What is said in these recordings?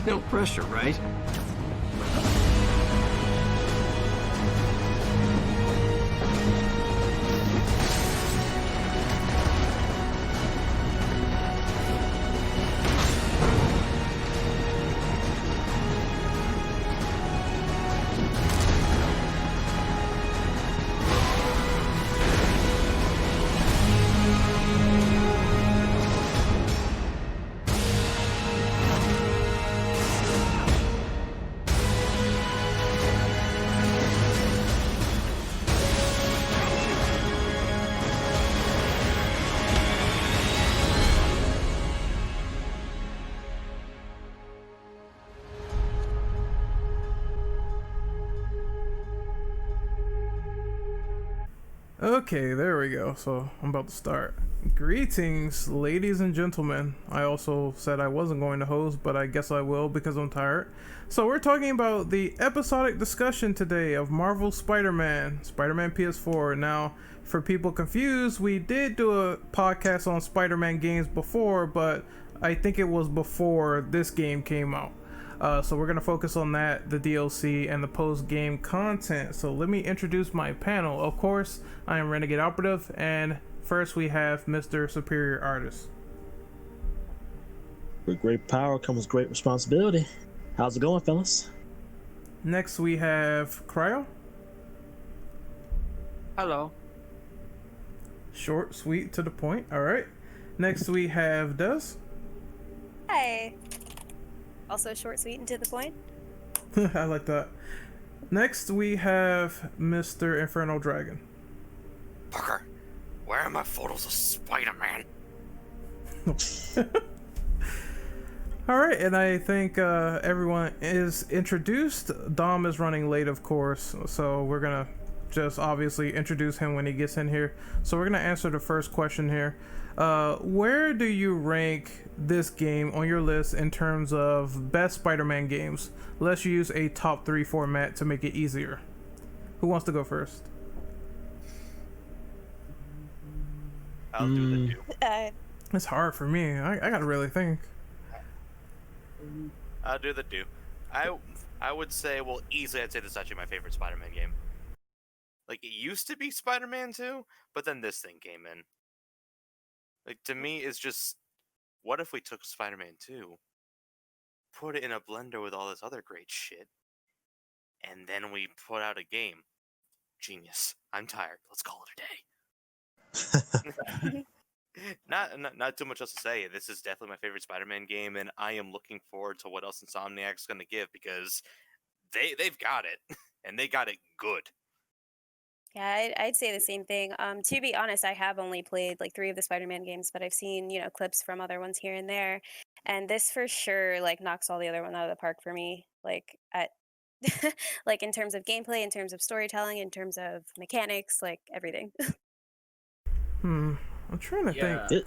No pressure, right? Okay, there we go. So I'm about to start. Greetings, ladies and gentlemen. I also said I wasn't going to host, but I guess I will because I'm tired. So we're talking about the episodic discussion today of Marvel Spider-Man PS4. Now, for people confused, we did do a podcast on Spider-Man games before, but I think it was before this game came out. So we're going to focus on that, the DLC, and the post-game content. So let me introduce my panel. Of course, I am Renegade Operative, and first we have Mr. Superior Artist. With great power comes great responsibility. How's it going, fellas? Next we have Cryo. Hello. Short, sweet, to the point. All right. Next we have Duz. Hi. Also short, sweet, and to the point. I like that. Next we have Mr. Inferno Dragon. Parker, where are my photos of Spider-Man? All right, and I think everyone is introduced. Dom is running late, of course, so we're gonna just obviously introduce him when he gets in here. So we're gonna answer the first question here. Where do you rank this game on your list in terms of best Spider-Man games? Let's use a top 3 format to make it easier. Who wants to go first? I'll do the do. It's hard for me. I gotta really think. I'll do the do. I would say, well, easily I'd say this is actually my favorite Spider-Man game. Like, it used to be Spider-Man 2, but then this thing came in. Like, to me, it's just, what if we took Spider-Man 2, put it in a blender with all this other great shit, and then we put out a game? Genius. I'm tired. Let's call it a day. Not too much else to say. This is definitely my favorite Spider-Man game, and I am looking forward to what else Insomniac's going to give, because they've got it, and they got it good. Yeah, I'd say the same thing. To be honest, I have only played like 3 of the Spider-Man games, but I've seen, clips from other ones here and there. And this for sure, like, knocks all the other one out of the park for me. Like, like in terms of gameplay, in terms of storytelling, in terms of mechanics, like everything. I'm trying to think.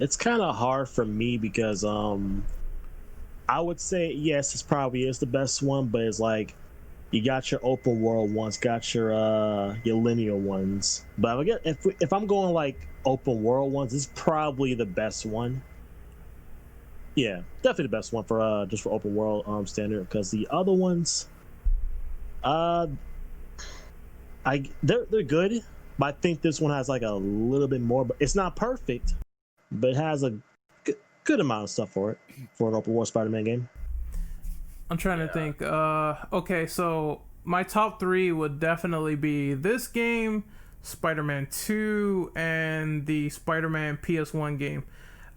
It's kind of hard for me because I would say yes, this probably is the best one, but it's like, you got your open world ones, got your linear ones. But again, if I'm going like open world ones, it's probably the best one. Yeah, definitely the best one for just for open world standard, because the other ones, they're good, but I think this one has like a little bit more. But it's not perfect, but it has a good amount of stuff for it for an open world Spider-Man game. I'm trying to think. Okay, so my top 3 would definitely be this game, Spider-Man 2, and the Spider-Man PS1 game.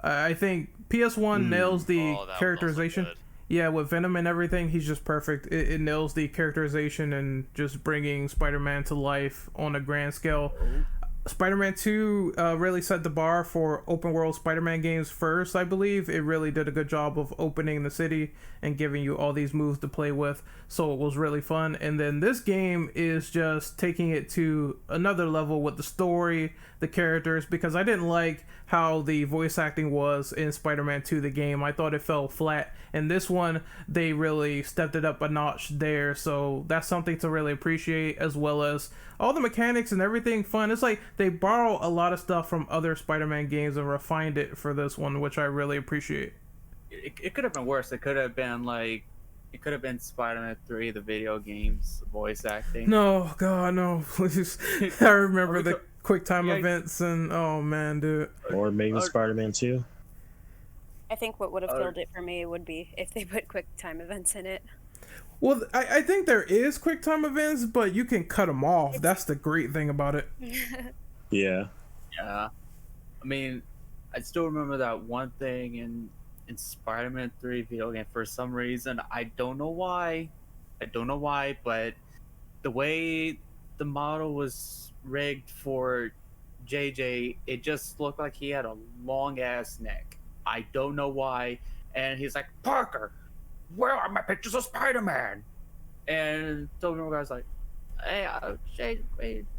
I think PS1 nails the characterization. Yeah, with Venom and everything, he's just perfect. It nails the characterization and just bringing Spider-Man to life on a grand scale. Spider-Man 2 really set the bar for open world Spider-Man games first, I believe. It really did a good job of opening the city and giving you all these moves to play with, so it was really fun. And then this game is just taking it to another level with the story, the characters, because I didn't like how the voice acting was in Spider-Man 2, the game. I thought it fell flat. And this one, they really stepped it up a notch there, so that's something to really appreciate, as well as all the mechanics and everything fun. It's like they borrow a lot of stuff from other Spider-Man games and refined it for this one, which I really appreciate. it could have been worse. It could have been Spider-Man 3, the video games voice acting. No, God, no, please. I remember the QuickTime events and oh man, dude. Or maybe Spider-Man 2. I think what would have killed it for me would be if they put QuickTime events in it. Well, I think there is QuickTime events, but you can cut them off. That's the great thing about it. Yeah. Yeah. I mean, I still remember that one thing in Spider-Man 3 video game. For some reason, I don't know why, but the way the model was rigged for JJ, it just looked like he had a long ass neck. I don't know why. And he's like, Parker, where are my pictures of Spider-Man? And Tobey Maguire's like, hey,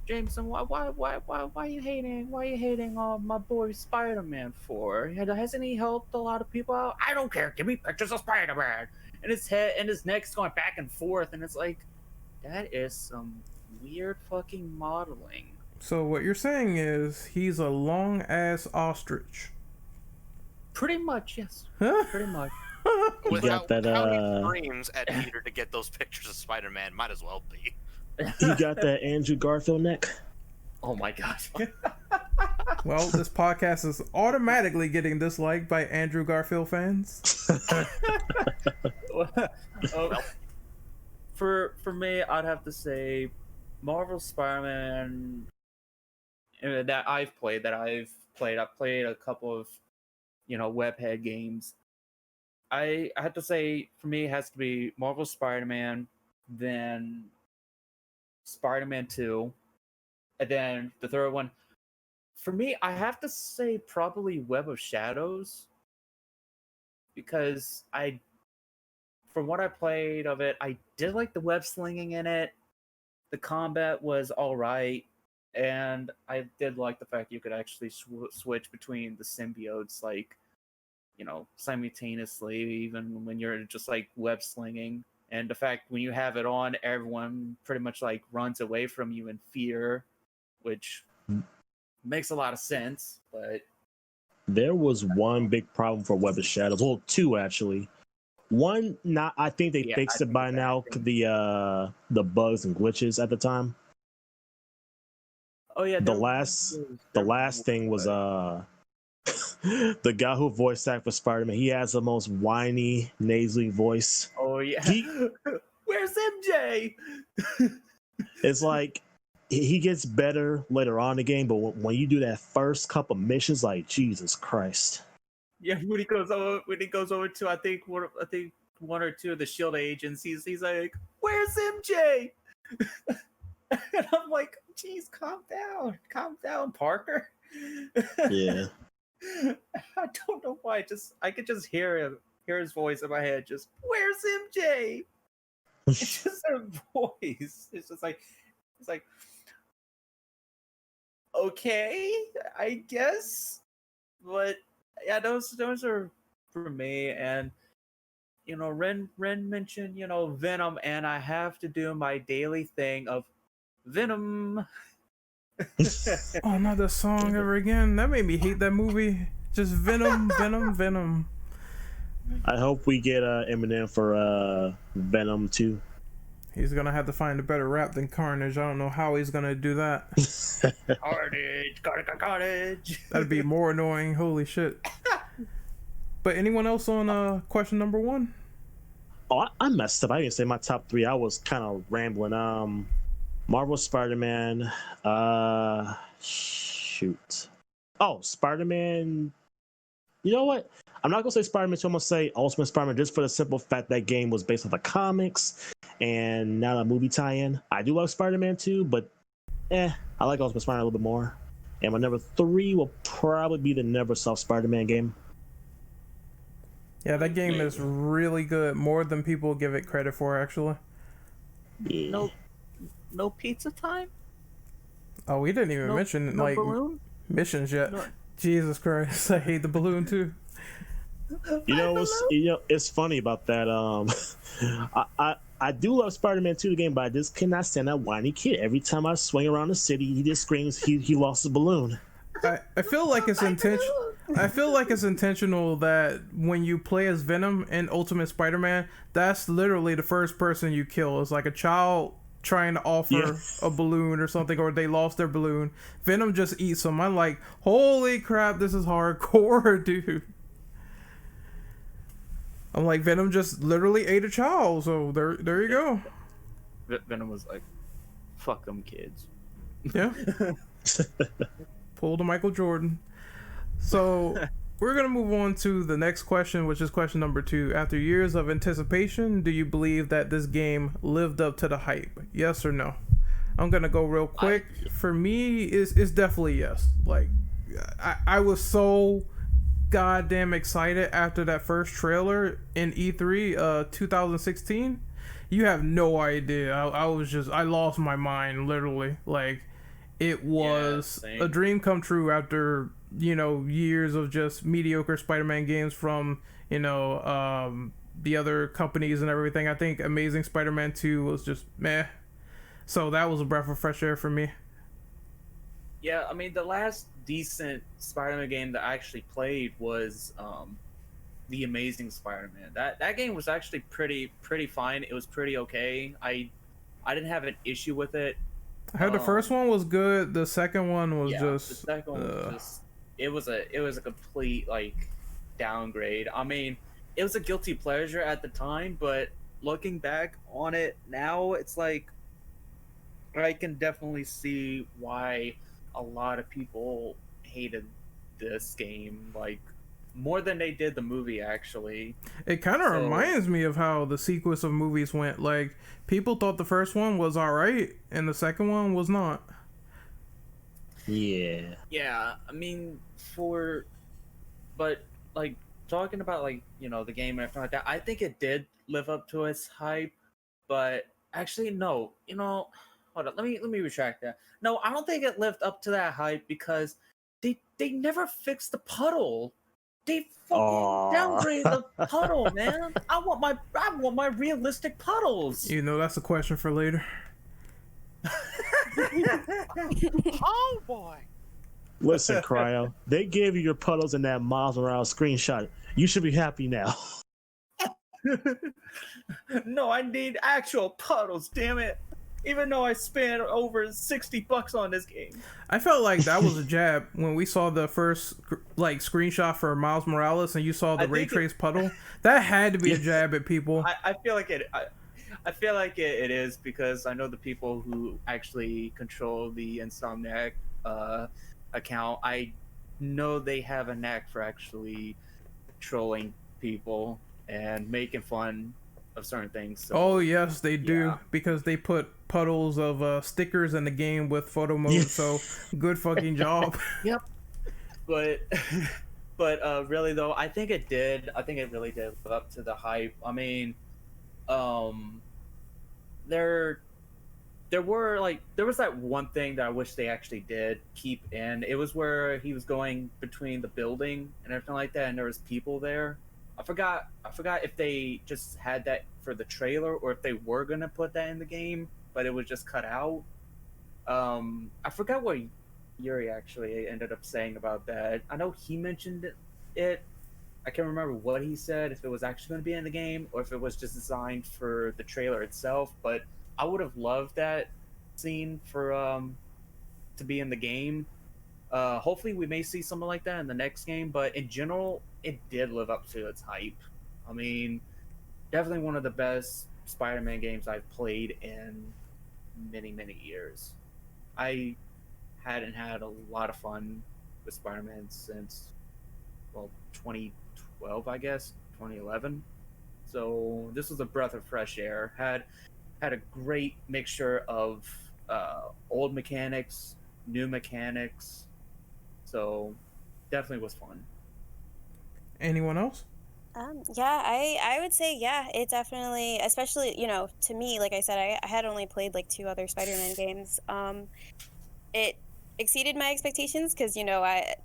Jameson, why are you hating? Why are you hating on my boy Spider-Man for? Hasn't he helped a lot of people out? I don't care. Give me pictures of Spider-Man. And his head and his neck's going back and forth, and it's like, that is some weird fucking modeling. So what you're saying is he's a long ass ostrich. Pretty much, yes. Huh? Pretty much. With got that, how he screams at Peter to get those pictures of Spider-Man, might as well be. You got that Andrew Garfield neck? Oh my gosh. Well, this podcast is automatically getting disliked by Andrew Garfield fans. For me, I'd have to say Marvel Spider-Man that I've played. I've played a couple of, webhead games. I have to say, for me, it has to be Marvel Spider-Man, then Spider-Man 2, and then the third one. For me, I have to say probably Web of Shadows, because from what I played of it, I did like the web slinging in it. The combat was all right, and I did like the fact you could actually switch between the symbiotes, simultaneously, even when you're just web slinging. And the fact when you have it on, everyone pretty much runs away from you in fear, which makes a lot of sense. But there was one big problem for Web of Shadows. Well, two actually. One, I think they fixed it by now. The bugs and glitches at the time. Oh yeah. The last thing was the guy who voiced acted for Spider-Man. He has the most whiny, nasally voice. Oh yeah. Where's MJ? It's like he gets better later on in the game, but when you do that first couple missions, Jesus Christ. Yeah, when he goes over to I think one or two of the SHIELD agents, he's like, "Where's MJ?" And I'm like, "Geez, calm down, Parker." Yeah. I don't know why. I could just hear his voice in my head. Just, "Where's MJ?" It's just a voice. It's like, okay, I guess, but. Yeah, those are for me. And Ren mentioned Venom, and I have to do my daily thing of Venom. Oh, not that song ever again. That made me hate that movie. Just Venom, Venom, Venom. I hope we get Eminem for Venom 2. He's gonna have to find a better rap than Carnage. I don't know how he's gonna do that. Carnage. That'd be more annoying. Holy shit. But anyone else on question number 1? Oh, I messed up. I didn't say my top 3. I was kind of rambling. Marvel Spider-Man. Shoot. Oh, Spider-Man. You know what? I'm not gonna say Spider-Man 2. I'm gonna say Ultimate Spider-Man, just for the simple fact that game was based on the comics and not a movie tie-in. I do love Spider-Man 2, but I like Ultimate Spider-Man a little bit more. And my number 3 will probably be the Neversoft Spider-Man game. Yeah, that game is really good. More than people give it credit for, actually. Yeah. No pizza time? Oh, we didn't even mention balloon? missions yet. No. Jesus Christ, I hate the balloon too. It's funny about that. I do love Spider-Man 2 the game, but I just cannot stand that whiny kid. Every time I swing around the city, he just screams he lost his balloon. I feel like it's intentional. I feel like it's intentional that when you play as Venom in Ultimate Spider-Man, that's literally the first person you kill. It's like a child trying to offer a balloon or something, or they lost their balloon. Venom just eats them. I'm like, holy crap, this is hardcore, dude. I'm like, Venom just literally ate a child, so there you go. Venom was like, fuck them kids. Yeah. Pull the Michael Jordan. So we're going to move on to the next question, which is question number 2. After years of anticipation, do you believe that this game lived up to the hype? Yes or no? I'm going to go real quick. For me, it's definitely yes. Like, I was so goddamn excited after that first trailer in E3 2016. You have no idea. I lost my mind, literally. Like, it was a dream come true after, years of just mediocre Spider-Man games from, the other companies and everything. I think Amazing Spider-Man 2 was just meh. So that was a breath of fresh air for me. Yeah, I mean, the last decent Spider-Man game that I actually played was The Amazing Spider-Man. That game was actually pretty fine. It was pretty okay. I didn't have an issue with it. I heard the first one was good. The second one was just the second one was just it was a complete like downgrade. I mean, it was a guilty pleasure at the time, but looking back on it now, it's like I can definitely see why a lot of people hated this game, like more than they did the movie, actually. It kind of reminds me of how the sequence of movies went. Like, people thought the first one was alright, and the second one was not. Yeah. Yeah, I mean, but, like, talking about, like, the game and everything like that, I think it did live up to its hype, but actually, no. Hold on, let me retract that. No, I don't think it lived up to that hype because they never fixed the puddle. They fucking downgraded the puddle, man. I want my realistic puddles. That's a question for later. Oh boy. Listen, Cryo, they gave you your puddles in that Miles Morales screenshot. You should be happy now. No, I need actual puddles, damn it. Even though I spent over $60 on this game. I felt like that was a jab when we saw the first screenshot for Miles Morales and you saw the ray trace puddle. That had to be a jab at people. I feel like it. I feel like it is because I know the people who actually control the Insomniac account. I know they have a knack for actually trolling people and making fun of certain things. So, oh yes, they do, because they put puddles of stickers in the game with photo mode. So good fucking job. Yep. But really though, I think it did. I think it really did live up to the hype. I mean, there was that one thing that I wish they actually did keep in. It was where he was going between the building and everything like that, and there was people there. I forgot if they just had that for the trailer or if they were gonna put that in the game, but it was just cut out. I forgot what Yuri actually ended up saying about that. I know he mentioned it. I can't remember what he said, if it was actually going to be in the game or if it was just designed for the trailer itself. But I would have loved that scene for to be in the game. Hopefully we may see something like that in the next game, but in general, it did live up to its hype. I mean, definitely one of the best Spider-Man games I've played in many, many years. I hadn't had a lot of fun with Spider-Man since, 2012, I guess, 2011. So this was a breath of fresh air. Had a great mixture of old mechanics, new mechanics. So definitely was fun. Anyone else? Yeah, I would say, yeah, it definitely, especially, to me, like I said, I had only played like 2 other Spider-Man games. It exceeded my expectations because, I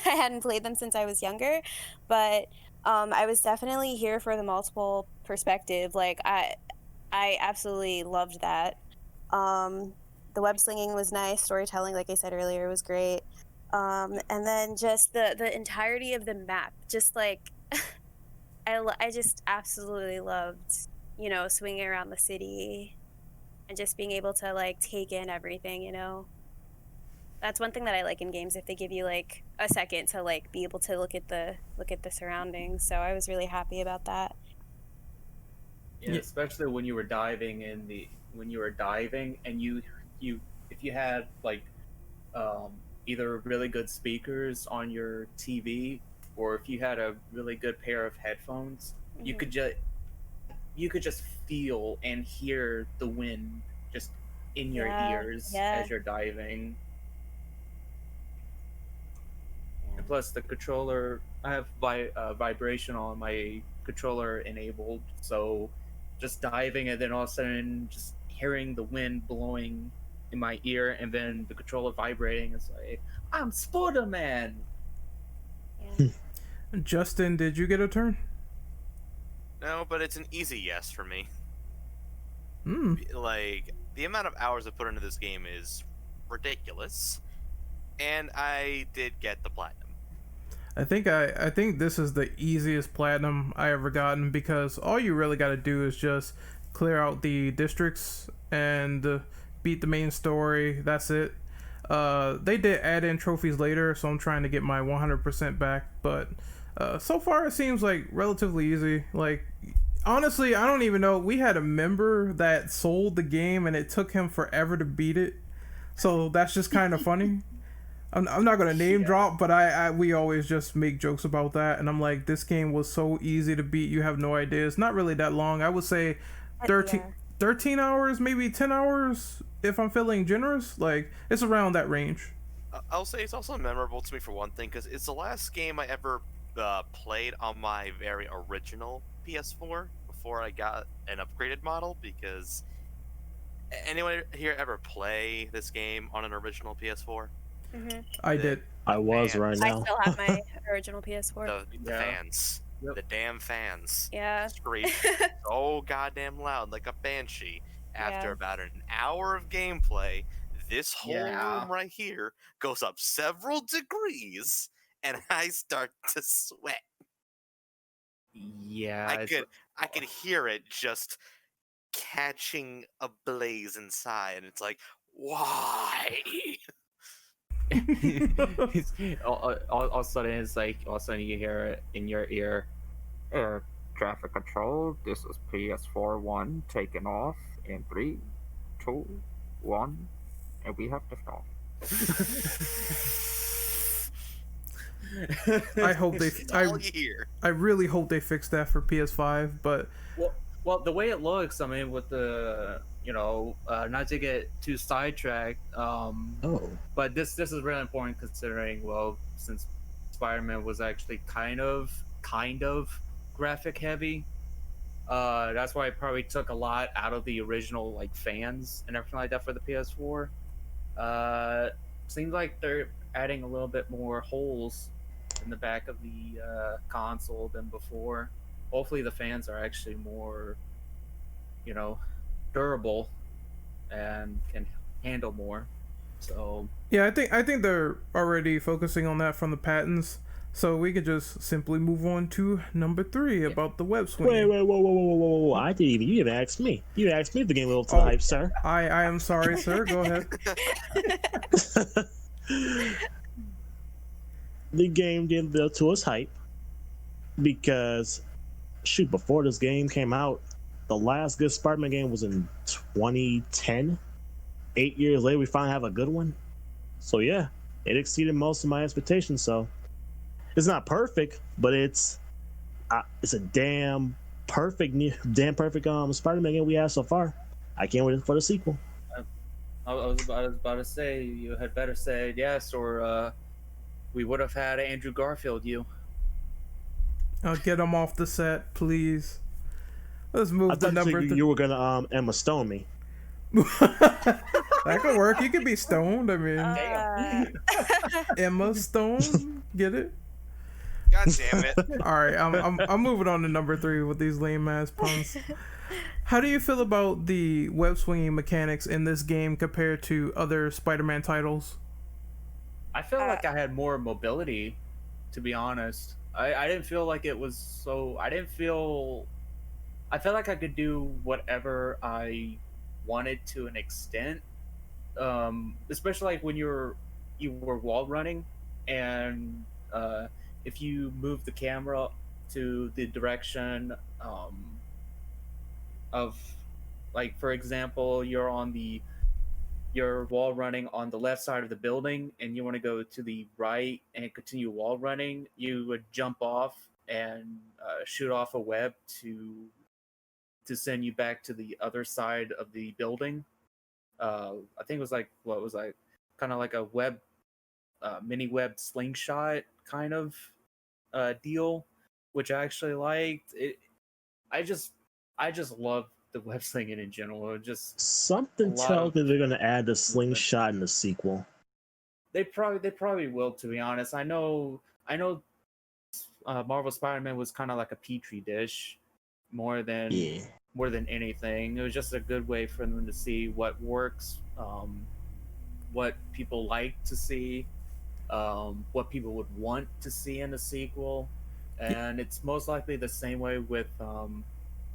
hadn't played them since I was younger, but I was definitely here for the multiple perspective. Like, I absolutely loved that. The web slinging was nice. Storytelling, like I said earlier, was great. And then just the entirety of the map, just like I just absolutely loved, you know, swinging around the city and just being able to like take in everything, you know. That's one thing that I like in games, if they give you like a second to like be able to look at the surroundings. So I was really happy about that. Yeah, especially when you were diving and you if you had like either really good speakers on your TV or if you had a really good pair of headphones, you could just feel and hear the wind just in your ears as you're diving. And plus the controller, I have vibration on my controller enabled, so just diving and then all of a sudden just hearing the wind blowing in my ear and then the controller vibrating, it's like, I'm Spider-Man. Yeah. Justin, did you get a turn? No, but it's an easy yes for me. Like, the amount of hours I put into this game is ridiculous, and I did get the platinum. I think this is the easiest platinum I ever gotten, because all you really got to do is just clear out the districts and beat the main story. That's it. They did add in trophies later, so I'm trying to get my 100% back, but so far it seems like relatively easy. Like, honestly, I don't even know. We had a member that sold the game and it took him forever to beat it, so that's just kind of funny. I'm not gonna name drop, but we always just make jokes about that, and I'm like, this game was so easy to beat, you have no idea. It's not really that long. I would say 13 hours, maybe 10 hours if I'm feeling generous. Like, it's around that range. I'll say it's also memorable to me for one thing, because it's the last game I ever played on my very original PS4 before I got an upgraded model. Because anyone here ever play this game on an original PS4? I did. I was right now. I still have my original PS4. The fans. Yep. The damn fans. Yeah. Scream so goddamn loud like a banshee. After about an hour of gameplay, this whole room right here goes up several degrees, and I start to sweat. Yeah. I could hear it just catching a blaze inside, and it's like, why? all of a sudden it's like, all of a sudden you hear it in your ear, air traffic control, this is PS4 1 taking off in 3, 2, 1, and we have to stop. I really hope they fix that for PS5, but well the way it looks, I mean, with the, you know, not to get too sidetracked, but this is really important considering, well, since Spider-Man was actually kind of graphic heavy, that's why it probably took a lot out of the original, like, fans and everything like that for the PS4. Seems like they're adding a little bit more holes in the back of the console than before. Hopefully the fans are actually more, you know, durable and can handle more. So yeah, I think they're already focusing on that from the patents. So we could just simply move on to number 3 about the web swing. Wait, whoa! You didn't ask me. You asked me if the game was to the hype, sir. I am sorry, sir. Go ahead. The game didn't build to its hype because, shoot, before this game came out, the last good Spider-Man game was in 2010. 8 years later, we finally have a good one. So yeah, it exceeded most of my expectations. So it's not perfect, but it's a damn perfect Spider-Man game we have so far. I can't wait for the sequel. I was about to say, you had better say yes, or we would have had Andrew Garfield you. I'll get him off the set, please. Let's move to number 3. You were gonna Emma Stone me. That could work. You could be stoned. I mean, Emma Stone, get it? God damn it! All right, I'm moving on to number 3 with these lame ass puns. How do you feel about the web swinging mechanics in this game compared to other Spider-Man titles? I felt like I had more mobility, to be honest. I didn't feel like it was so. I felt like I could do whatever I wanted to an extent. Especially like when you were wall running, and if you move the camera to the direction of, like, for example, you're wall running on the left side of the building and you want to go to the right and continue wall running, you would jump off and shoot off a web to send you back to the other side of the building. I think it was like, what was like kind of like a web mini web slingshot kind of deal, which I actually liked. I just love the web slinging in general. It just Something tells me they're gonna add the slingshot in the sequel. They probably will, to be honest. I know Marvel Spider-Man was kind of like a petri dish more than anything. It was just a good way for them to see what works, what people like to see, what people would want to see in a sequel. And it's most likely the same way with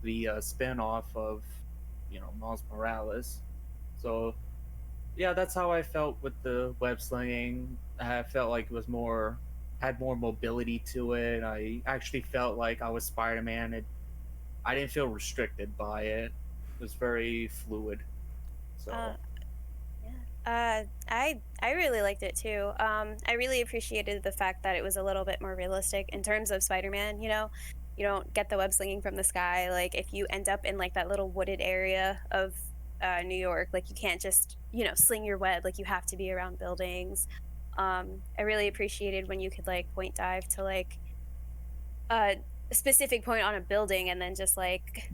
the spin-off of, Miles Morales. So yeah, that's how I felt with the web slinging. I felt like it was had more mobility to it. I actually felt like I was Spider-Man. I didn't feel restricted by it. It was very fluid. So I really liked it too. I really appreciated the fact that it was a little bit more realistic in terms of Spider-Man. You don't get the web slinging from the sky. Like, if you end up in like that little wooded area of New York, like, you can't just sling your web. Like, you have to be around buildings. I really appreciated when you could like point dive to like a specific point on a building and then just like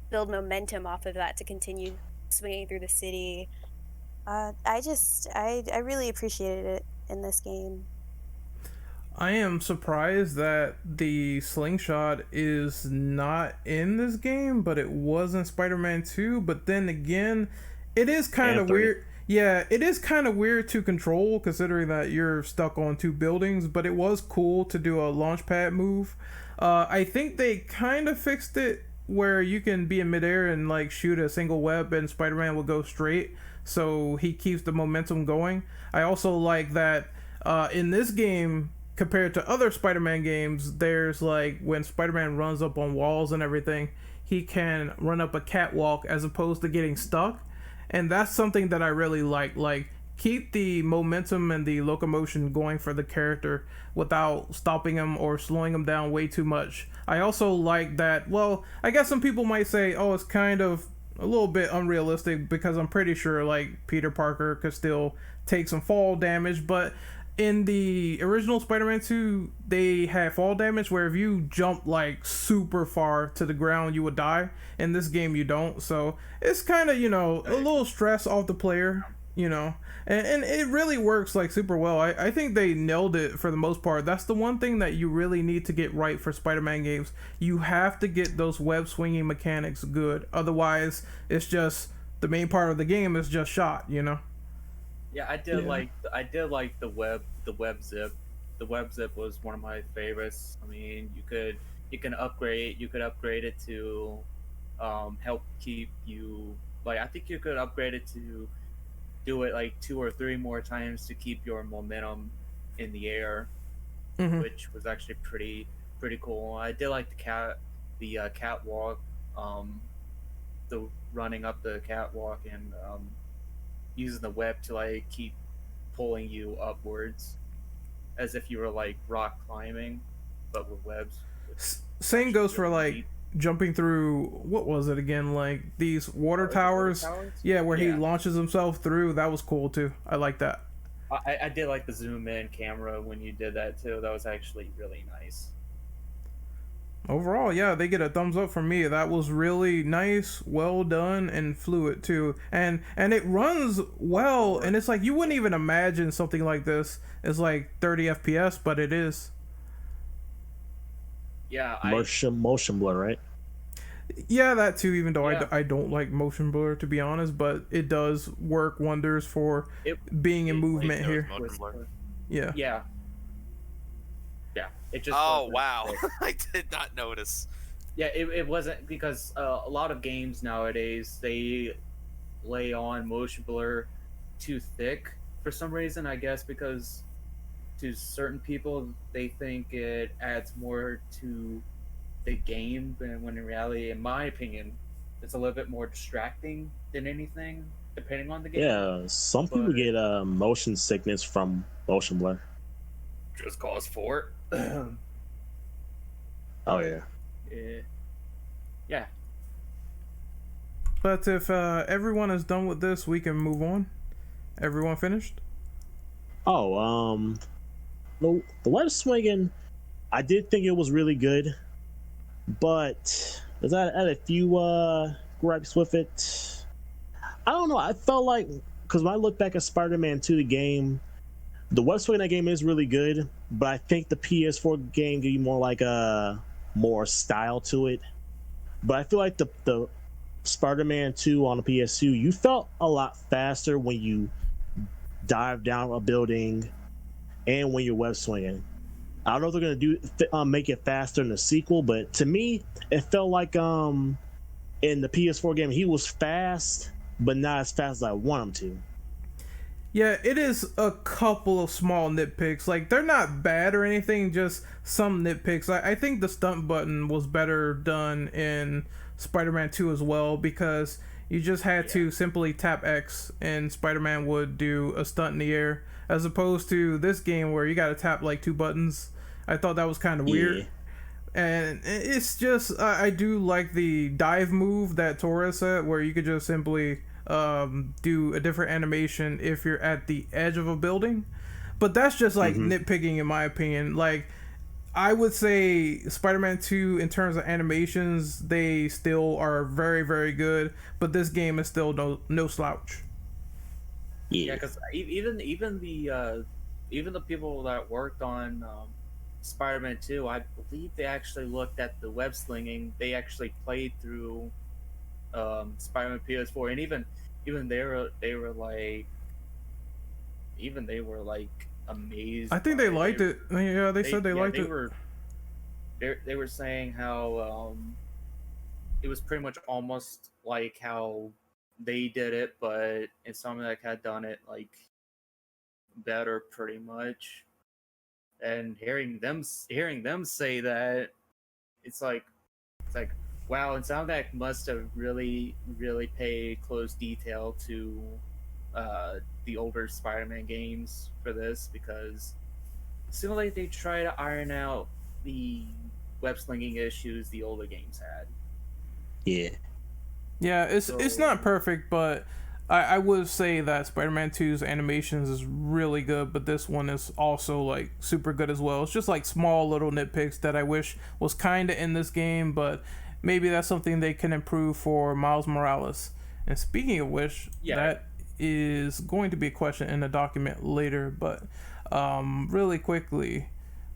build momentum off of that to continue swinging through the city. I really appreciated it in this game. I am surprised that the slingshot is not in this game, but it was in Spider-Man 2. But then again, it is kind of weird. Yeah, it is kind of weird to control considering that you're stuck on two buildings, but it was cool to do a launch pad move. I think they kind of fixed it where you can be in midair and like shoot a single web and Spider-Man will go straight, so he keeps the momentum going. I also like that in this game, compared to other Spider-Man games, there's like when Spider-Man runs up on walls and everything, he can run up a catwalk as opposed to getting stuck. And that's something that I really like. Like, keep the momentum and the locomotion going for the character without stopping him or slowing him down way too much. I also like that, well, I guess some people might say, oh, it's kind of a little bit unrealistic because I'm pretty sure like Peter Parker could still take some fall damage, but in the original Spider-Man 2, they had fall damage where if you jump like super far to the ground, you would die. In this game, you don't. So it's kind of, a little stress off the player, and it really works like super well. I think they nailed it for the most part. That's the one thing that you really need to get right for Spider-Man games. You have to get those web swinging mechanics good. Otherwise, it's just the main part of the game is just shot, Yeah, I did like the web zip. The web zip was one of my favorites. I mean, you can upgrade it to help keep you, like, I think you could upgrade it to do it like 2 or 3 more times to keep your momentum in the air, which was actually pretty cool. I did like the catwalk, the running up the catwalk and using the web to like keep pulling you upwards as if you were like rock climbing, but with webs. Same goes for like jumping through, what was it again, like these water towers? Yeah, where he launches himself through. That was cool too. I like that. I did like the zoom in camera when you did that too. That was actually really nice. Overall, yeah, they get a thumbs up from me. That was really nice, well done, and fluid too. And it runs well, and it's like you wouldn't even imagine something like this is like 30 FPS, but it is. Yeah, motion blur, right? Yeah, that too. Even though Yeah. I don't like motion blur, to be honest, but it does work wonders for being in movement knows here. motion blur. Yeah. Yeah. It just. Oh wasn't wow, like- I did not notice. Yeah, it wasn't because a lot of games nowadays they lay on motion blur too thick for some reason. I guess because to certain people they think it adds more to the game, when in reality, in my opinion, it's a little bit more distracting than anything, depending on the game. Yeah, some people But- get motion sickness from motion blur. Just cause for it. Oh yeah. Yeah. But if everyone is done with this, we can move on. Everyone finished? Oh, the web swinging, I did think it was really good, but I had a few gripes with it. I don't know. I felt like, because when I look back at Spider-Man 2, the game, the web swinging that game is really good, but I think the PS4 game gave you more like more style to it. But I feel like the Spider-Man 2 on the PS2, you felt a lot faster when you dive down a building and when you're web swinging. I don't know if they're gonna make it faster in the sequel, but to me, it felt like in the PS4 game he was fast, but not as fast as I want him to. Yeah, it is a couple of small nitpicks. Like, they're not bad or anything, just some nitpicks. I think the stunt button was better done in Spider-Man 2 as well, because you just had to simply tap X and Spider-Man would do a stunt in the air, as opposed to this game where you gotta tap like 2 buttons. I thought that was kind of weird. And it's just, I do like the dive move that Torres said, where you could just simply do a different animation if you're at the edge of a building. But that's just like nitpicking in my opinion. Like, I would say Spider-Man 2 in terms of animations, they still are very, very good, but this game is still no slouch. Yeah, because even the people that worked on Spider-Man 2, I believe they actually looked at the web slinging. They actually played through Spider-Man PS4, and even they were like amazed. I think they liked it. Yeah, they said they liked it. They were saying how it was pretty much almost like how they did it, but Insomniac had done it like better, pretty much. And hearing them say that, it's like wow, Insomniac must have really paid close detail to the older Spider-Man games for this, because it seemed like they try to iron out the web slinging issues the older games had. Yeah, it's not perfect, but I would say that Spider-Man 2's animations is really good, but this one is also like super good as well. It's just like small little nitpicks that I wish was kind of in this game, but maybe that's something they can improve for Miles Morales. And speaking of which, that is going to be a question in the document later, but really quickly,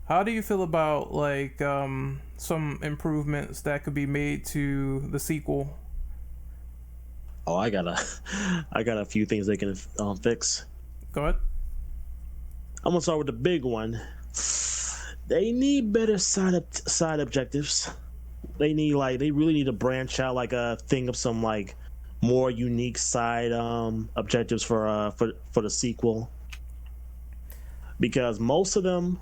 how do you feel about like some improvements that could be made to the sequel? Oh, I got a few things they can fix. Go ahead. I'm gonna start with the big one. They need better side objectives. They really need to branch out, like a thing of some like more unique side objectives for the sequel. Because most of them,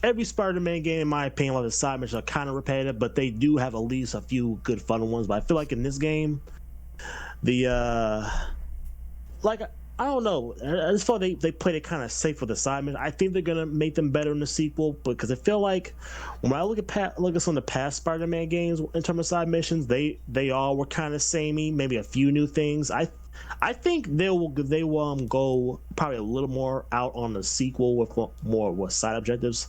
every Spider-Man game, in my opinion, like the side missions are kind of repetitive, but they do have at least a few good fun ones. But I feel like in this game, I don't know. I just thought they played it kind of safe with the side missions. I think they're gonna make them better in the sequel, because I feel like when I look at some of the past Spider-Man games in terms of side missions, they all were kind of samey. Maybe a few new things. I think they will go probably a little more out on the sequel with more with side objectives.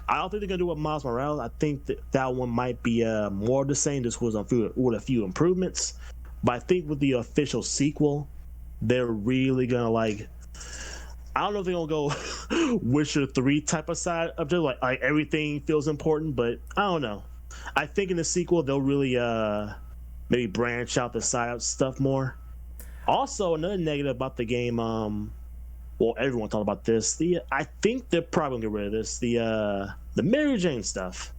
I don't think they're gonna do with Miles Morales. I think that one might be more the same, just with a few improvements. But I think with the official sequel, they're really gonna like, I don't know if they're gonna go Witcher 3 type of side objective, like everything feels important, but I don't know. I think in the sequel they'll really maybe branch out the side stuff more. Also, another negative about the game, well, everyone talked about this. I think they're probably gonna get rid of this. The Mary Jane stuff.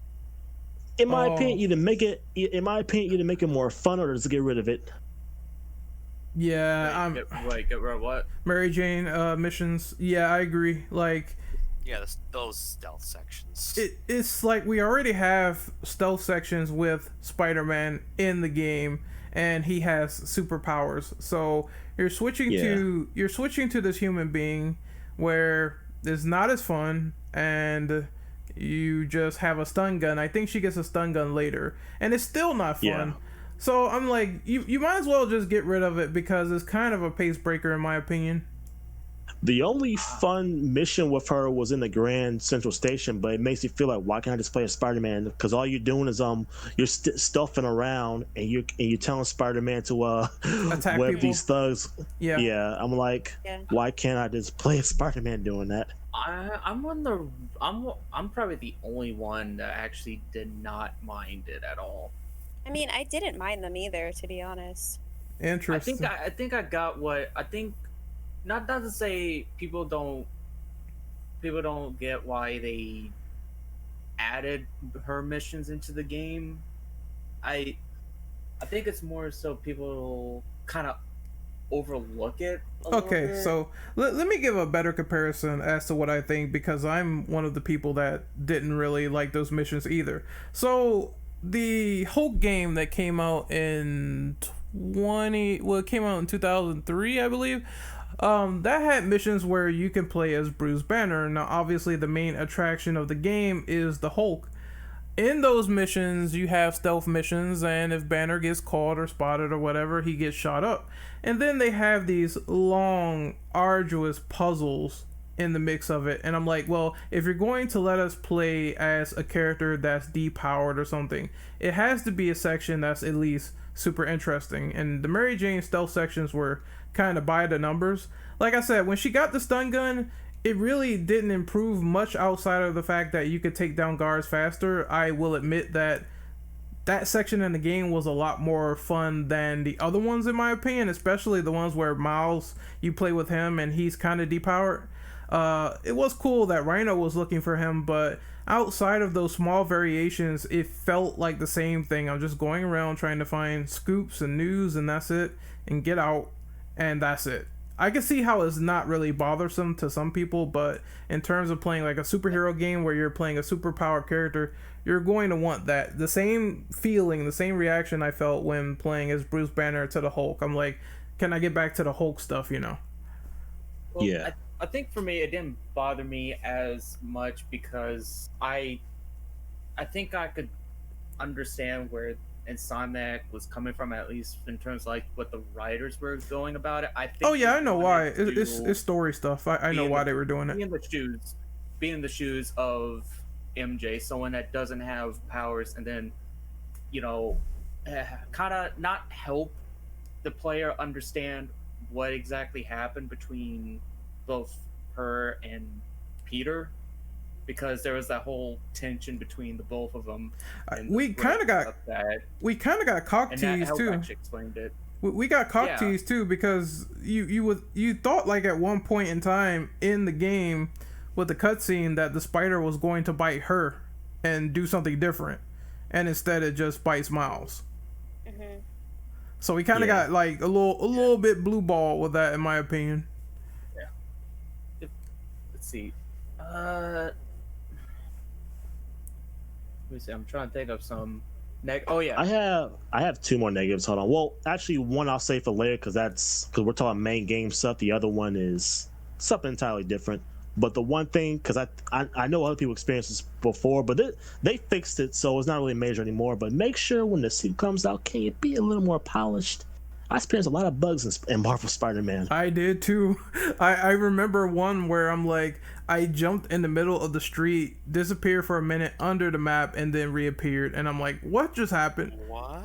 In my opinion, either make it more fun or just get rid of it. Yeah, get rid of what? Mary Jane missions. Yeah, I agree. Like, yeah, those stealth sections. It's like we already have stealth sections with Spider-Man in the game, and he has superpowers. So you're switching to this human being where it's not as fun, and you just have a stun gun. I think she gets a stun gun later, and it's still not fun. Yeah. So I'm like, you might as well just get rid of it because it's kind of a pace breaker in my opinion. The only fun mission with her was in the Grand Central Station, but it makes you feel like, why can't I just play as Spider-Man? Because all you're doing is you're stuffing around and you're telling Spider-Man to attack web people. these thugs. Yeah. I'm like, why can't I just play as Spider-Man doing that? I'm probably the only one that actually did not mind it at all. I mean, I didn't mind them either, to be honest. Interesting. I think I got what I think. Not to say people don't get why they added her missions into the game. I think it's more so people kind of overlook it a little bit. So let me give a better comparison as to what I think, because I'm one of the people that didn't really like those missions either. So the Hulk game that came out in it came out in 2003, I believe. That had missions where you can play as Bruce Banner. Now, obviously, the main attraction of the game is the Hulk. In those missions, you have stealth missions, and if Banner gets caught or spotted or whatever, he gets shot up. And then they have these long, arduous puzzles in the mix of it. And I'm like, well, if you're going to let us play as a character that's depowered or something, it has to be a section that's at least super interesting. And the Mary Jane stealth sections were kind of by the numbers. Like I said, when she got the stun gun, it really didn't improve much outside of the fact that you could take down guards faster. I will admit that section in the game was a lot more fun than the other ones, in my opinion, especially the ones where Miles, you play with him and he's kind of depowered. It was cool that Rhino was looking for him, but outside of those small variations, it felt like the same thing. I'm just going around trying to find scoops and news, and that's it, and get out, and that's it. I can see how it's not really bothersome to some people, but in terms of playing like a superhero game where you're playing a superpowered character, you're going to want that. The same feeling, the same reaction I felt when playing as Bruce Banner to the Hulk. I'm like, can I get back to the Hulk stuff, you know? Well, yeah. I think for me, it didn't bother me as much because I think I could understand where Insomniac was coming from, at least in terms of like what the writers were going about it. I think. Oh yeah, I know why. It's story stuff. I know why they were doing it. Being in the shoes of MJ, someone that doesn't have powers, and then, kind of not help the player understand what exactly happened between both her and Peter, because there was that whole tension between the both of them. We kind of got cock teased too. Actually explained it. We got cock teased too, because you thought like at one point in time in the game with the cutscene that the spider was going to bite her and do something different, and instead it just bites Miles. Mm-hmm. So we kind of got like a little bit blue ball with that, in my opinion. Yeah. Let's see. Let me see. I'm trying to think of some. Oh yeah. I have two more negatives. Hold on. Well, actually, one I'll save for later because we're talking main game stuff. The other one is something entirely different. But the one thing, because I know other people experienced this before, but they fixed it, so it's not really major anymore. But make sure when the suit comes out, can it be a little more polished? I experienced a lot of bugs in Marvel Spider-Man. I did too. I remember one where I'm like, I jumped in the middle of the street, disappeared for a minute under the map, and then reappeared. And I'm like, what just happened? What?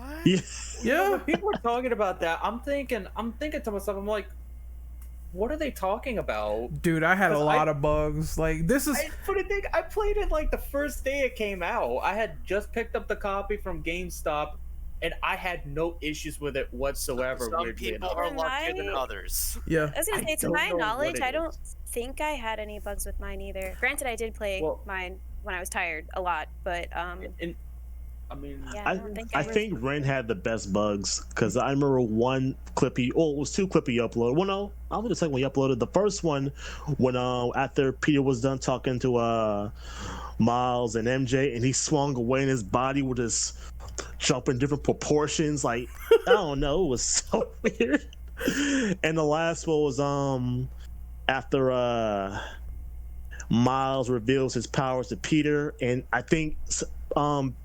Yeah. When people were talking about that, I'm thinking to myself, I'm like, what are they talking about? Dude, I had a 'Cause lot of bugs. Like this is For the thing, I played it like the first day it came out. I had just picked up the copy from GameStop, and I had no issues with it whatsoever. Some weirdly people enough. are luckier than others. yeah. I was gonna I say, to don't my know what knowledge, it I don't is. think I had any bugs with mine either. Granted, I did play Well- mine when I was tired a lot, but And I mean, yeah, I don't think I was- think Ren had the best bugs because I remember one clip it was two clip he uploaded. Well, no, I was the second one he uploaded. The first one when after Peter was done talking to Miles and MJ, and he swung away and his body would just jump in different proportions. Like I don't know, it was so weird. And the last one was after Miles reveals his powers to Peter, and I think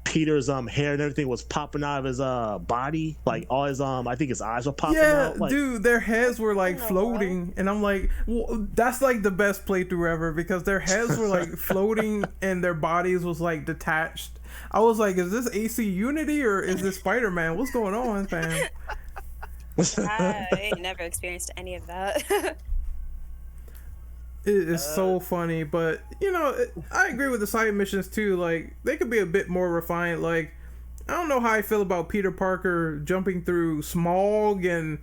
Peter's hair and everything was popping out of his body, like all his I think his eyes were popping Yeah, out. Like, dude, their heads were like Oh, floating, and I'm like, well, that's like the best playthrough ever because their heads were like floating and their bodies was like detached. I was like, is this AC Unity or is this Spider-Man? What's going on, fam? I ain't never experienced any of that. It is so funny, but you know, I agree with the side missions too. Like they could be a bit more refined. Like I don't know how I feel about Peter Parker jumping through smog and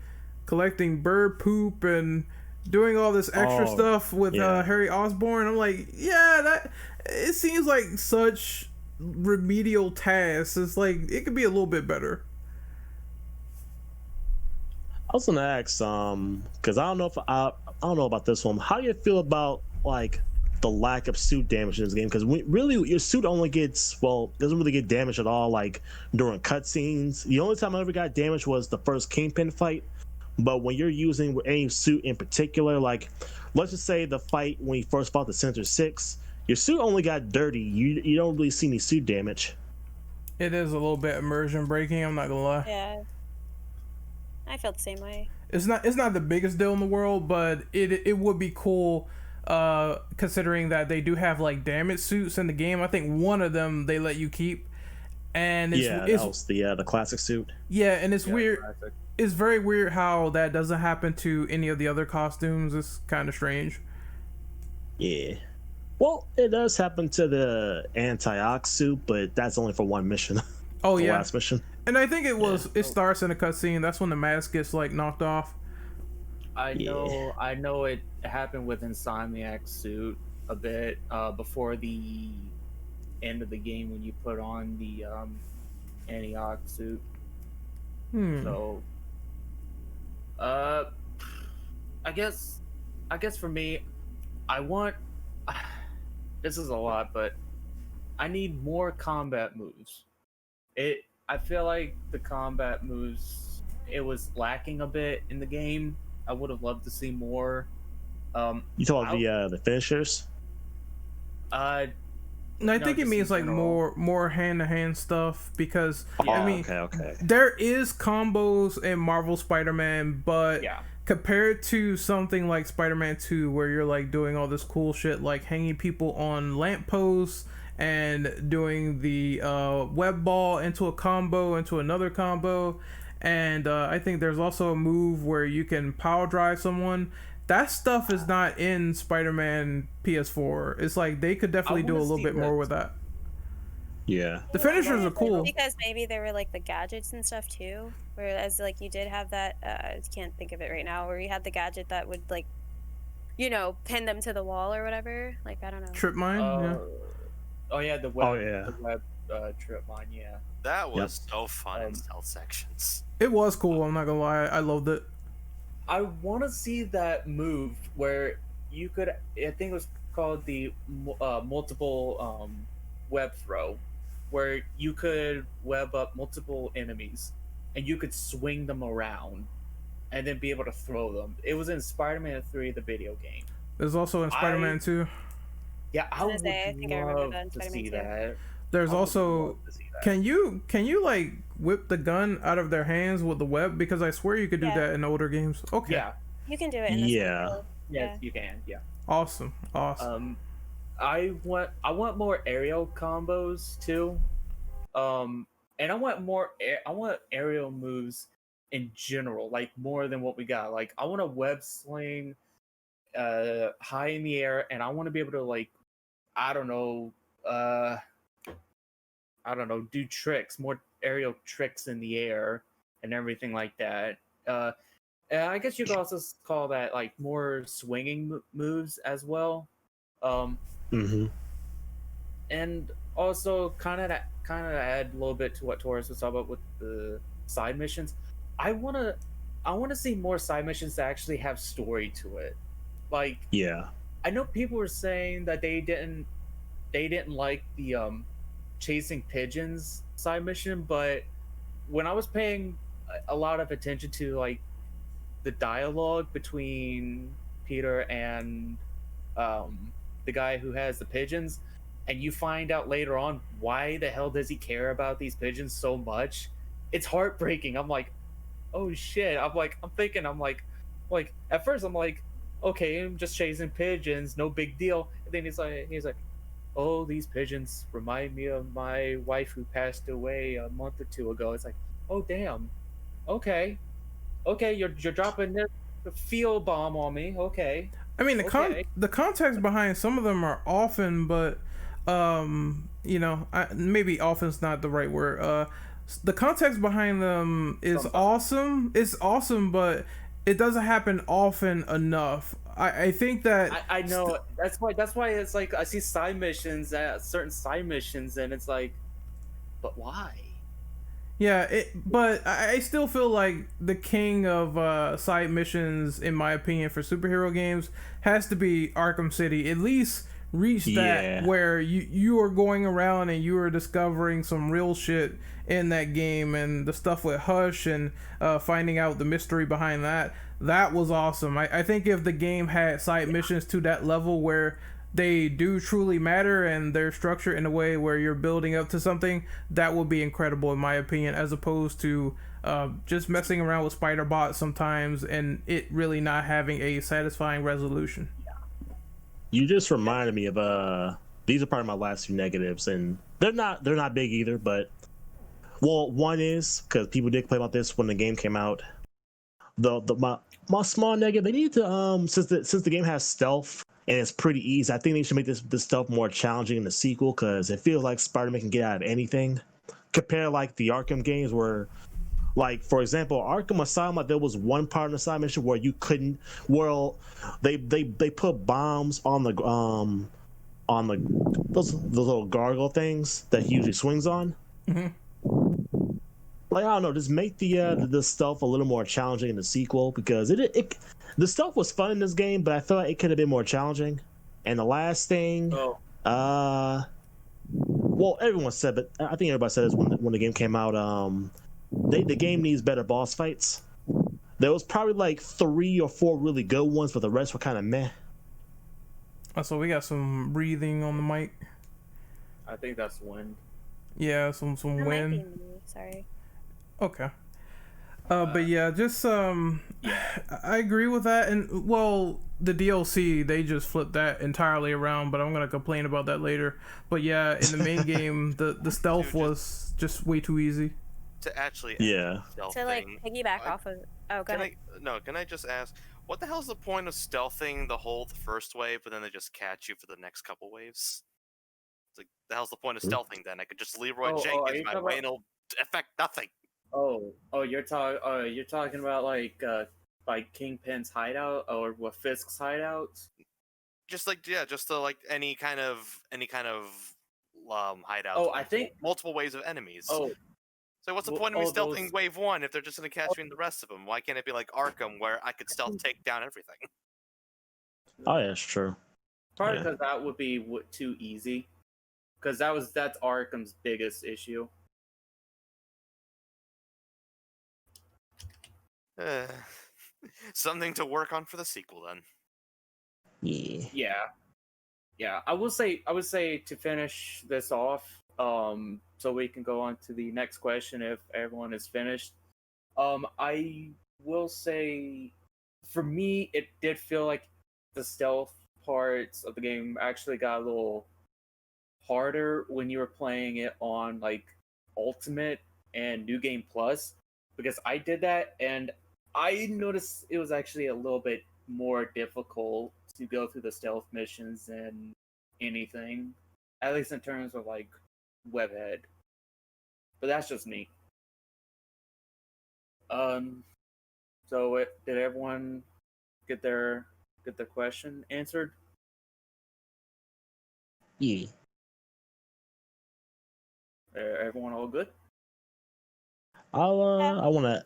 collecting bird poop and doing all this extra stuff with Harry Osborn. I'm like, yeah, that it seems like such remedial tasks. It's like it could be a little bit better. I was gonna ask, because I don't know about this one. How do you feel about like the lack of suit damage in this game? Because really, your suit only doesn't really get damaged at all. Like during cutscenes, the only time I ever got damaged was the first Kingpin fight. But when you're using any suit in particular, like let's just say the fight when you first fought the Sinister Six, your suit only got dirty. You don't really see any suit damage. It is a little bit immersion breaking. I'm not gonna lie. Yeah, I felt the same way. It's not the biggest deal in the world, but it would be cool considering that they do have like damage suits in the game. I think one of them they let you keep, and That was the classic suit. Yeah, and it's weird. classic. It's very weird how that doesn't happen to any of the other costumes. It's kind of strange. Yeah. Well, it does happen to the anti-ox suit, but that's only for one mission. Oh the yeah, last mission. and I think it starts in a cutscene. That's when the mask gets like knocked off. I know it happened with Insomniac's suit a bit before the end of the game when you put on the Antioch suit. So, I guess for me, I want. This is a lot, but I need more combat moves. I feel like the combat moves it was lacking a bit in the game. I would have loved to see more. You talk about the finishers? And I think it just means in like general. more hand-to-hand stuff because Okay. there is combos in Marvel Spider-Man, but Yeah. compared to something like Spider-Man 2 where you're like doing all this cool shit like hanging people on lampposts and doing the web ball into a combo into another combo, and I think there's also a move where you can power drive someone. That stuff is not in Spider-Man PS4. It's like they could definitely do a wanna little see bit more that. with that. Yeah. The finishers are cool. Because maybe there were like the gadgets and stuff too. Whereas like you did have that I can't think of it right now, where you had the gadget that would like pin them to the wall or whatever. Like I don't know. Trip mine, yeah. Oh yeah, the web. Oh, yeah. The web trip mine. Yeah. That was so fun in stealth sections. It was cool, I'm not gonna lie. I loved it. I want to see that move where you could. I think it was called the multiple web throw, where you could web up multiple enemies, and you could swing them around, and then be able to throw them. It was in Spider-Man 3, the video game. There's also in Spider-Man 2. Yeah, I would I think I remember love that in to Spider-Man see 2. that. There's I would also love to see that. can you like whip the gun out of their hands with the web? Because I swear you could do Yeah. that in older games. Okay. Yeah. You can do it in this Yeah. one, too. Yes, you can. Yeah. Awesome. I want more aerial combos too, and I want aerial moves in general, like more than what we got. Like I want a web sling high in the air, and I want to be able to like, I don't know, do tricks, more aerial tricks in the air and everything like that. And I guess you could also call that like more swinging moves as well. And also kind of add a little bit to what Torres was talking about with the side missions. I wanna see more side missions that actually have story to it. Like, Yeah. I know people were saying that they didn't like the chasing pigeons side mission, but when I was paying a lot of attention to like the dialogue between Peter and the guy who has the pigeons, and you find out later on why the hell does he care about these pigeons so much, it's heartbreaking. I'm like, oh shit. I'm thinking at first I'm like, okay, I'm just chasing pigeons, no big deal. And then he's like, oh, these pigeons remind me of my wife who passed away a month or two ago. It's like, oh damn, okay, you're dropping this field bomb on me. Okay. I mean, the context behind some of them are often, but maybe often's not the right word. The context behind them is awesome. It's awesome, but it doesn't happen often enough. I think that I know that's why it's like I see side missions, certain side missions, and it's like, but why? Yeah, but I still feel like the king of side missions, in my opinion, for superhero games has to be Arkham City. At least reach that where you are going around and you are discovering some real shit in that game, and the stuff with Hush and finding out the mystery behind that was awesome. I think if the game had side missions to that level where they do truly matter and they're structured in a way where you're building up to something, that would be incredible in my opinion, as opposed to just messing around with spider bots sometimes and it really not having a satisfying resolution. You just reminded me of these are probably my last few negatives, and they're not big either, but one is because people did play about this when the game came out. My small negative, they need to since the game has stealth and it's pretty easy, I think they should make this stealth more challenging in the sequel, because it feels like Spider-Man can get out of anything. Compare like the Arkham games where, like, for example, Arkham Asylum, like, there was one part in the side mission where you couldn't. Well, they put bombs on the those little gargoyle things that he usually swings on. Like, I don't know, just make the stealth a little more challenging in the sequel, because the stealth was fun in this game, but I feel like it could have been more challenging. And the last thing, well, everyone said, but I think everybody said this when the game came out. The game needs better boss fights. There was probably like 3 or 4 really good ones, but the rest were kind of meh. So we got some breathing on the mic. I think that's wind. Yeah, some That wind. might be me. Sorry. Okay. But yeah, just I agree with that, and well, the DLC they just flipped that entirely around, but I'm gonna complain about that later. But yeah, in the main game, the stealth was just way too easy. To actually To like piggyback off of. Oh, go ahead. Can I just ask, what the hell's the point of stealthing the first wave, but then they just catch you for the next couple waves? It's like, the hell's the point of stealthing then? I could just Leroy Jenkins my way and it'll affect nothing. You're talking about like Kingpin's hideout or what Fisk's hideout? Just like any kind of hideout. Oh, I think multiple waves of enemies. Oh, so what's the point of me stealthing wave 1 if they're just gonna catch me in the rest of them? Why can't it be like Arkham where I could stealth take down everything? Oh yeah, that's true. Probably because that would be too easy. Because that's Arkham's biggest issue. Something to work on for the sequel then. Yeah. I would say to finish this off, so we can go on to the next question if everyone is finished. I will say, for me, it did feel like the stealth parts of the game actually got a little harder when you were playing it on like Ultimate and New Game Plus, because I did that and I noticed it was actually a little bit more difficult to go through the stealth missions and anything, at least in terms of like Webhead. But that's just me. So did everyone get their question answered? Yeah. Everyone all good? I wanna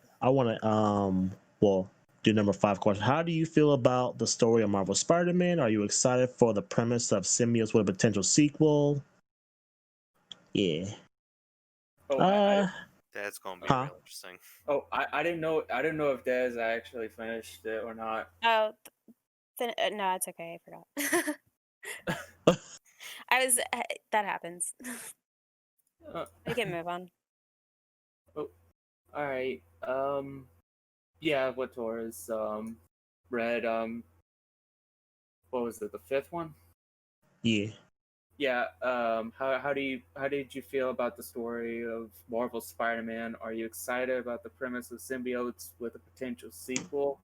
do number 5 question. How do you feel about the story of Marvel Spider-Man? Are you excited for the premise of symbiotes with a potential sequel? Yeah. That's gonna be Huh? real interesting. I didn't know if Dez actually finished it or not. Oh, no, it's okay. I forgot. That happens. We can move on. All right. Yeah. What tours? Read. What was it? The 5th one? Yeah. Yeah. How did you feel about the story of Marvel Spider-Man? Are you excited about the premise of symbiotes with a potential sequel?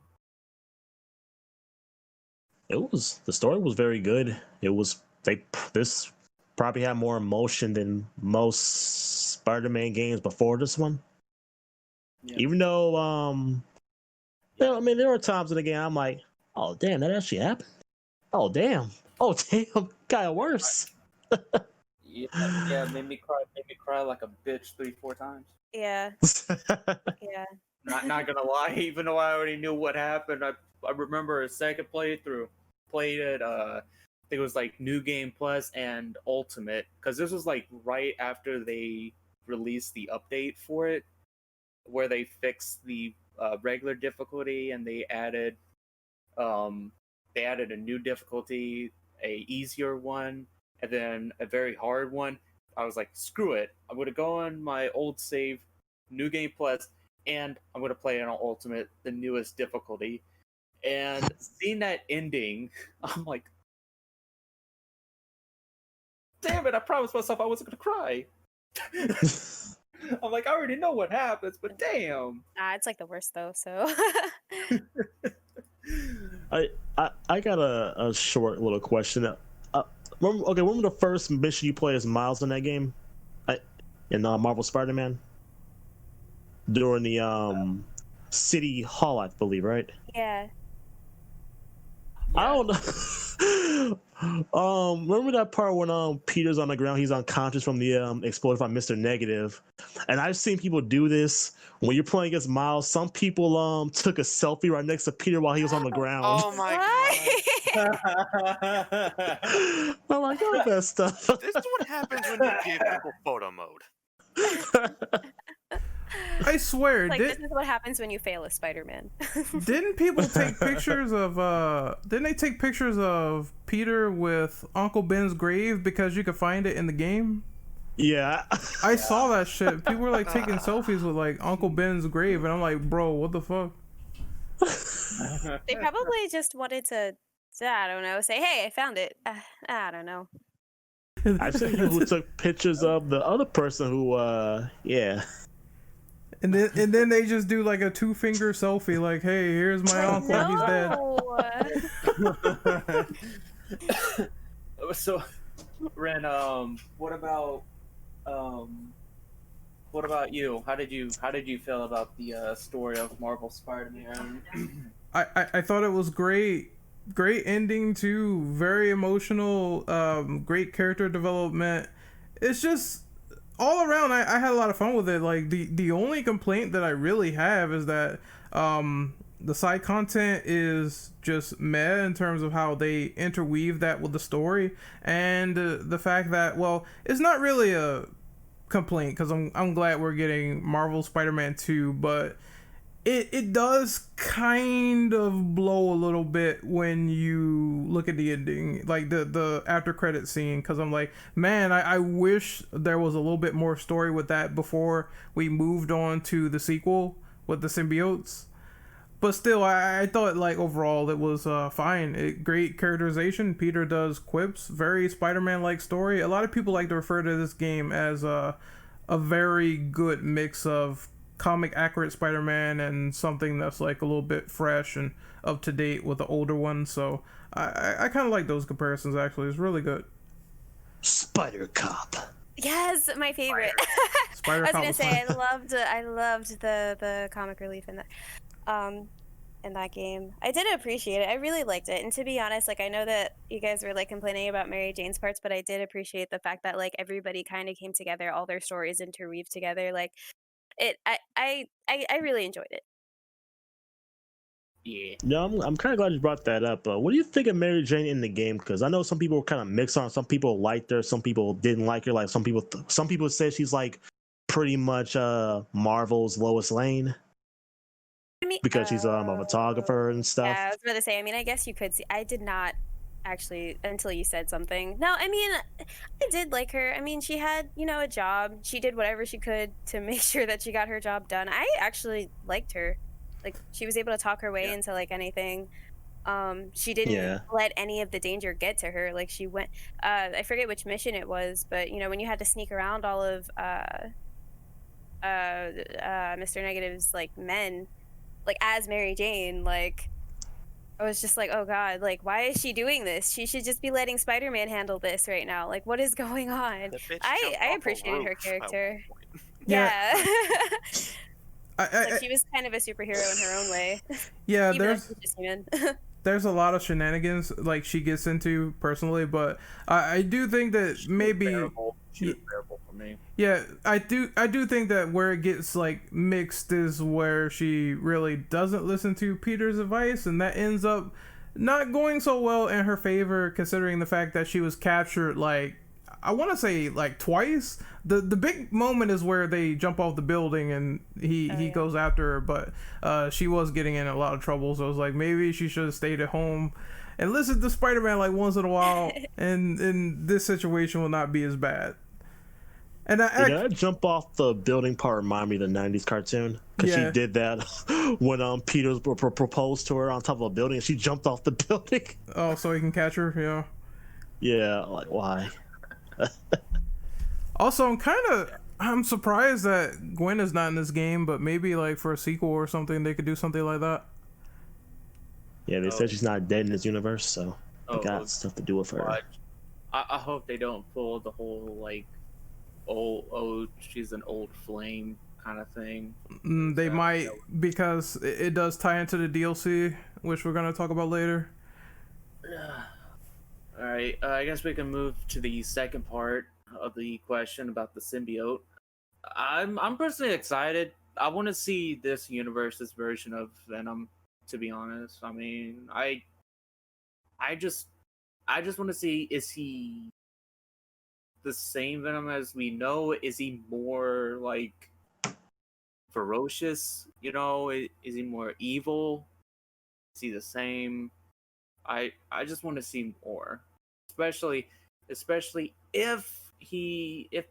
The story was very good. This probably had more emotion than most Spider-Man games before this one. Yeah. Even though there were times in the game I'm like, oh damn, that actually happened. Oh damn, got worse. Yeah, made me cry like a bitch 3-4 times. Yeah. Yeah. Not gonna lie, even though I already knew what happened, I remember a second playthrough. Played it, I think it was like New Game Plus and Ultimate, because this was like right after they released the update for it, where they fixed the regular difficulty and they added a new difficulty, a easier one, and then a very hard one. I was like, screw it, I'm gonna go on my old save, New Game Plus, and I'm gonna play it on Ultimate, the newest difficulty. And seeing that ending, I'm like, damn it, I promised myself I wasn't gonna cry. I'm like, I already know what happens, but damn. It's like the worst though, so. I got a short little question. Remember the first mission you play as Miles in that game? In Marvel Spider-Man? During the City Hall, I believe, right? Yeah. I don't know. Remember that part when Peter's on the ground, he's unconscious from the explosion by Mr. Negative, and I've seen people do this when you're playing against Miles. Some people took a selfie right next to Peter while he was on the ground. Oh my god! I'm like, oh, that stuff. This is what happens when you give people photo mode. I swear, This is what happens when you fail as Spider-Man. Didn't people take pictures of didn't they take pictures of Peter with Uncle Ben's grave because you could find it in the game? Yeah. I saw that shit. People were like taking selfies with like Uncle Ben's grave, and I'm like, bro, what the fuck? They probably just wanted to, I don't know, say, hey, I found it. I don't know. I've seen people who took pictures of the other person who yeah. And then they just do like a 2-finger selfie, like, hey, here's my uncle, he's dead. So, Ren, what about you? How did you feel about the story of Marvel Spider-Man? I thought it was great ending too, very emotional, great character development. It's just all around, I had a lot of fun with it. Like the only complaint that I really have is that the side content is just meh in terms of how they interweave that with the story, and the fact that, well, it's not really a complaint because I'm glad we're getting Marvel Spider-Man 2, but it does kind of blow a little bit when you look at the ending, like the after credit scene, because I'm like, man, I wish there was a little bit more story with that before we moved on to the sequel with the symbiotes. But still, I thought like overall it was fine. Great characterization. Peter does quips. Very Spider-Man-like story. A lot of people like to refer to this game as a very good mix of comic accurate Spider-Man and something that's like a little bit fresh and up to date with the older one. So I kind of like those comparisons. Actually, it's really good. Spider Cop. Yes, my favorite. Spider I was Cop gonna was say fun. I loved the comic relief in that game. I did appreciate it. I really liked it. And to be honest, like I know that you guys were like complaining about Mary Jane's parts, but I did appreciate the fact that like everybody kind of came together, all their stories interweaved together. Like I really enjoyed it. Yeah. No, I'm kind of glad you brought that up. What do you think of Mary Jane in the game? Because I know some people were kind of mixed on. Some people liked her, some people didn't like her. Like some people said she's like pretty much Marvel's Lois Lane. I mean, Because she's a photographer and stuff. Yeah, I was about to say. I mean, I guess you could see. I did not actually until you said something. No, I mean, I did like her. I mean, she had a job. She did whatever she could to make sure that she got her job done. I actually liked her. Like she was able to talk her way into like anything. She didn't let any of the danger get to her. Like she went. I forget which mission it was, but when you had to sneak around all of Mr. Negative's like men. Like as Mary Jane, like I was just like, oh god, like why is she doing this? She should just be letting Spider-Man handle this right now. Like what is going on? I appreciated her character. Yeah. Like she was kind of a superhero in her own way. Yeah, Even though she's just human. There's a lot of shenanigans like she gets into personally, but I do think that maybe She was terrible for me. Yeah, I do think that where it gets like mixed is where she really doesn't listen to Peter's advice, and that ends up not going so well in her favor, considering the fact that she was captured like I want to say like twice. The big moment is where they jump off the building and he goes after her, but she was getting in a lot of trouble, so I was like maybe she should have stayed at home and listened to Spider-Man like once in a while, and this situation will not be as bad. And that jump off the building part remind me of the 90s cartoon, because she did that when Peter proposed to her on top of a building and she jumped off the building. Oh, so he can catch her. Yeah, like why? Also, I'm surprised that Gwen is not in this game, but maybe like for a sequel or something they could do something like that. Yeah, they said she's not dead in this universe, so they got stuff to do with her. I hope they don't pull the whole like she's an old flame kind of thing. They might, because it does tie into the DLC, which we're gonna talk about later. All right, I guess we can move to the second part of the question about the symbiote. I'm personally excited. I want to see this universe's version of Venom. To be honest, I mean, I just want to see, is he the same Venom as we know? Is he more like ferocious? Is he more evil? Is he the same? I just want to see more, especially if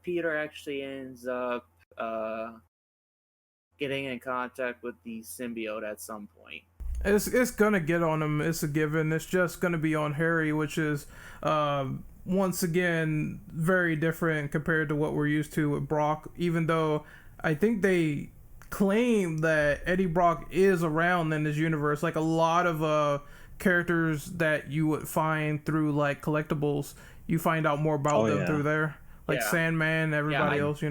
Peter actually ends up getting in contact with the symbiote at some point. It's gonna get on him. It's a given. It's just gonna be on Harry, which is once again very different compared to what we're used to with Brock. Even though I think they claim that Eddie Brock is around in this universe, like a lot of characters that you would find through like collectibles, you find out more about them through there, like Sandman, everybody else.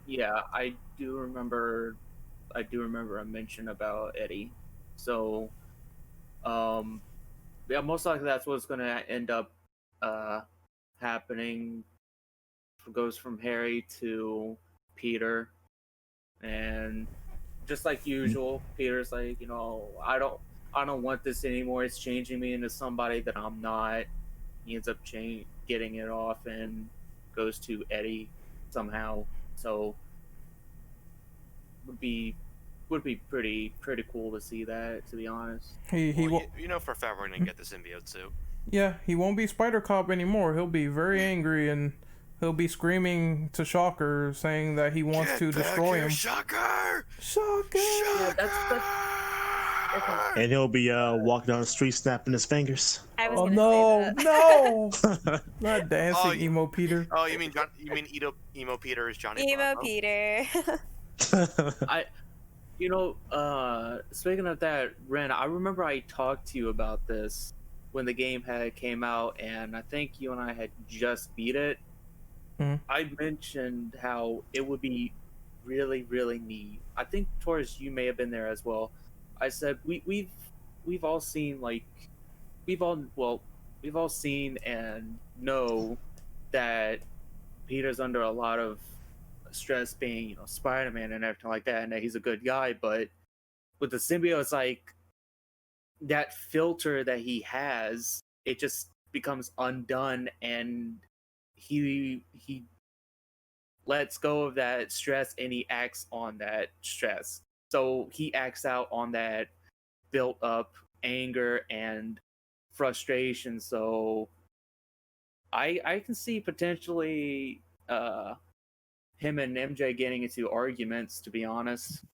Yeah, I do remember a mention about Eddie. So, most likely that's what's going to end up happening. It goes from Harry to Peter, and just like usual, Peter's like, I don't want this anymore. It's changing me into somebody that I'm not. He ends up getting it off and goes to Eddie somehow. So, would be pretty cool to see that, to be honest. He for a fact we're gonna get the symbiote suit. Yeah, he won't be Spider Cop anymore. He'll be very angry and he'll be screaming to Shocker, saying that he wants to destroy him. Shocker! Yeah, and he'll be walking down the street snapping his fingers. Oh no! Not dancing, emo Peter. Oh, you mean Emo Peter is Johnny Emo Bravo? Peter. Speaking of that, Ren, I remember I talked to you about this when the game had came out, and I think you and I had just beat it. Mhm. I mentioned how it would be really, really neat. I think Taurus, you may have been there as well. I said we've all seen we've all seen and know that Peter's under a lot of stress being, Spider-Man and everything like that, and that he's a good guy, but with the symbiote, it's like that filter that he has, it just becomes undone, and he lets go of that stress and he acts on that stress. So he acts out on that built up anger and frustration. So I can see potentially him and MJ getting into arguments, to be honest.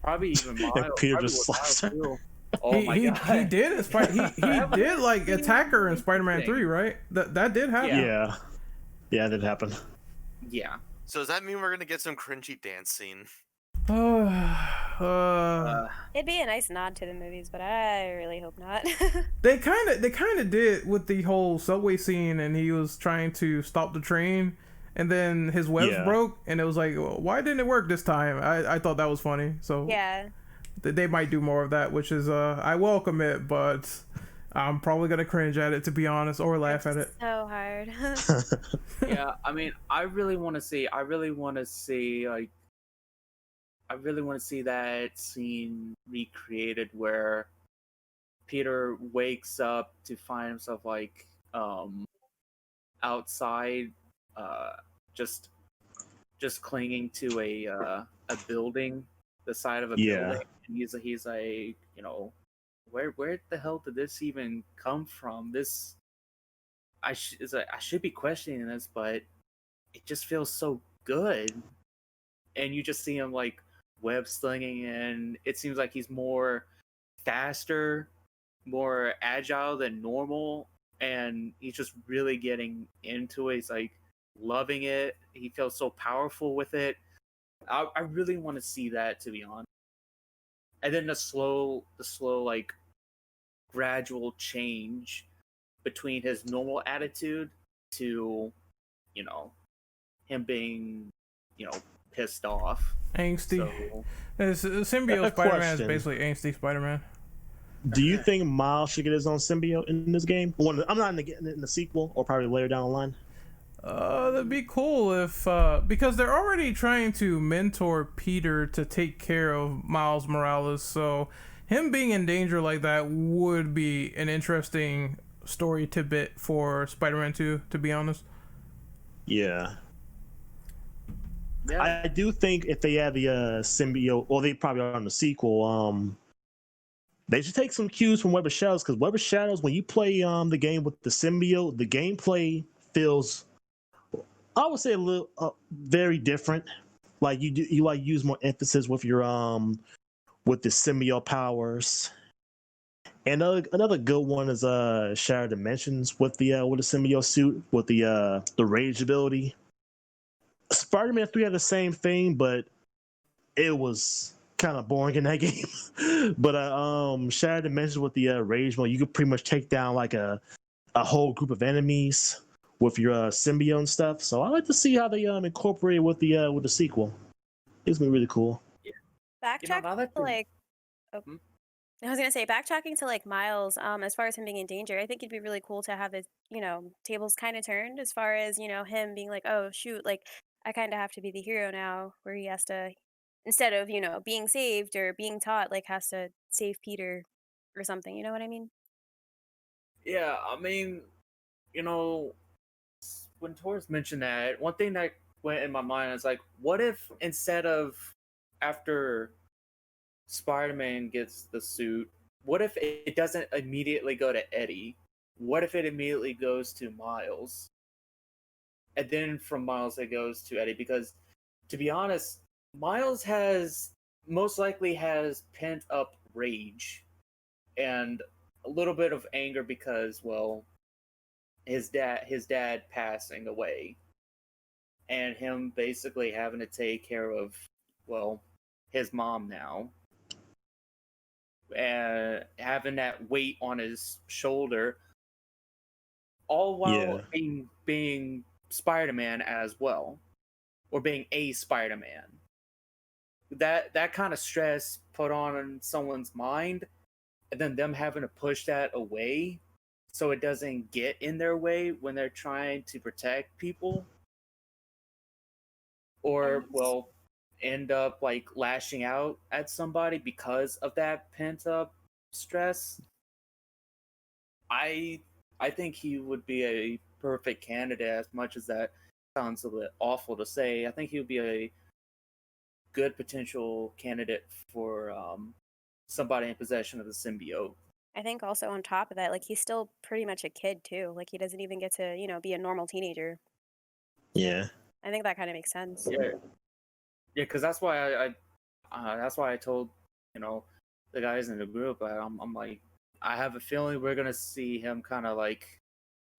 Probably even Miles. And Peter Probably just with slaps Miles, her. too. Oh my god. He did he did like attack her in Spider-Man 3, right? That did happen. Yeah, that happened. Yeah. So does that mean we're gonna get some cringy dance scene? It'd be a nice nod to the movies, but I really hope not. They kind of did with the whole subway scene, and he was trying to stop the train, and then his webs broke, and it was like, well, why didn't it work this time? I thought that was funny. So yeah, they might do more of that, which is I welcome it, but I'm probably gonna cringe at it, to be honest, or laugh at it. So hard. Yeah, I mean, I really want to see that scene recreated where Peter wakes up to find himself outside, just clinging to a building, the side of a building, and he's like, where the hell did this even come from? This I should be questioning this, but it just feels so good. And you just see him like web slinging, and it seems like he's more faster, more agile than normal, and he's just really getting into it. He's like loving it. He feels so powerful with it. I really want to see that, to be honest. And then the slow like gradual change between his normal attitude to, him being, pissed off. Angsty. So, Symbiote Spider-Man is basically angsty Spider-Man. Do you think Miles should get his own symbiote in this game? I'm not in the sequel, or probably later down the line. That'd be cool if because they're already trying to mentor Peter to take care of Miles Morales, so him being in danger like that would be an interesting story tidbit for Spider-Man 2, to be honest. Yeah. I do think if they have the symbiote, or they probably are in the sequel, they should take some cues from Web of Shadows, because Web of Shadows, when you play the game with the symbiote, the gameplay feels, I would say, a little very different. Like you use more emphasis with your with the symbiote powers. And another good one is Shattered Dimensions with the symbiote suit with the rage ability. Spider-Man 3 had the same thing, but it was kind of boring in that game. But Shattered Dimensions with the rage mode, you could pretty much take down like a whole group of enemies with your symbiote and stuff. So I like to see how they incorporate with the sequel. It's gonna be really cool. Backtrack to like, I was gonna say, backtracking to like Miles, as far as him being in danger, I think it'd be really cool to have his, tables kind of turned, as far as, him being like, oh shoot, like I kind of have to be the hero now, where he has to, instead of, being saved or being taught, like has to save Peter or something. You know what I mean? Yeah, I mean, when Taurus mentioned that, one thing that went in my mind is like, what if instead of after Spider-Man gets the suit, what if it doesn't immediately go to Eddie? What if it immediately goes to Miles? And then from Miles it goes to Eddie, because to be honest, Miles most likely has pent up rage and a little bit of anger because, well, his dad passing away, and him basically having to take care of his mom now, and having that weight on his shoulder, all while being Spider-Man as well, or being a Spider-Man. That kind of stress put on someone's mind, and then them having to push that away so it doesn't get in their way when they're trying to protect people, or end up like lashing out at somebody because of that pent up stress. I think he would be a perfect candidate, as much as that sounds a bit awful to say. I think he would be a good potential candidate for somebody in possession of the symbiote. I think also on top of that, like, he's still pretty much a kid too. Like, he doesn't even get to, be a normal teenager. Yeah. I think that kind of makes sense. Yeah, because that's why I told the guys in the group. I'm like, I have a feeling we're gonna see him kind of like,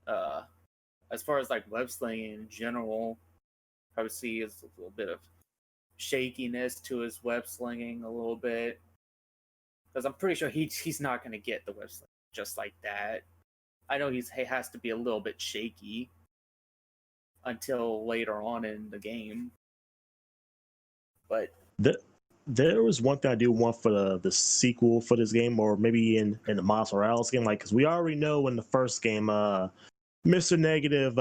as far as like web slinging in general, probably see a little bit of shakiness to his web slinging a little bit, because I'm pretty sure he's not gonna get the web sling just like that. I know he has to be a little bit shaky until later on in the game. But there was one thing I do want for the sequel for this game, or maybe in the Miles Morales game, like, because we already know in the first game, Mr. Negative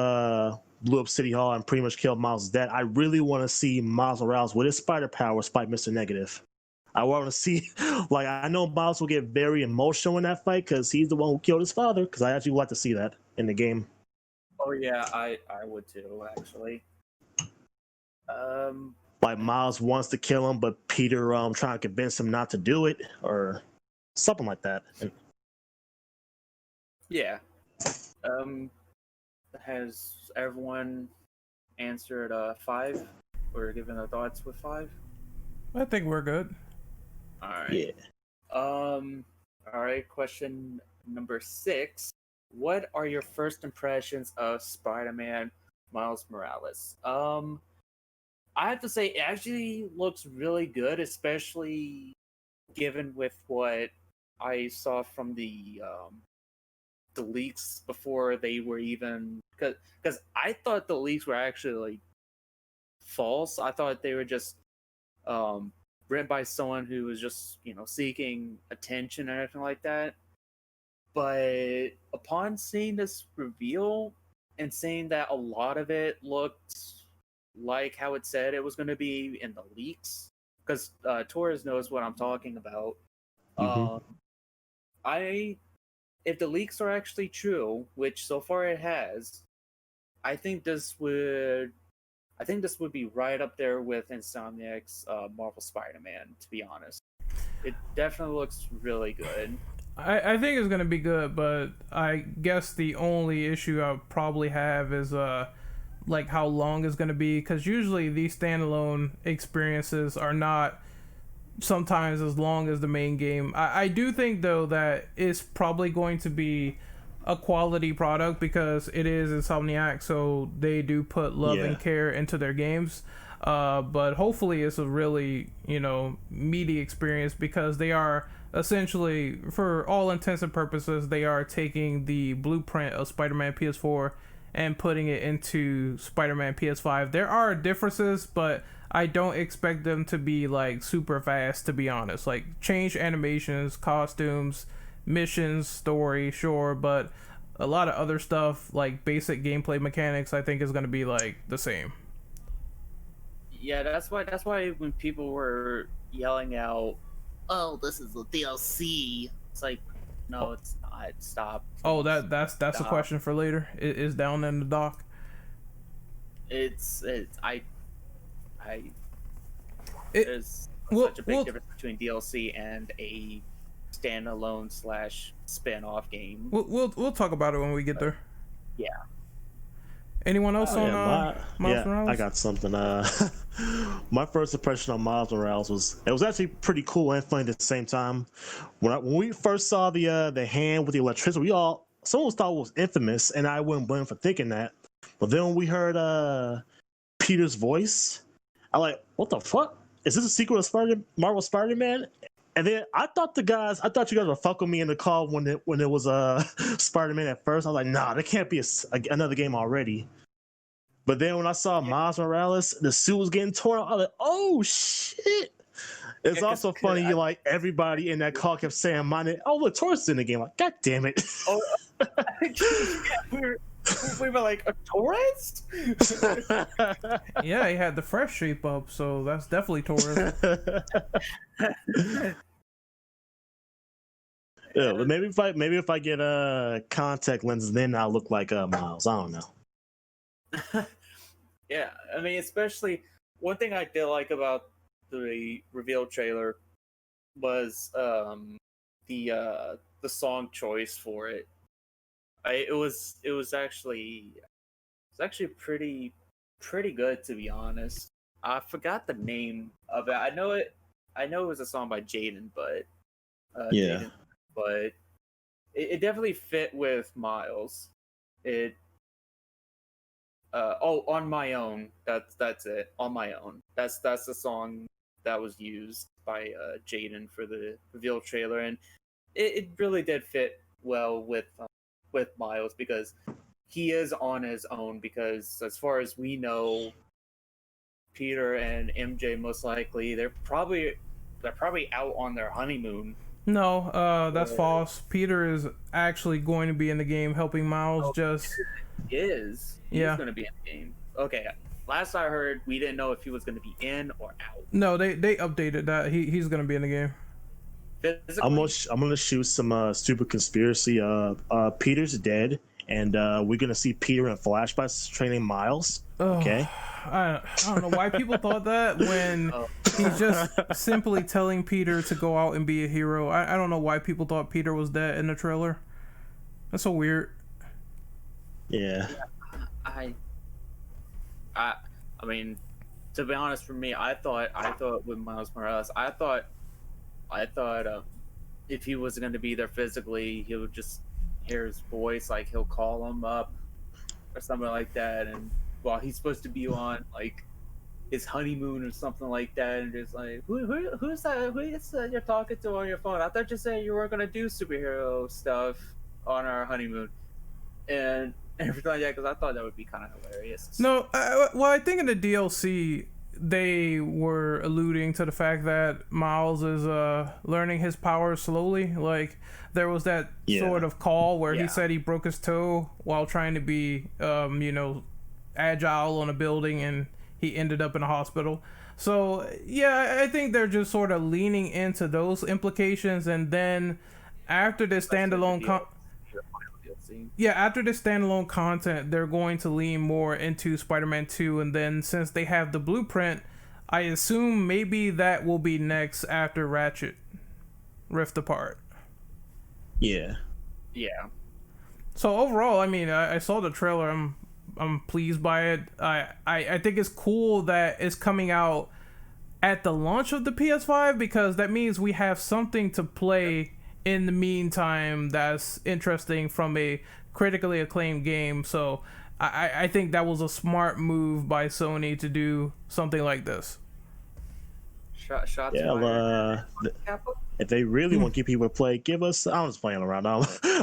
blew up City Hall and pretty much killed Miles' dad. I really want to see Miles Morales with his spider powers fight Mr. Negative. I want to see, like, I know Miles will get very emotional in that fight because he's the one who killed his father. Because I actually would like to see that in the game. Oh yeah, I would too, actually. Like, Miles wants to kill him, but Peter trying to convince him not to do it, or something like that. Yeah. Has everyone answered 5 or given their thoughts with 5? I think we're good. All right. Yeah. All right. Question number 6. What are your first impressions of Spider-Man Miles Morales? I have to say, it actually looks really good, especially given with what I saw from the leaks before they were even, because I thought the leaks were actually like false. I thought they were just written by someone who was just seeking attention and everything like that. But upon seeing this reveal and seeing that a lot of it looked like how it said it was going to be in the leaks, because Torres knows what I'm talking about. If the leaks are actually true, which so far it has, I think this would be right up there with Insomniac's Marvel Spider-Man, to be honest. It definitely looks really good. I think it's gonna be good, but I guess the only issue I'll probably have is like how long it's gonna be, because usually these standalone experiences are not sometimes as long as the main game. I do think though that it's probably going to be a quality product because it is Insomniac, so they do put love and care into their games. But hopefully it's a really meaty experience, because they are essentially, for all intents and purposes, they are taking the blueprint of Spider-Man PS4 and putting it into Spider-Man PS5. There are differences, but I don't expect them to be like super fast, to be honest. Like, change animations, costumes, missions, story, sure, but a lot of other stuff like basic gameplay mechanics I think is going to be like the same. Yeah, that's why when people were yelling out, "Oh, this is a DLC," it's like, no, it's not. Stop. Oh, that's a question for later. It is down in the dock. There's Well, such a big difference between DLC and a standalone / spin-off game. We'll talk about it when we get there. Yeah. Anyone else on Miles Morales? I got something. My first impression on Miles Morales was actually pretty cool and funny at the same time. When we first saw the hand with the electricity, someone thought it was Infamous, and I wouldn't blame for thinking that. But then when we heard Peter's voice, I like, what the fuck? is this a sequel to Marvel Spider-Man? And then I thought you guys were fucking me in the call when it was Spider-Man at first. I was like, nah, there can't be another game already. But then when I saw Miles Morales, the suit was getting torn out. I was like, oh shit! It's also funny, like everybody in that call kept saying my name. Oh look, Taurus in the game. Like, god damn it! Oh, we were like, a Taurus? Yeah, he had the fresh shape up, so that's definitely Taurus. Yeah, but maybe if I get contact lenses, then I'll look like Miles. I don't know. Yeah, I mean, especially one thing I did like about the reveal trailer was the song choice for it. It was actually pretty good, to be honest. I forgot the name of it. I know it was a song by Jaden, but yeah. But it definitely fit with Miles. On My Own. That's it. On My Own. That's the song that was used by Jaden for the reveal trailer, and it really did fit well with Miles, because he is on his own, because as far as we know, Peter and MJ most likely they're probably out on their honeymoon. No, that's false. Peter is actually going to be in the game helping Miles. He's going to be in the game. Okay, last I heard, we didn't know if he was going to be in or out. No, they updated that he's going to be in the game. I'm gonna shoot some stupid conspiracy. Peter's dead, and we're gonna see Peter in flashbacks training Miles. Okay. I don't know why people thought that when he's just simply telling Peter to go out and be a hero. I don't know why people thought Peter was dead in the trailer. That's so weird. Yeah. I mean, to be honest, for me, I thought with Miles Morales, I thought if he was going to be there physically, he would just hear his voice, like he'll call him up or something like that, and while he's supposed to be on like his honeymoon or something like that, and just like, who's that? Who is that you're talking to on your phone? I thought you said you weren't going to do superhero stuff on our honeymoon, and everything like that, because I thought that would be kind of hilarious. No, well, I think in the DLC they were alluding to the fact that Miles is learning his powers slowly. Like there was that sort of call where he said he broke his toe while trying to be agile on a building, and he ended up in a hospital. So yeah, I think they're just sort of leaning into those implications, and then after this standalone after this standalone content, they're going to lean more into Spider-Man 2, and then since they have the blueprint, I assume maybe that will be next after Ratchet Rift Apart. Yeah. So overall, I mean, I saw the trailer. I'm pleased by it. I think it's cool that it's coming out at the launch of the PS5, because that means we have something to play in the meantime that's interesting from a critically acclaimed game. So I think that was a smart move by Sony to do something like this. If they really want to get people to play, give us. I'm just playing around. I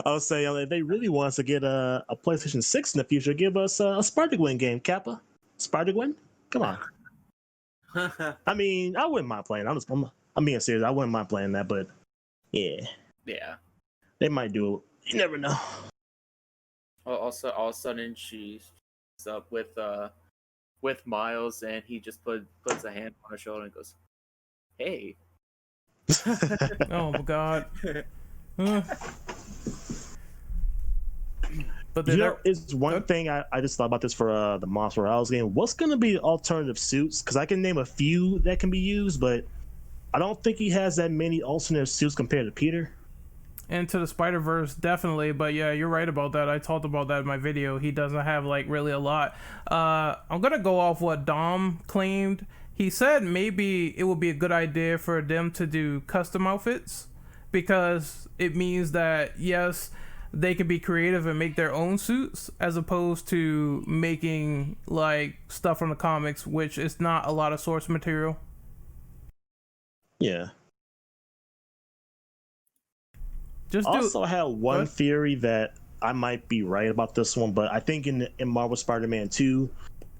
was saying, if they really want us to get a PlayStation 6 in the future, give us a Spider-Gwen game, Kappa. Spider-Gwen? Come on. I mean, I wouldn't mind playing. I'm being serious. I wouldn't mind playing that, but yeah, they might do it. You never know. Well, also, all of a sudden, she's up with Miles, and he just puts a hand on her shoulder and goes, "Hey." Oh my god. But there is one thing I just thought about this for the Miles Morales game. What's going to be alternative suits? Because I can name a few that can be used, but I don't think he has that many alternative suits compared to Peter. Into the Spider-Verse, definitely. But yeah, you're right about that. I talked about that in my video. He doesn't have like really a lot. I'm going to go off what Dom claimed. He said maybe it would be a good idea for them to do custom outfits, because it means that, yes, they can be creative and make their own suits, as opposed to making like stuff from the comics, which is not a lot of source material. Yeah. Just do. Also, I had one What? theory that I might be right about this one, but I think in Marvel Spider-Man 2,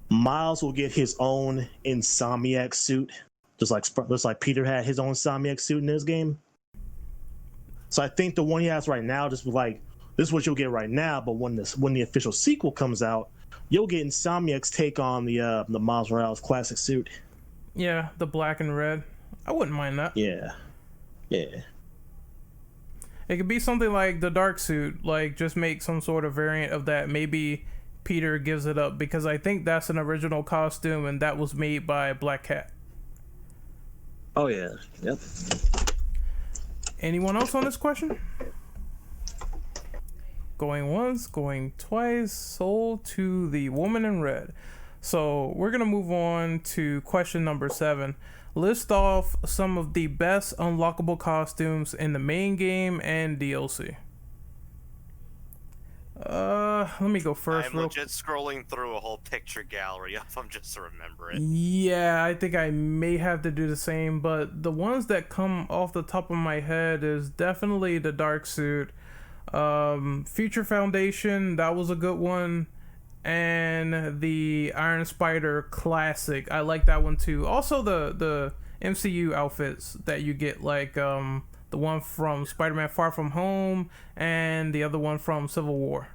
Miles will get his own Insomniac suit, just like Peter had his own Insomniac suit in this game. So I think the one he has right now, just like this is what you'll get right now, but when the official sequel comes out, you'll get Insomniac's take on the Miles Morales classic suit. Yeah, the black and red. I wouldn't mind that. Yeah. It could be something like the dark suit, like just make some sort of variant of that. Maybe Peter gives it up because I think that's an original costume and that was made by Black Cat. Oh yeah. Yep. Anyone else on this question? Going once, going twice, sold to the woman in red. So we're gonna move on to question number 7. List off some of the best unlockable costumes in the main game and DLC. Let me go first. I'm legit scrolling through a whole picture gallery of them just to remember it. Yeah, I think I may have to do the same, but the ones that come off the top of my head is definitely the dark suit. Future Foundation, that was a good one. And the Iron Spider classic, I like that one too. Also the MCU outfits that you get, like the one from Spider-Man Far From Home and the other one from Civil War.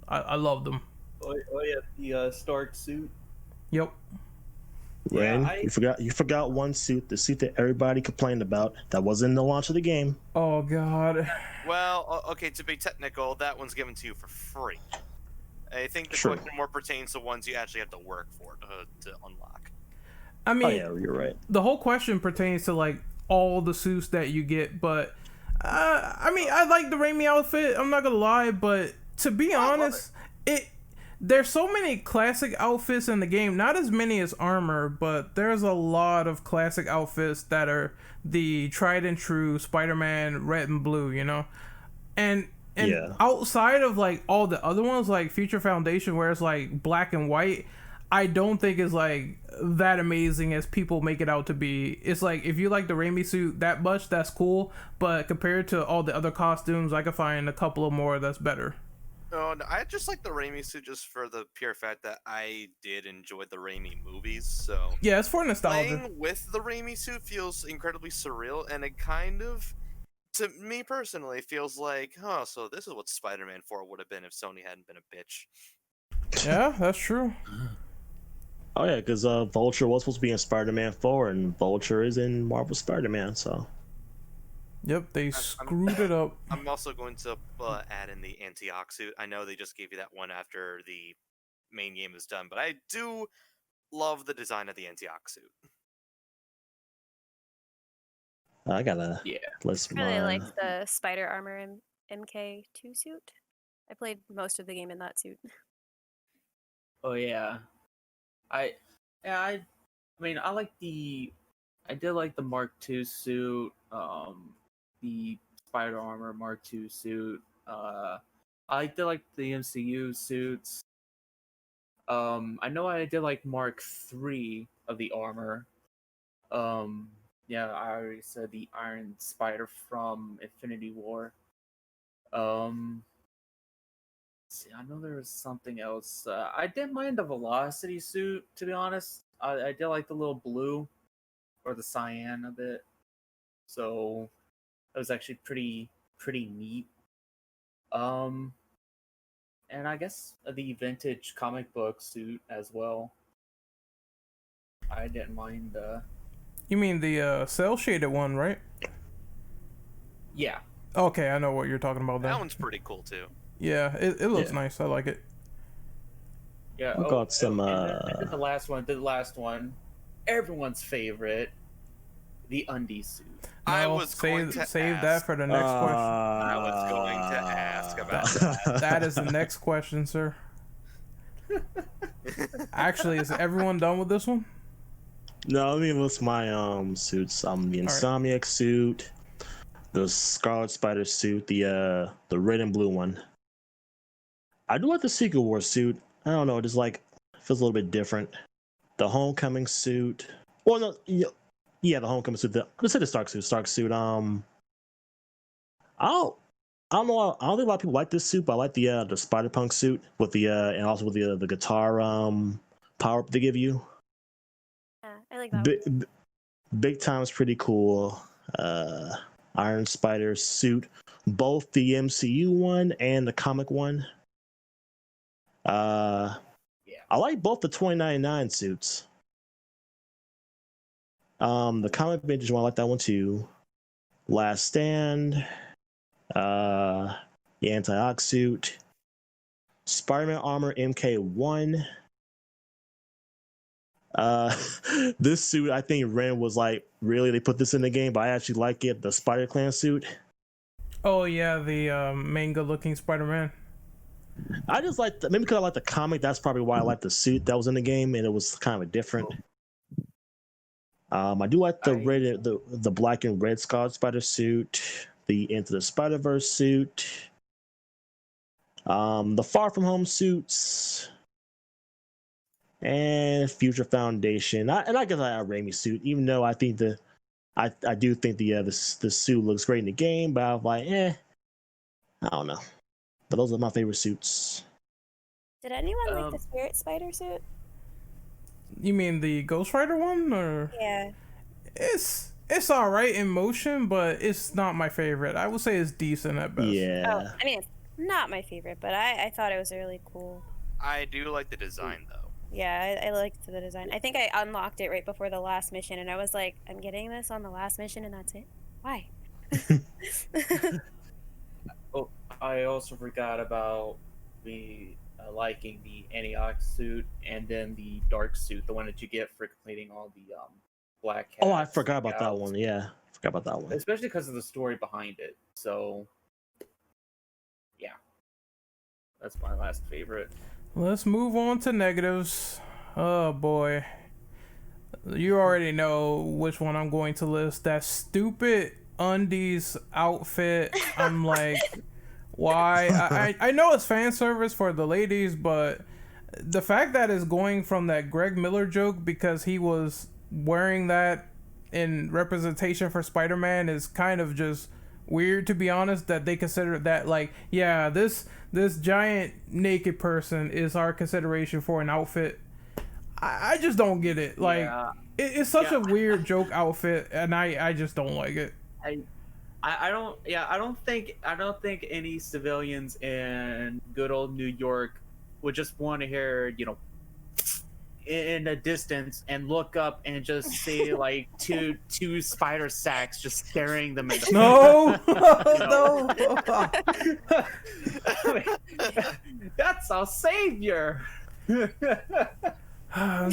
I love them. Oh yeah, the Stark suit. Yep. Ren, Yeah, you forgot one suit, the suit that everybody complained about that was in the launch of the game. Oh god. Well, okay, to be technical, that one's given to you for free. I think the True. question more pertains to ones you actually have to work for to unlock. I mean, Oh yeah, you're right. the whole question pertains to like all the suits that you get, but I mean, I like the Raimi outfit, I'm not gonna lie, but to be honest, there's so many classic outfits in the game, not as many as armor, but there's a lot of classic outfits that are the tried and true Spider-Man red and blue, you know? And Yeah. outside of like all the other ones, like Future Foundation, where it's like black and white, I don't think it's like that amazing as people make it out to be. It's like if you like the Raimi suit that much, that's cool, but compared to all the other costumes, I could find a couple of more that's better. Oh, no, I just like the Raimi suit just for the pure fact that I did enjoy the Raimi movies, so Yeah, it's for nostalgia. playing with the Raimi suit feels incredibly surreal, and it kind of, to me personally, feels like, oh, so this is what Spider-Man 4 would have been if Sony hadn't been a bitch. Yeah, that's true. Oh yeah, because Vulture was supposed to be in Spider-Man 4, and Vulture is in Marvel Spider-Man. So Yep, they screwed it up. I'm also going to add in the Antioch suit. I know they just gave you that one after the main game is done, but I do love the design of the Antioch suit. I gotta Yeah. list I really mine. like the Spider Armor MK2 suit. I played most of the game in that suit. Oh yeah, I mean I did like the Mark II suit, the Spider Armor Mark II suit. I did like the MCU suits. I know I did like Mark III of the armor. Yeah, I already said the Iron Spider from Infinity War. See, I know there was something else. I didn't mind the Velocity suit, to be honest. I did like the little blue or the cyan of it. So that was actually pretty neat. And I guess the vintage comic book suit as well. I didn't mind. You mean the cell shaded one, right? Yeah. Okay, I know what you're talking about. That Then. one's pretty cool too. Yeah, it looks Yeah. nice. I like it. Yeah. I've got some, and then I did the last one. Everyone's favorite, the undie suit. I No, was going to save ask. that for the next question. I was going to ask about That is the next question, sir. Actually, is everyone done with this one? No, let me list my suits. The Insomniac suit, the Scarlet Spider suit, the red and blue one. I do like the Secret War suit. I don't know, it just like feels a little bit different. The Homecoming suit. Well, no, Yeah, the homecoming suit. Let's say the Stark suit. I don't know. I don't think a lot of people like this suit, but I like the Spider-Punk suit with the and also with the guitar power up they give you. Yeah, I like that one. Big Time is pretty cool. Iron Spider suit, both the MCU one and the comic one. I like both the 2099 suits. The comic vintage one, I like that one too. Last Stand. The anti-ox suit, Spider-Man armor MK1. This suit, I think Ren was like, really, they put this in the game, but I actually like it. The Spider-Clan suit. Oh yeah, the manga-looking Spider-Man. I just like maybe because I like the comic. That's probably why I like the suit that was in the game, and it was kind of different. I do like the black and red Scarlet Spider suit. The Into the Spider-Verse suit, the Far From Home suits, and Future Foundation. I guess I have Raimi suit, even though I think I do think the suit looks great in the game, but I'm like, I don't know. But those are my favorite suits. Did anyone like the Spirit Spider suit? You mean the Ghost Rider one, or? Yeah. It's all right in motion, but it's not my favorite. I would say it's decent at best. Yeah. Oh, I mean, it's not my favorite, but I thought it was really cool. I do like the design, though. Yeah, I liked the design. I think I unlocked it right before the last mission, and I was like, I'm getting this on the last mission, and that's it? Why? Oh, I also forgot about me liking the Antioch suit and then the Dark suit, the one that you get for completing all the Black Cat. Oh, I forgot about that one. Yeah, I forgot about that one. Especially because of the story behind it. So, yeah. That's my last favorite. Let's move on to negatives. Oh boy. You already know which one I'm going to list. That stupid undies outfit. I'm like, why? I know it's fan service for the ladies, but the fact that it's going from that Greg Miller joke because he was wearing that in representation for Spider-Man is kind of just weird, to be honest, that they consider that like, yeah, this giant naked person is our consideration for an outfit. I just don't get it. Like, yeah. It's such a weird joke outfit, and I just don't like it. I don't think any civilians in good old New York would just want to hear, in the distance and look up and just see like two spider sacks just staring them in the No. That's our savior. I'm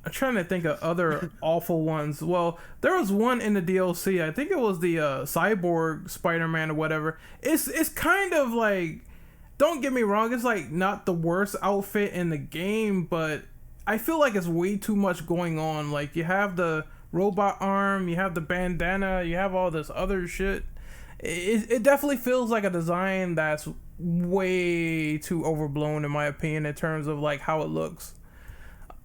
trying to think of other awful ones. Well, there was one in the DLC. I think it was the Cyborg Spider-Man or whatever. It's kind of like, don't get me wrong, it's like not the worst outfit in the game, but I feel like it's way too much going on. Like, you have the robot arm, you have the bandana, you have all this other shit. It definitely feels like a design that's way too overblown, in my opinion, in terms of like how it looks.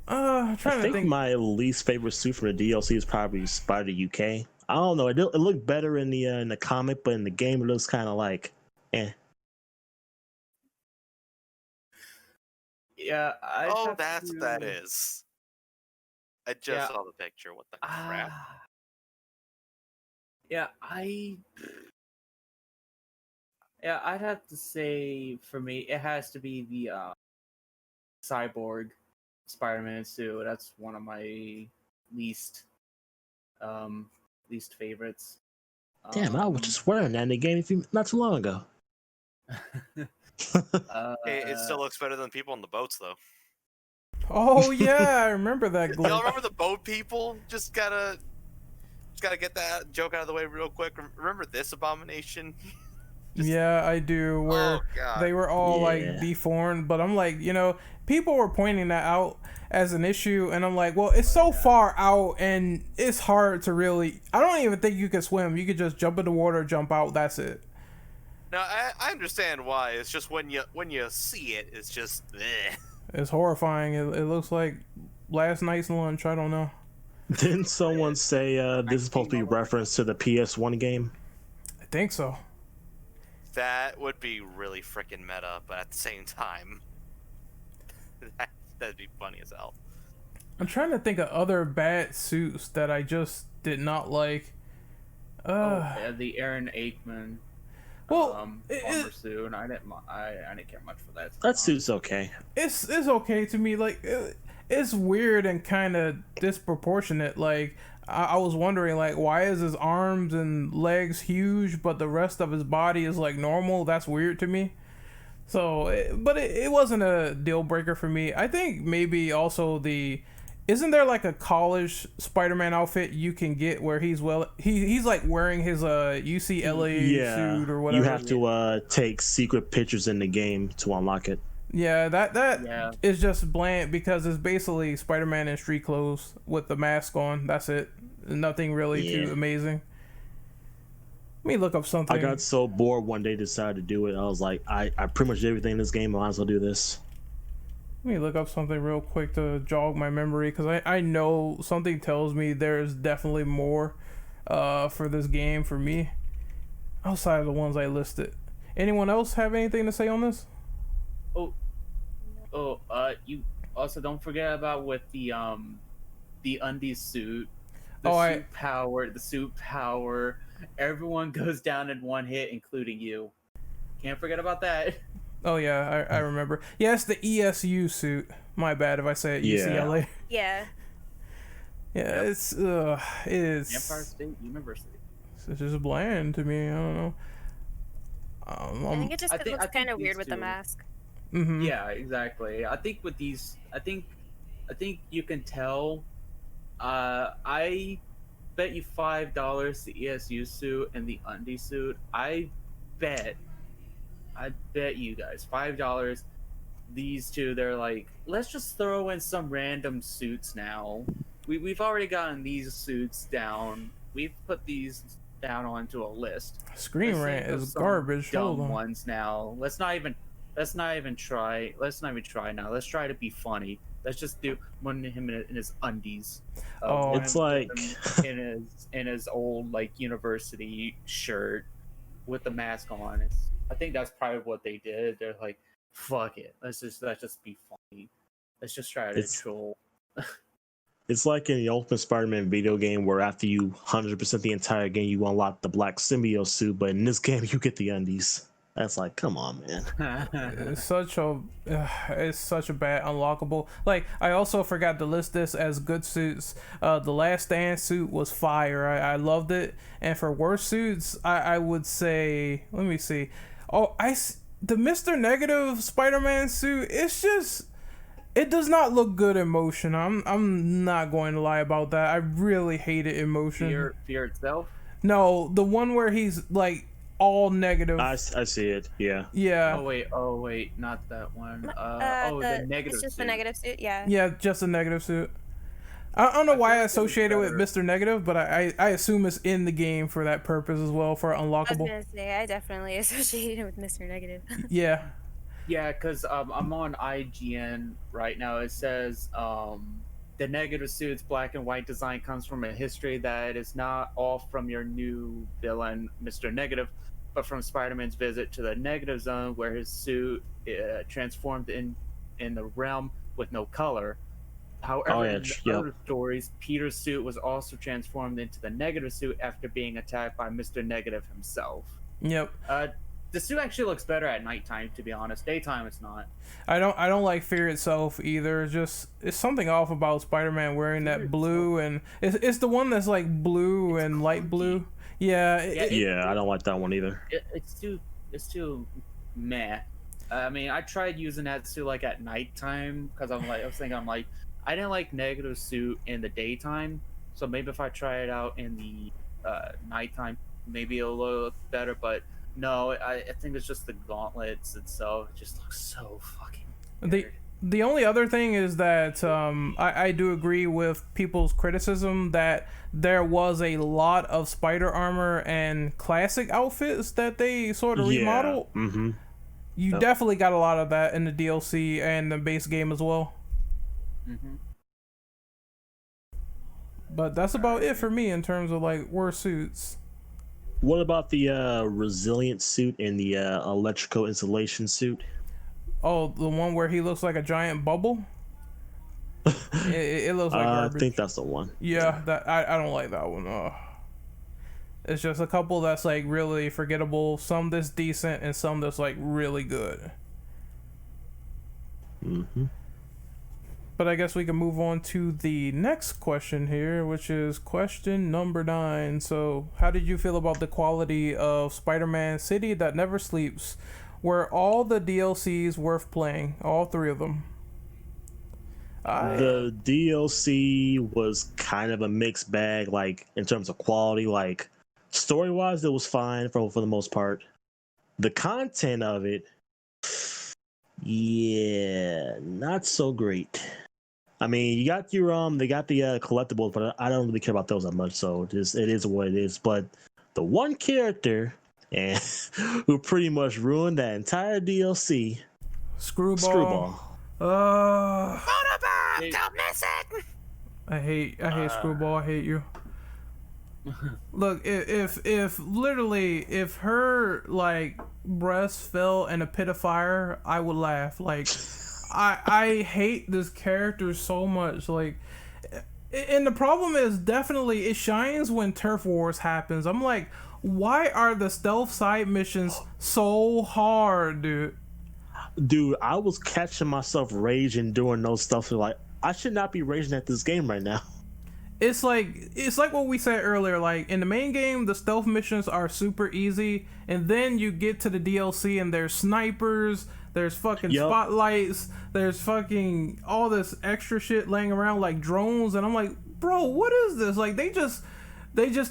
I'm trying to think. My least favorite suit for the DLC is probably Spider UK. I don't know. It looked better in the comic, but in the game it looks kind of like, eh. Yeah. That's what that is. I just saw the picture. What the crap? I'd have to say, for me, it has to be the Cyborg Spider-Man suit. That's one of my least favorites. Damn, I was just wearing that in the game not too long ago. It still looks better than people on the boats, though. Oh yeah, I remember that. Y'all remember the boat people? Just gotta get that joke out of the way real quick. Remember this abomination? Yeah, I do. Where they were all like deformed, but I'm like, people were pointing that out as an issue, and I'm like, well, it's so far out, and it's hard to really. I don't even think you could swim. You could just jump in the water, jump out. That's it. No, I understand why. It's just when you see it, it's just. Bleh. It's horrifying. It looks like last night's lunch. I don't know. Didn't someone say this is supposed to be reference to the PS1 game? I think so. That would be really freaking meta, but at the same time, that'd be funny as hell. I'm trying to think of other bad suits that I just did not like. The Aaron Aikman. Well, bomber suit, and I didn't care much for that. That suit's okay. It's okay to me. Like it's weird and kind of disproportionate. Like I was wondering, like, why is his arms and legs huge, but the rest of his body is like normal? That's weird to me. So, but it wasn't a deal breaker for me. I think maybe also isn't there like a college Spider-Man outfit you can get where he's like wearing his UCLA suit or whatever? You have to take secret pictures in the game to unlock it. Yeah, that is just bland because it's basically Spider-Man in street clothes with the mask on. That's it. Nothing really too amazing. Let me look up something. I got so bored one day, decided to do it. I was like, I pretty much did everything in this game. I might as well do this. Let me look up something real quick to jog my memory because I know something tells me there's definitely more for this game for me outside of the ones I listed. Anyone else have anything to say on this? You also don't forget about with the undies suit. The suit power. Everyone goes down in one hit, including you. Can't forget about that. Oh yeah, I remember. Yeah, it's the ESU suit. My bad if I say it UCLA. Yeah. Yeah, Yep. it's Empire State University. It's just bland to me. I don't know. I think it just looks kind of weird with the mask. Mm-hmm. Yeah, exactly. I think with these, I think you can tell. I bet you $5 the ESU suit and the undie suit. I bet you guys $5. These two, they're like, let's just throw in some random suits now. We've already gotten these suits down. We've put these down onto a list. Screen Rant is garbage. Dumb ones now. Let's not even try now. Let's try to be funny. Let's just do one of him in his undies. It's like in his old like university shirt with the mask on. I think that's probably what they did. They're like, fuck it. Let's just be funny. Let's just try to troll. It's like in the Ultimate Spider-Man video game where after you 100% the entire game, you unlock the black symbiote suit, but in this game, you get the undies. That's like, come on, man. It's such a bad unlockable. Like, I also forgot to list this as good suits. The Last Stand suit was fire. I loved it. And for worst suits, I would say, let me see. The Mr. Negative Spider-Man suit, it does not look good in motion. I'm not going to lie about that. I really hate it in motion. Fear itself? No, the one where he's like all negative. I see it. Yeah. Yeah. Oh wait, not that one. The negative. It's just suit. the negative suit. Yeah. Yeah, just a negative suit. I don't know why I associated with Mr. Negative, but I assume it's in the game for that purpose as well, for unlockable. I was gonna say I definitely associated it with Mr. Negative. Yeah. Yeah, because I'm on IGN right now. It says the negative suit's black and white design comes from a history that is not all from your new villain, Mr. Negative, but from Spider-Man's visit to the negative zone where his suit transformed in the realm with no color. However, in other stories, Peter's suit was also transformed into the negative suit after being attacked by Mr. Negative himself. Yep. The suit actually looks better at nighttime, to be honest. Daytime, it's not. I don't like Fear itself either. It's something off about Spider-Man wearing that blue, and it's the one that's like blue and light blue. Yeah. I don't like that one either. It's too meh. I mean, I tried using that suit like at nighttime because I'm like, I didn't like negative suit in the daytime, so maybe if I try it out in the nighttime, maybe it'll look better. But no, I think it's just the gauntlets itself. It just looks so fucking weird. The only other thing is that I do agree with people's criticism that there was a lot of spider armor and classic outfits that they sort of remodeled. Mm-hmm. You definitely got a lot of that in the DLC and the base game as well. Mm-hmm. But that's about it for me in terms of like worst suits. What about the resilient suit and the electrical insulation suit? Oh, the one where he looks like a giant bubble. It looks like garbage. I think that's the one. Yeah, that I don't like that one. It's just a couple that's like really forgettable, some that's decent, and some that's like really good. But I guess we can move on to the next question here, which is question number 9. So, how did you feel about the quality of Spider-Man City That Never Sleeps? Were all the DLCs worth playing? All 3 of them? The DLC was kind of a mixed bag, like in terms of quality. Like story-wise, it was fine for the most part. The content of it, yeah, not so great. I mean, you got your they got the collectibles, but I don't really care about those that much. So it is what it is. But the one character and who pretty much ruined that entire DLC, Screwball. Don't miss it. I hate Screwball. I hate you. Look, if literally if her like breast fell in a pit of fire, I would laugh. Like I hate this character so much. Like, and the problem is definitely it shines when Turf Wars happens. I'm like, why are the stealth side missions so hard, dude? Dude, I was catching myself raging doing those stuff. Like, I should not be raging at this game right now. It's like what we said earlier. Like in the main game, the stealth missions are super easy, and then you get to the DLC and there's snipers, there's fucking spotlights, there's fucking all this extra shit laying around like drones, and I'm like, bro, what is this? Like they just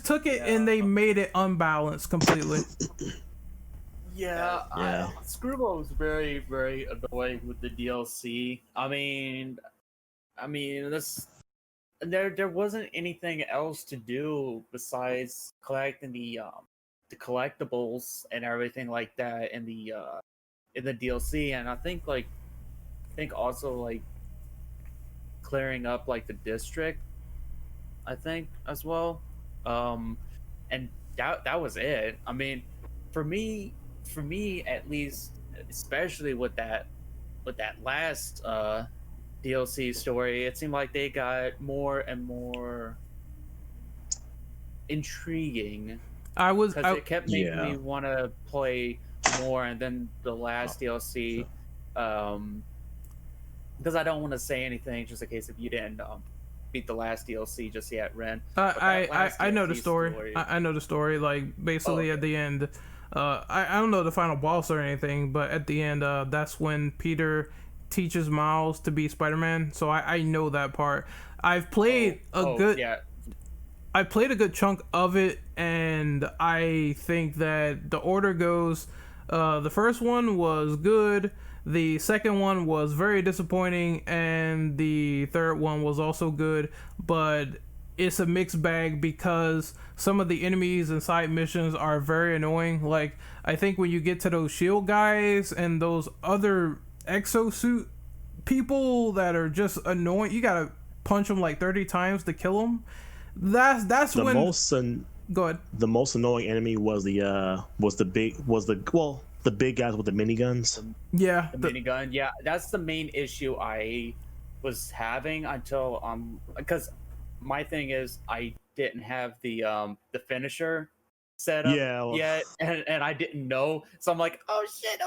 took it and they made it unbalanced completely. Yeah. Screwball was very, very annoying with the DLC. I mean, this. There wasn't anything else to do besides collecting the collectibles and everything like that in the DLC, and I think also like clearing up like the district, I think as well, and that was it. I mean, for me at least, especially with that last DLC story, it seemed like they got more and more intriguing. Because it kept making me want to play more, and then the last DLC, because I don't want to say anything just in case if you didn't beat the last DLC just yet, Ren. I know the story. I know the story. Like basically at the end, I don't know the final boss or anything, but at the end, that's when Peter teaches Miles to be Spider-Man, so I know that part. I've played I played a good chunk of it, and I think that the order goes, the first one was good, the second one was very disappointing, and the third one was also good, but it's a mixed bag because some of the enemies and side missions are very annoying. Like, I think when you get to those shield guys and those other exosuit people that are just annoying, you gotta punch them like 30 times to kill them. That's the when go ahead. The most annoying enemy was the big guys with the miniguns. Yeah, the minigun. Yeah, that's the main issue I was having until because my thing is I didn't have the finisher set up yet, and I didn't know, so I'm like, oh shit.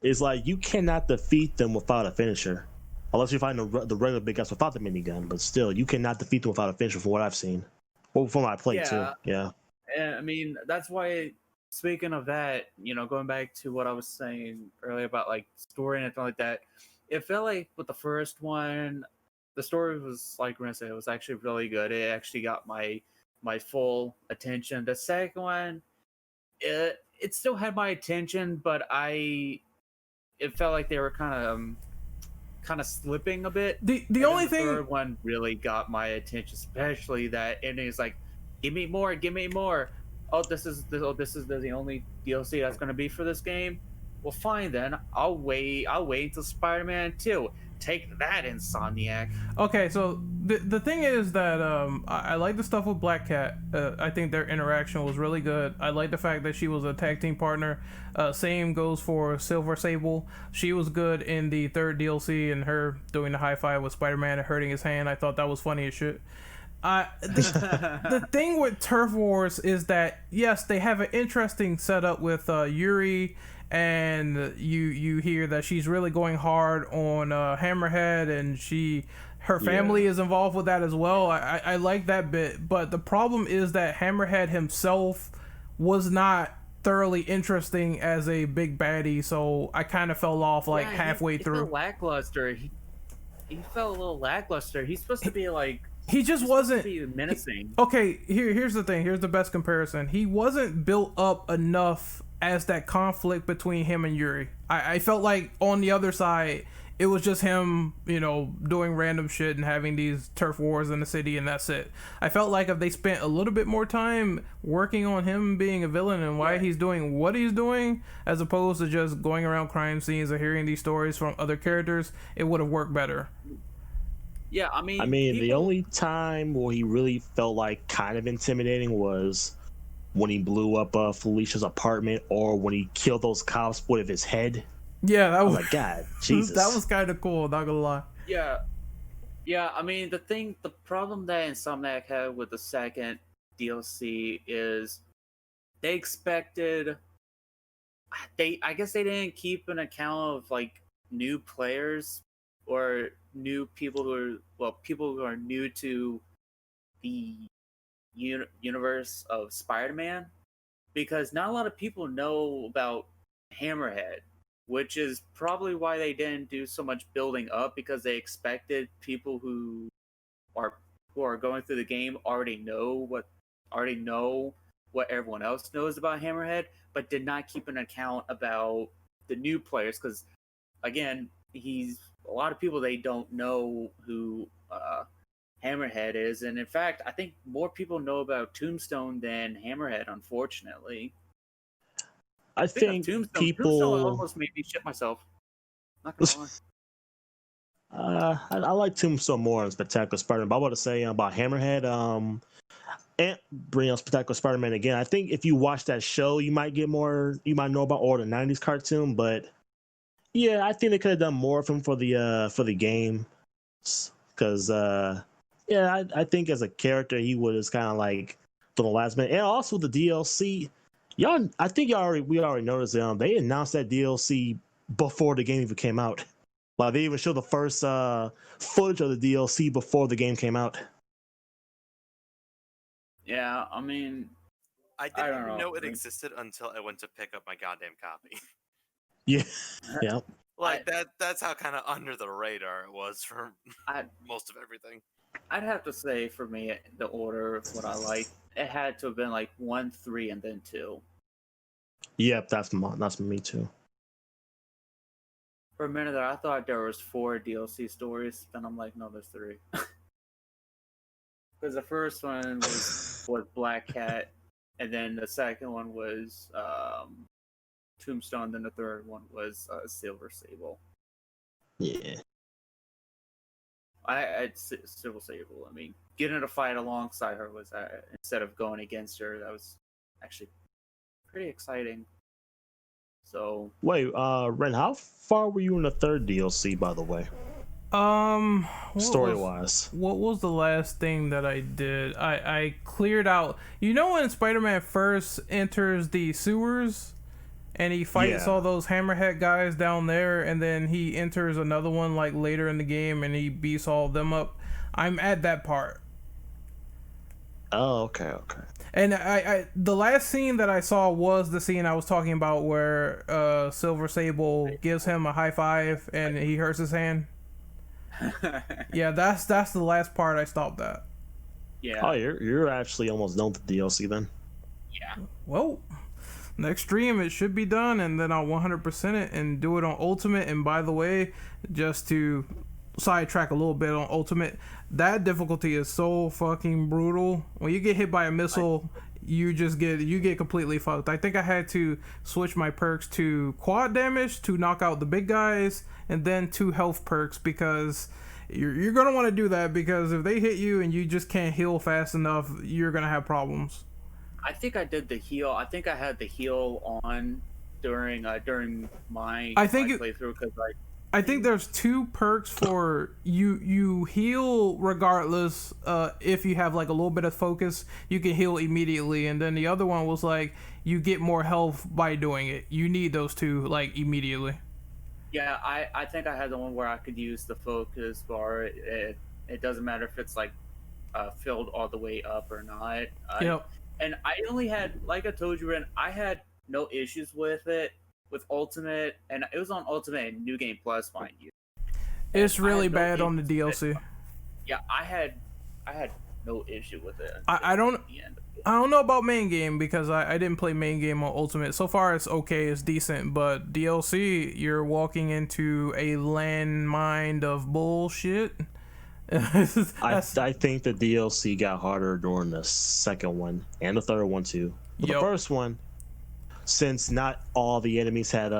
It's like you cannot defeat them without a finisher, unless you find the regular big guys without the minigun. But still, you cannot defeat them without a finisher, from what I've seen, or from what I played too. Yeah. And I mean, that's why. Speaking of that, going back to what I was saying earlier about like story and everything like that, it felt like with the first one, the story was like Ren said, it was actually really good. It actually got my full attention. The second one, it still had my attention, but it felt like they were kind of slipping a bit. The only thing, the third one really got my attention, especially that ending is like, give me more. Oh, this is the only DLC that's going to be for this game. Well, fine then. I'll wait until Spider-Man 2. Take that, Insomniac. Okay, so the thing is that I like the stuff with Black Cat. I think their interaction was really good. I like the fact that she was a tag team partner. Same goes for Silver Sable. She was good in the third DLC, and her doing the high five with Spider-Man and hurting his hand. I thought that was funny as shit. The thing with Turf Wars is that yes, they have an interesting setup with Yuri, and you hear that she's really going hard on Hammerhead, and her family is involved with that as well. I like that bit, but the problem is that Hammerhead himself was not thoroughly interesting as a big baddie, so I kind of fell off halfway through. He felt lackluster. He felt a little lackluster. He's supposed to be like. He just wasn't menacing. Okay, here's the thing. Here's the best comparison. He wasn't built up enough as that conflict between him and Yuri. I felt like on the other side, it was just him, doing random shit and having these turf wars in the city, and that's it. I felt like if they spent a little bit more time working on him being a villain and why he's doing what he's doing, as opposed to just going around crime scenes or hearing these stories from other characters, it would have worked better. Yeah, I mean, the only time where he really felt like kind of intimidating was when he blew up Felicia's apartment, or when he killed those cops with his head. Yeah, that was like, God, Jesus, that was kind of cool. Not gonna lie. Yeah. I mean, the problem that Insomniac had with the second DLC is they expected. I guess they didn't keep an account of like new players or new people who are new to the universe of Spider-Man, because not a lot of people know about Hammerhead, which is probably why they didn't do so much building up, because they expected people who are going through the game already know what everyone else knows about Hammerhead, but did not keep an account about the new players, because again, a lot of people, they don't know who Hammerhead is, and in fact, I think more people know about Tombstone than Hammerhead, unfortunately. I think Tombstone almost made me shit myself. Not gonna lie. I like Tombstone more than Spectacular Spider-Man, but I want to say about Hammerhead, and bring up Spectacular Spider-Man again. I think if you watch that show, you might know about all the 90s cartoon, but yeah, I think they could have done more of him for the game, because I think as a character he was kind of like the last minute, and also the DLC. I think we already noticed they announced that DLC before the game even came out. Like they even showed the first footage of the DLC before the game came out. Yeah, I mean, I didn't even know it existed until I went to pick up my goddamn copy. Yeah, yeah. Like that's how kind of under the radar it was for most of everything. I'd have to say, for me, the order of what I like, it had to have been like 1, 3, and then 2. Yep, that's me too. For a minute there, I thought there was 4 DLC stories. Then I'm like, no, there's 3. Because the first one was Black Cat, and then the second one was Tombstone, then the third one was Silver Sable. Yeah. I'd Silver Sable. I mean, getting in a fight alongside her was instead of going against her. That was actually pretty exciting. So wait, Ren, how far were you in the third DLC, by the way? Story wise, what was the last thing that I did? I cleared out. When Spider-Man first enters the sewers and he fights all those Hammerhead guys down there, and then he enters another one like later in the game and he beats all of them up. I'm at that part. Oh, okay. And I the last scene that I saw was the scene I was talking about where Silver Sable gives him a high five and he hurts his hand. Yeah, that's the last part I stopped at. Yeah. Oh, you're actually almost done with the DLC then. Yeah. Well, next stream it should be done, and then I'll 100% it and do it on Ultimate. And by the way, just to sidetrack a little bit on Ultimate, that difficulty is so fucking brutal. When you get hit by a missile, you get completely fucked. I think I had to switch my perks to quad damage to knock out the big guys, and then 2 health perks, because you're gonna want to do that, because if they hit you and you just can't heal fast enough, you're gonna have problems. I think I did the heal. I think I had the heal on during my playthrough, because I think there's 2 perks for you heal regardless. If you have like a little bit of focus, you can heal immediately, and then the other one was like you get more health by doing it. You need those 2 like immediately. Yeah, I think I had the one where I could use the focus bar. It doesn't matter if it's like filled all the way up or not. Yep. And I only had, like I told you, Ren, I had no issues with it. With Ultimate, and it was on Ultimate and New Game Plus, mind you. It's really bad on the DLC. Yeah, I had no issue with it. I don't know about main game, because I didn't play main game on Ultimate. So far it's okay, it's decent, but DLC, you're walking into a landmine of bullshit. I think the DLC got harder during the second one and the third one too. But the first one, since not all the enemies had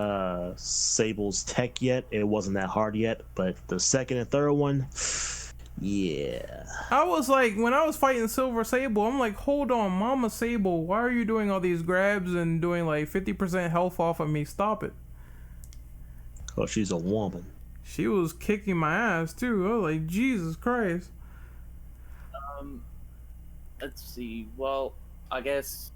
Sable's tech yet, it wasn't that hard yet. But the second and third one, yeah. I was like, when I was fighting Silver Sable, I'm like, hold on, Mama Sable, why are you doing all these grabs and doing like 50% health off of me? Stop it. Oh, she's a woman. She was kicking my ass too. I was like, Jesus Christ. Let's see. Well, I guess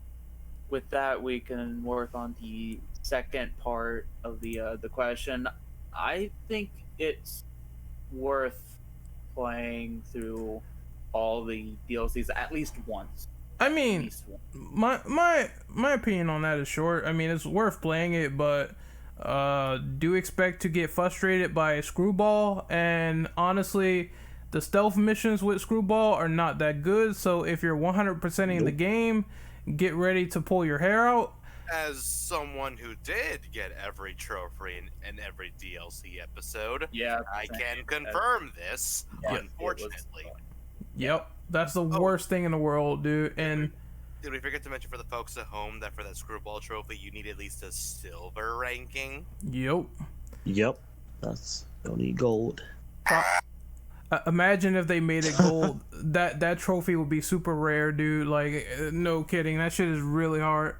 with that, we can work on the second part of the question. I think it's worth playing through all the DLCs at least once. I mean, my opinion on that is short. I mean, it's worth playing it, but do expect to get frustrated by Screwball, and the stealth missions with Screwball are not that good. So if you're 100%ing the game, get ready to pull your hair out. As someone who did get every trophy in every DLC episode, I can confirm this, unfortunately. Yep, that's the worst thing in the world, dude. And did we forget to mention for the folks at home that for that Screwball trophy, you need at least a silver ranking? Yep. Don't need gold. Imagine if they made it gold. that trophy would be super rare, dude. Like, no kidding. That shit is really hard.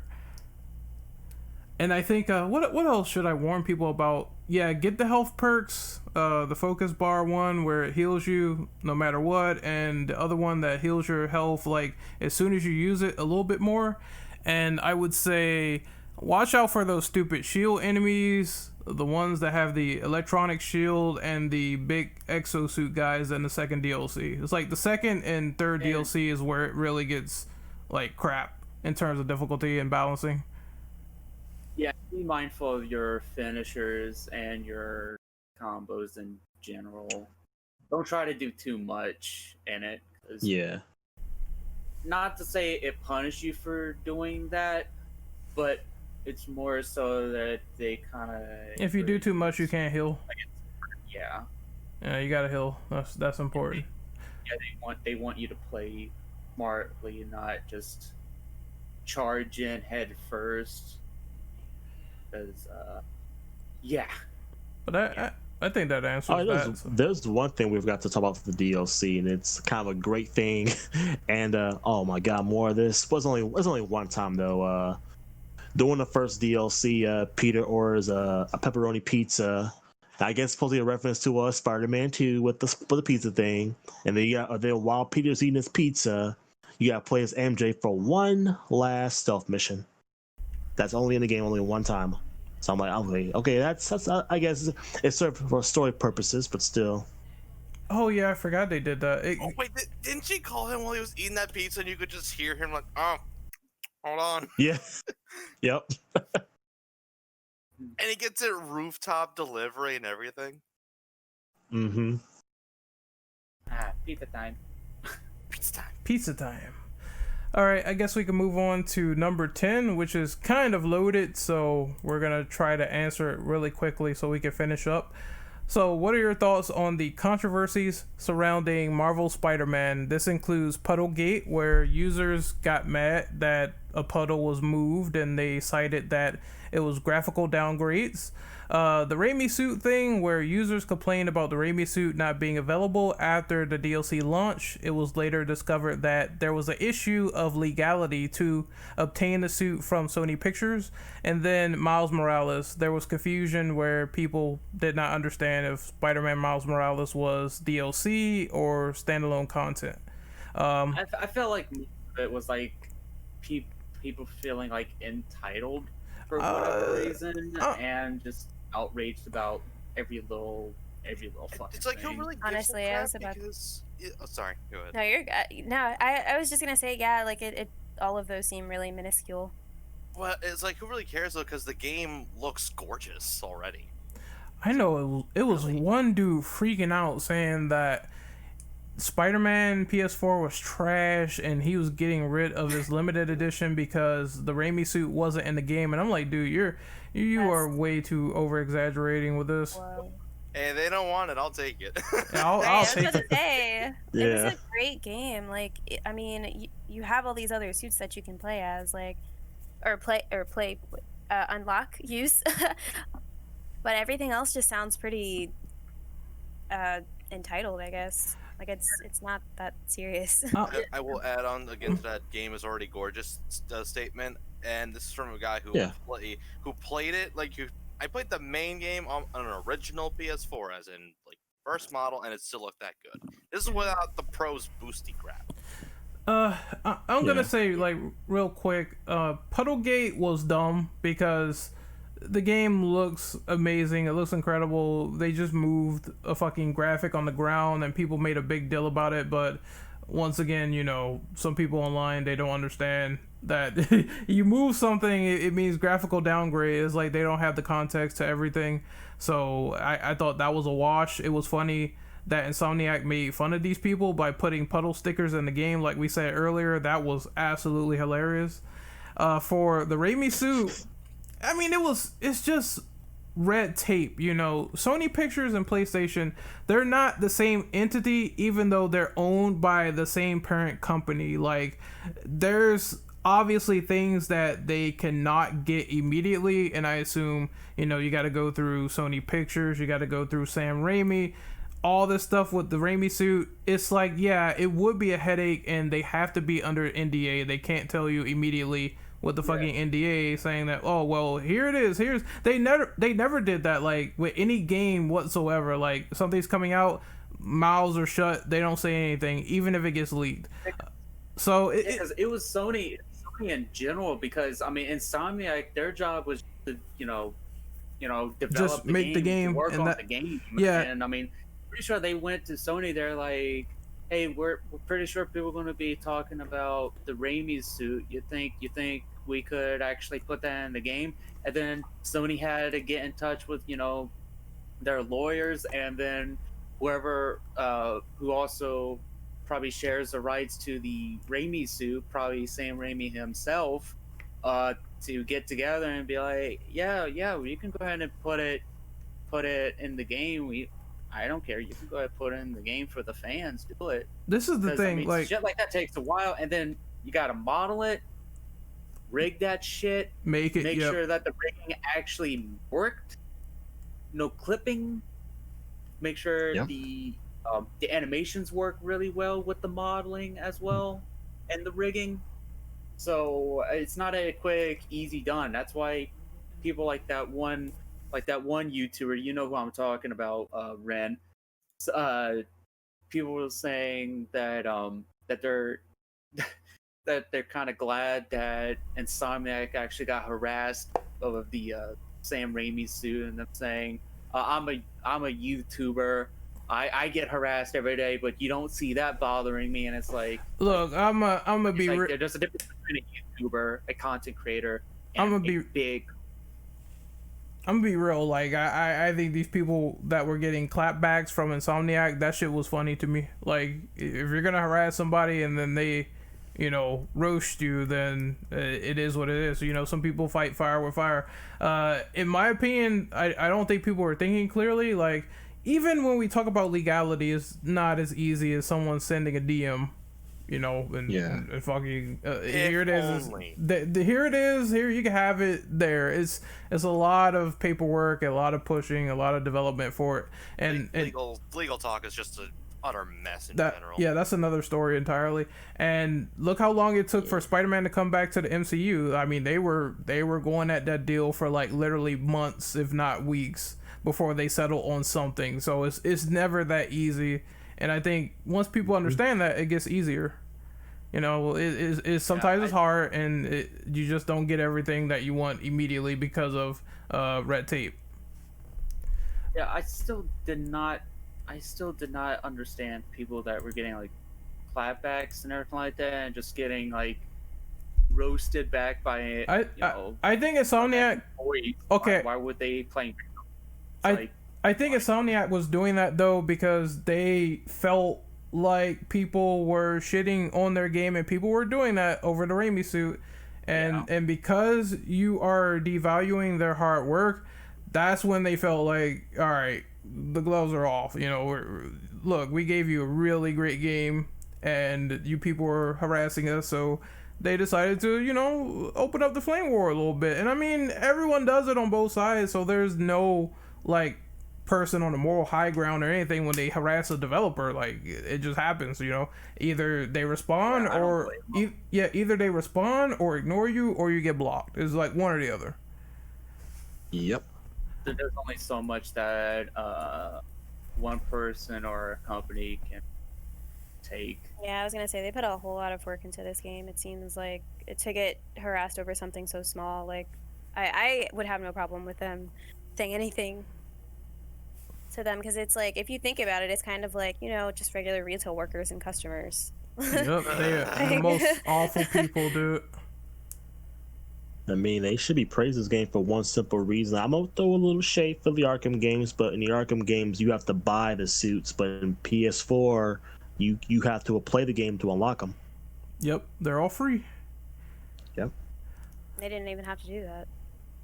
And I think what else should I warn people about? Yeah, get the health perks. The focus bar one where it heals you no matter what, and the other one that heals your health like as soon as you use it a little bit more. And I would say watch out for those stupid shield enemies, the ones that have the electronic shield and the big exosuit guys in the second DLC. It's like the second and third DLC is where it really gets like crap in terms of difficulty and balancing. Yeah, be mindful of your finishers and your combos in general. Don't try to do too much in it. Yeah. Not to say it punishes you for doing that, but it's more so that they kind of... If you do too much, you can't heal. Yeah, you gotta heal. That's important. Yeah, they want you to play smartly, not just charge in head first. Because, But I think that answers that. There's one thing we've got to talk about for the DLC, and it's kind of a great thing. And oh my god, more of this. It was only one time though. During the first DLC, Peter orders a pepperoni pizza. I guess supposedly a reference to Spider-Man 2 with the pizza thing. And then while Peter's eating his pizza, you got to play as MJ for one last stealth mission. That's only in the game, only one time. So I'm like, okay, that's I guess it's served for story purposes, but still. Oh yeah, I forgot they did that. Wait, didn't she call him while he was eating that pizza, and you could just hear him like, oh, hold on. Yeah. Yep. And he gets it rooftop delivery and everything. Mm-hmm. Pizza time. Pizza time. All right, I guess we can move on to number 10, which is kind of loaded, so we're going to try to answer it really quickly so we can finish up. So what are your thoughts on the controversies surrounding Marvel Spider-Man? This includes Puddlegate, where users got mad that a puddle was moved, and they cited that it was graphical downgrades. The Raimi suit thing, where users complained about the Raimi suit not being available after the DLC launch, it was later discovered that there was an issue of legality to obtain the suit from Sony Pictures. And then Miles Morales, there was confusion where people did not understand if Spider-Man Miles Morales was DLC or standalone content. I felt like it was like people feeling like entitled for whatever reason, and just outraged about every little fucking It's like, thing. who really gives Honestly, a I was crap about because... Oh, sorry, go ahead. No, you're good. No, I was just gonna say, yeah, like it all of those seem really minuscule. Well, it's like, who really cares though? Because the game looks gorgeous already. I know it was one dude freaking out saying that Spider-Man PS4 was trash and he was getting rid of his limited edition because the Raimi suit wasn't in the game. And I'm like, dude, you are way too over exaggerating with this. Whoa. Hey, they don't want it. I'll take it. I'll I was take about to it. say, it Yeah. was a great game. Like, I mean, you have all these other suits that you can play as, like, or unlock, use, but everything else just sounds pretty entitled, I guess. Like, it's not that serious. I will add on again to that game is already gorgeous statement, and this is from a guy who played it. Like, I played the main game on an original PS4, as in like first model, and it still looked that good. This is without the pros boosty crap. I'm gonna say, like, real quick, Puddlegate was dumb because the game looks amazing. It looks incredible. They just moved a fucking graphic on the ground and people made a big deal about it. But once again, you know, some people online, they don't understand that you move something, it means graphical downgrade. It's like they don't have the context to everything. So I thought that was a wash. It was funny that Insomniac made fun of these people by putting puddle stickers in the game. Like we said earlier, that was absolutely hilarious. For the Raimi suit, I mean, it's just red tape, you know. Sony Pictures and PlayStation, they're not the same entity, even though they're owned by the same parent company. Like, there's obviously things that they cannot get immediately, and I assume, you know, you got to go through Sony Pictures, you got to go through Sam Raimi. All this stuff with the Raimi suit, it's like, yeah, it would be a headache, and they have to be under NDA. They can't tell you immediately with the fucking NDA saying that, oh, well, here it is. They never did that, like, with any game whatsoever. Like, something's coming out, mouths are shut, they don't say anything, even if it gets leaked. So because it was Sony in general, because I mean, Insomniac, their job was to develop just make the game, work and on that, the game. yeah. And I mean, pretty sure they went to Sony. They're like, hey, we're pretty sure people are going to be talking about the Raimi suit. You think we could actually put that in the game? And then Sony had to get in touch with their lawyers, and then whoever who also probably shares the rights to the Raimi suit, probably Sam Raimi himself, to get together and be like, yeah, you can go ahead and put it in the game. I don't care. You can go ahead and put it in the game for the fans. Do it. This is the thing, I mean, like, shit like that takes a while, and then you got to model it, rig that shit, make sure that the rigging actually worked. No clipping. Make sure the animations work really well with the modeling as well, and the rigging. So it's not a quick, easy done. That's why people like that one YouTuber, you know who I'm talking about, Ren. People were saying that that they're kind of glad that Insomniac actually got harassed of the Sam Raimi suit, and them saying, I'm a YouTuber. I get harassed every day, but you don't see that bothering me. And it's like, look, I'm gonna be there's a difference between a YouTuber, a content creator, and I'm gonna be real. Like, I think these people that were getting clapbacks from Insomniac, that shit was funny to me. Like, if you're gonna harass somebody and then they, roast you, then it is what it is. Some people fight fire with fire. In my opinion, I don't think people were thinking clearly. Like, even when we talk about legality, it's not as easy as someone sending a DM. and fucking If here it is. only. Here it is. Here you can have it. There. It's a lot of paperwork, a lot of pushing, a lot of development for it, and legal talk is just an utter mess in that, general. yeah, that's another story entirely. And look how long it took for Spider-Man to come back to the MCU. I mean, they were going at that deal for like literally months, if not weeks, before they settle on something. So it's never that easy. And I think once people understand that, it gets easier. It sometimes it's hard, and you just don't get everything that you want immediately because of red tape. Yeah, I still did not understand people that were getting like clapbacks and everything like that, and just getting like roasted back by I think Insomniac. Okay, why would they play? I think Insomniac was doing that though because they felt like people were shitting on their game, and people were doing that over the Raimi suit, and because you are devaluing their hard work, that's when they felt like, all right, the gloves are off. Look, we gave you a really great game, and you people were harassing us, so they decided to, open up the flame war a little bit. And I mean, everyone does it on both sides, so there's no like person on the moral high ground or anything when they harass a developer. Like, it just happens. Either they respond either they respond or ignore you, or you get blocked. It's like one or the other. Yep. There's only so much that one person or a company can take. Yeah, I was gonna say they put a whole lot of work into this game. It seems like to get harassed over something so small, like I would have no problem with them saying anything to them, because it's like, if you think about it, it's kind of like, just regular retail workers and customers. Yep, they are the most awful people, dude. I mean, they should be praised this game for one simple reason. I'm gonna throw a little shade for the Arkham games, but in the Arkham games, you have to buy the suits, but in PS4, you have to play the game to unlock them. Yep, they're all free. Yep. They didn't even have to do that.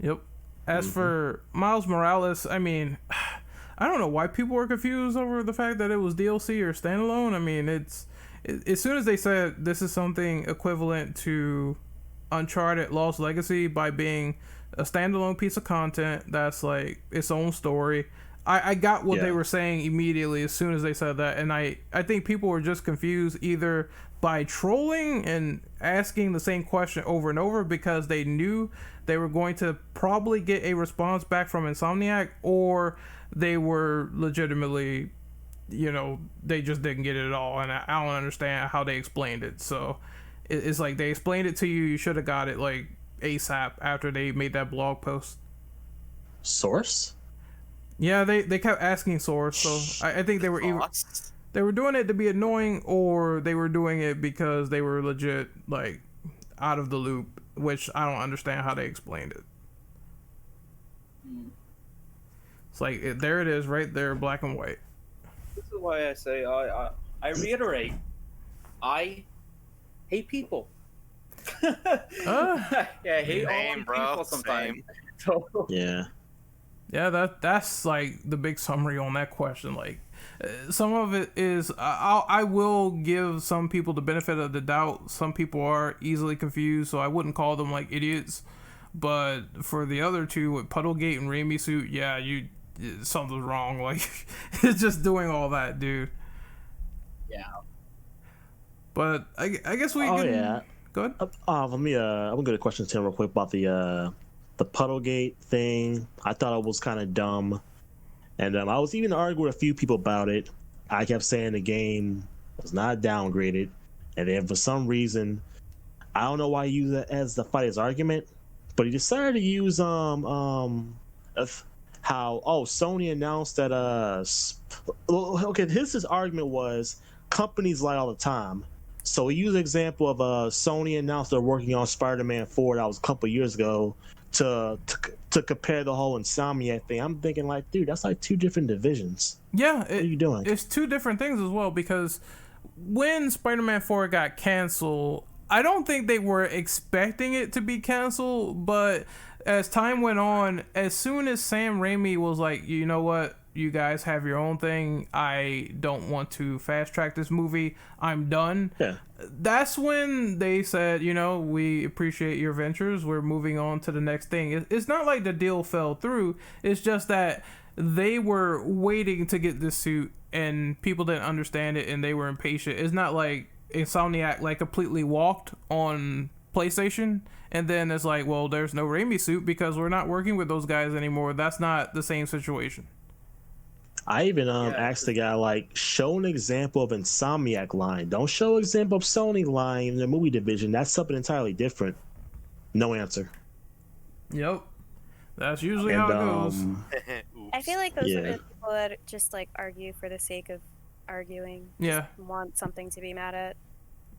Yep. As for Miles Morales, I mean, I don't know why people were confused over the fact that it was DLC or standalone. I mean, as soon as they said this is something equivalent to Uncharted Lost Legacy by being a standalone piece of content that's like its own story, I got what they were saying immediately as soon as they said that. And I think people were just confused either by trolling and asking the same question over and over because they knew they were going to probably get a response back from Insomniac, or they were legitimately, they just didn't get it at all. And I don't understand how they explained it. So it's like they explained it to you. You should have got it like ASAP after they made that blog post. Source? Yeah, they kept asking Source. So I think they were they were doing it to be annoying, or they were doing it because they were legit like out of the loop, which I don't understand how they explained it. It's like, there it is right there, black and white. This is why I say, I reiterate, I hate people. I hate all people sometimes. So. Yeah, that's like the big summary on that question. Like, some of it is, I will give some people the benefit of the doubt. Some people are easily confused, so I wouldn't call them like idiots. But for the other two, with Puddlegate and Raimi suit, yeah, something's wrong. Like, it's just doing all that, dude. Yeah. But I guess we can. Yeah. Go ahead. I'm gonna get a question to him real quick about the Puddlegate thing. I thought it was kind of dumb, and I was even arguing with a few people about it. I kept saying the game was not downgraded, and then for some reason, I don't know why he used it as the fighter's argument, but he decided to use Sony announced that his argument was companies lie all the time. So he used an example of Sony announced they're working on Spider-Man 4 that was a couple years ago to compare the whole Insomniac thing. I'm thinking like, dude, that's like two different divisions. Yeah, what are you doing? It's two different things as well, because when Spider-Man 4 got canceled, I don't think they were expecting it to be canceled, but as time went on, as soon as Sam Raimi was like, you know what, You guys have your own thing. I don't want to fast track this movie. I'm done. Yeah. That's when they said, we appreciate your ventures. We're moving on to the next thing. It's not like the deal fell through. It's just that they were waiting to get this suit and people didn't understand it and they were impatient. It's not like Insomniac completely walked on PlayStation and then it's like, well, there's no Raimi suit because we're not working with those guys anymore. That's not the same situation. I even asked the guy, show an example of Insomniac line. Don't show an example of Sony line in the movie division. That's something entirely different. No answer. Yep. That's usually how it goes. I feel like those are the people that just argue for the sake of arguing. Yeah. Just want something to be mad at.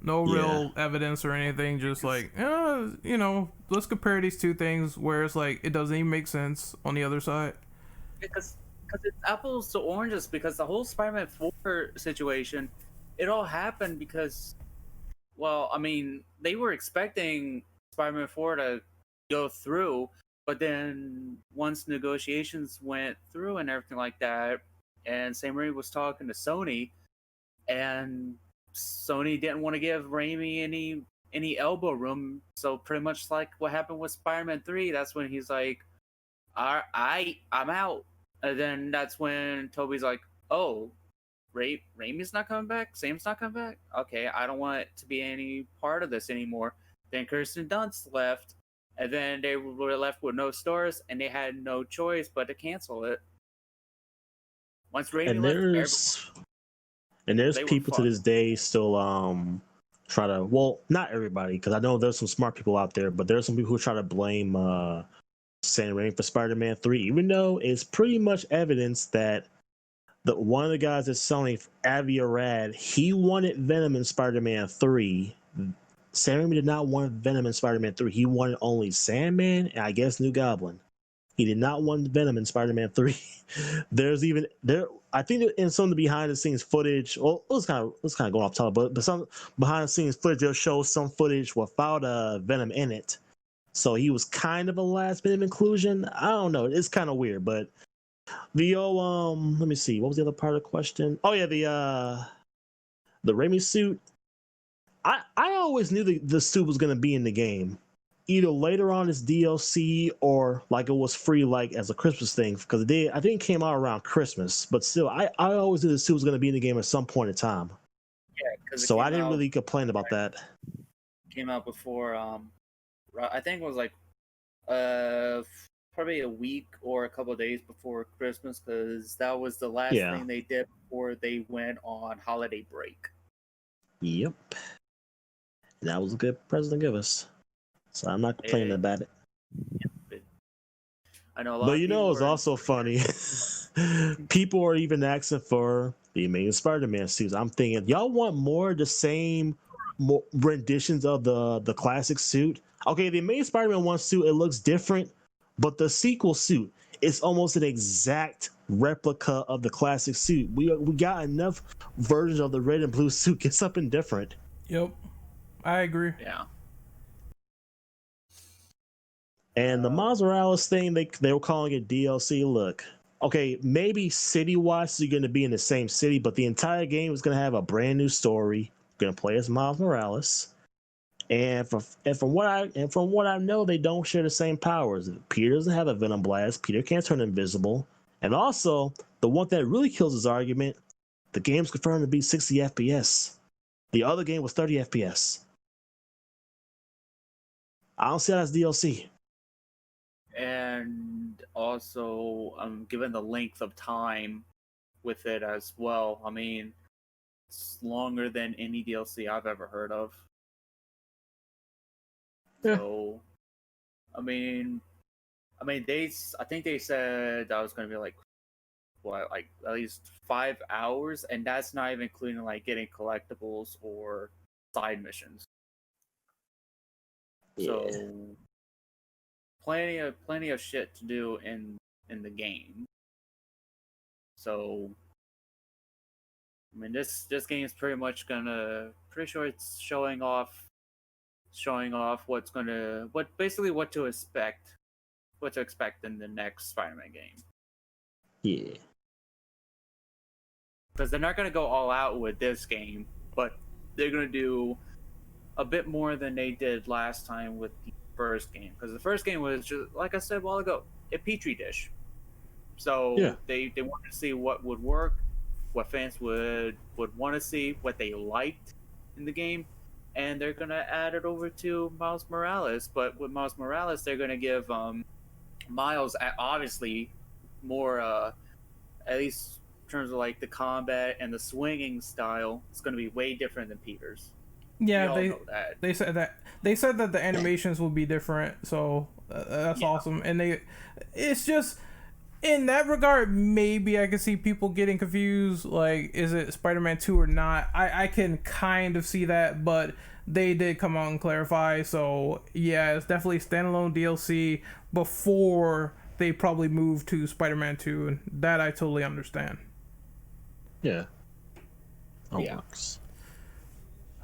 No real evidence or anything. Just let's compare these two things where it's it doesn't even make sense on the other side. Because it's apples to oranges. Because the whole Spider-Man 4 situation, it all happened because, they were expecting Spider-Man 4 to go through, but then once negotiations went through and everything like that, and Sam Raimi was talking to Sony, and Sony didn't want to give Raimi any elbow room, so pretty much like what happened with Spider-Man 3, that's when he's like, I'm out. And then that's when Toby's like, oh, Raimi's not coming back? Sam's not coming back? Okay, I don't want to be any part of this anymore. Then Kirsten Dunst left, and then they were left with no stars, and they had no choice but to cancel it. Once Raimi left, there's people to this day still try to, well, not everybody, because I know there's some smart people out there, but there's some people who try to blame Sam Raimi for Spider-Man 3, even though it's pretty much evidence that one of the guys at Sony, Avi Arad, he wanted Venom in Spider-Man 3. Sam Raimi did not want Venom in Spider-Man 3. He wanted only Sandman and I guess New Goblin. He did not want Venom in Spider-Man 3. I think in some of the behind the scenes footage, well, let's kind of go off topic, but some behind the scenes footage, they'll show some footage without Venom in it. So he was kind of a last minute inclusion. I don't know. It's kind of weird, but the let me see. What was the other part of the question? Oh yeah, the Raimi suit. I always knew the suit was gonna be in the game, either later on as DLC or it was free as a Christmas thing, because I think it came out around Christmas. But still, I always knew the suit was gonna be in the game at some point in time. Yeah, so I didn't really complain about that. Came out before I think it was probably a week or a couple of days before Christmas, because that was the last thing they did before they went on holiday break. Yep. That was a good present to give us. So I'm not complaining about it. I know a lot but of it's also funny. People are even asking for the Amazing Spider-Man suits. I'm thinking, y'all want more of the same renditions of the classic suit? Okay, the Amazing Spider-Man 1 suit, it looks different, but the sequel suit is almost an exact replica of the classic suit. We got enough versions of the red and blue suit. Get something different. Yep, I agree. Yeah. And the Miles Morales thing, they were calling it DLC. Look, okay, maybe city-wise you're going to be in the same city, but the entire game is going to have a brand new story. You're going to play as Miles Morales. And from what I know, they don't share the same powers. Peter doesn't have a Venom Blast. Peter can't turn invisible. And also, the one that really kills his argument, the game's confirmed to be 60 FPS. The other game was 30 FPS. I don't see that as DLC. And also, given the length of time with it as well, it's longer than any DLC I've ever heard of. Yeah. So, I think they said that was going to be at least 5 hours, and that's not even including getting collectibles or side missions. Yeah. So, plenty of shit to do in the game. So, this game is pretty sure it's showing off what to expect in the next Spider-Man game. Yeah. because they're not going to go all out with this game, but they're going to do a bit more than they did last time with the first game. Because the first game was just, like I said a while ago, a petri dish. So they wanted to see what would work, what fans would want to see, what they liked in the game, and they're going to add it over to Miles Morales. But with Miles Morales, they're going to give Miles obviously more, at least in terms of like the combat and the swinging style, it's going to be way different than Peter's. Yeah, they said that the animations will be different, so that's awesome. And it's just in that regard, maybe I could see people getting confused, like, is it Spider-Man 2 or not? I can kind of see that, but they did come out and clarify, so yeah, it's definitely standalone DLC before they probably move to Spider-Man 2, and that I totally understand. Yeah. That works.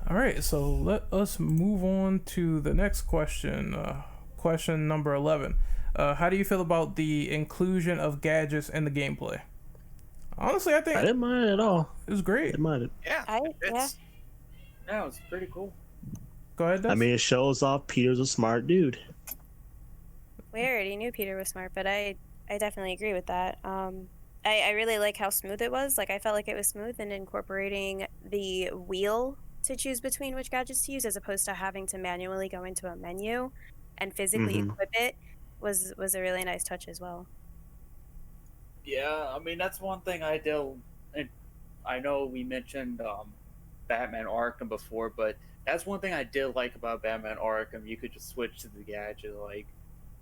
All right, so let us move on to the next question. Question number 11. How do you feel about the inclusion of gadgets in the gameplay? Honestly, I think I didn't mind it at all. It was great. I didn't mind it. Yeah, Yeah, it was pretty cool. Go ahead, Des. I mean, it shows off Peter's a smart dude. We already knew Peter was smart, but I definitely agree with that. I really like how smooth it was. Like, I felt like it was smooth in incorporating the wheel to choose between which gadgets to use, as opposed to having to manually go into a menu and physically equip it was a really nice touch as well. Yeah, I mean, that's one thing I did. And I know we mentioned Batman Arkham before, but that's one thing I did like about Batman Arkham. You could just switch to the gadget, like,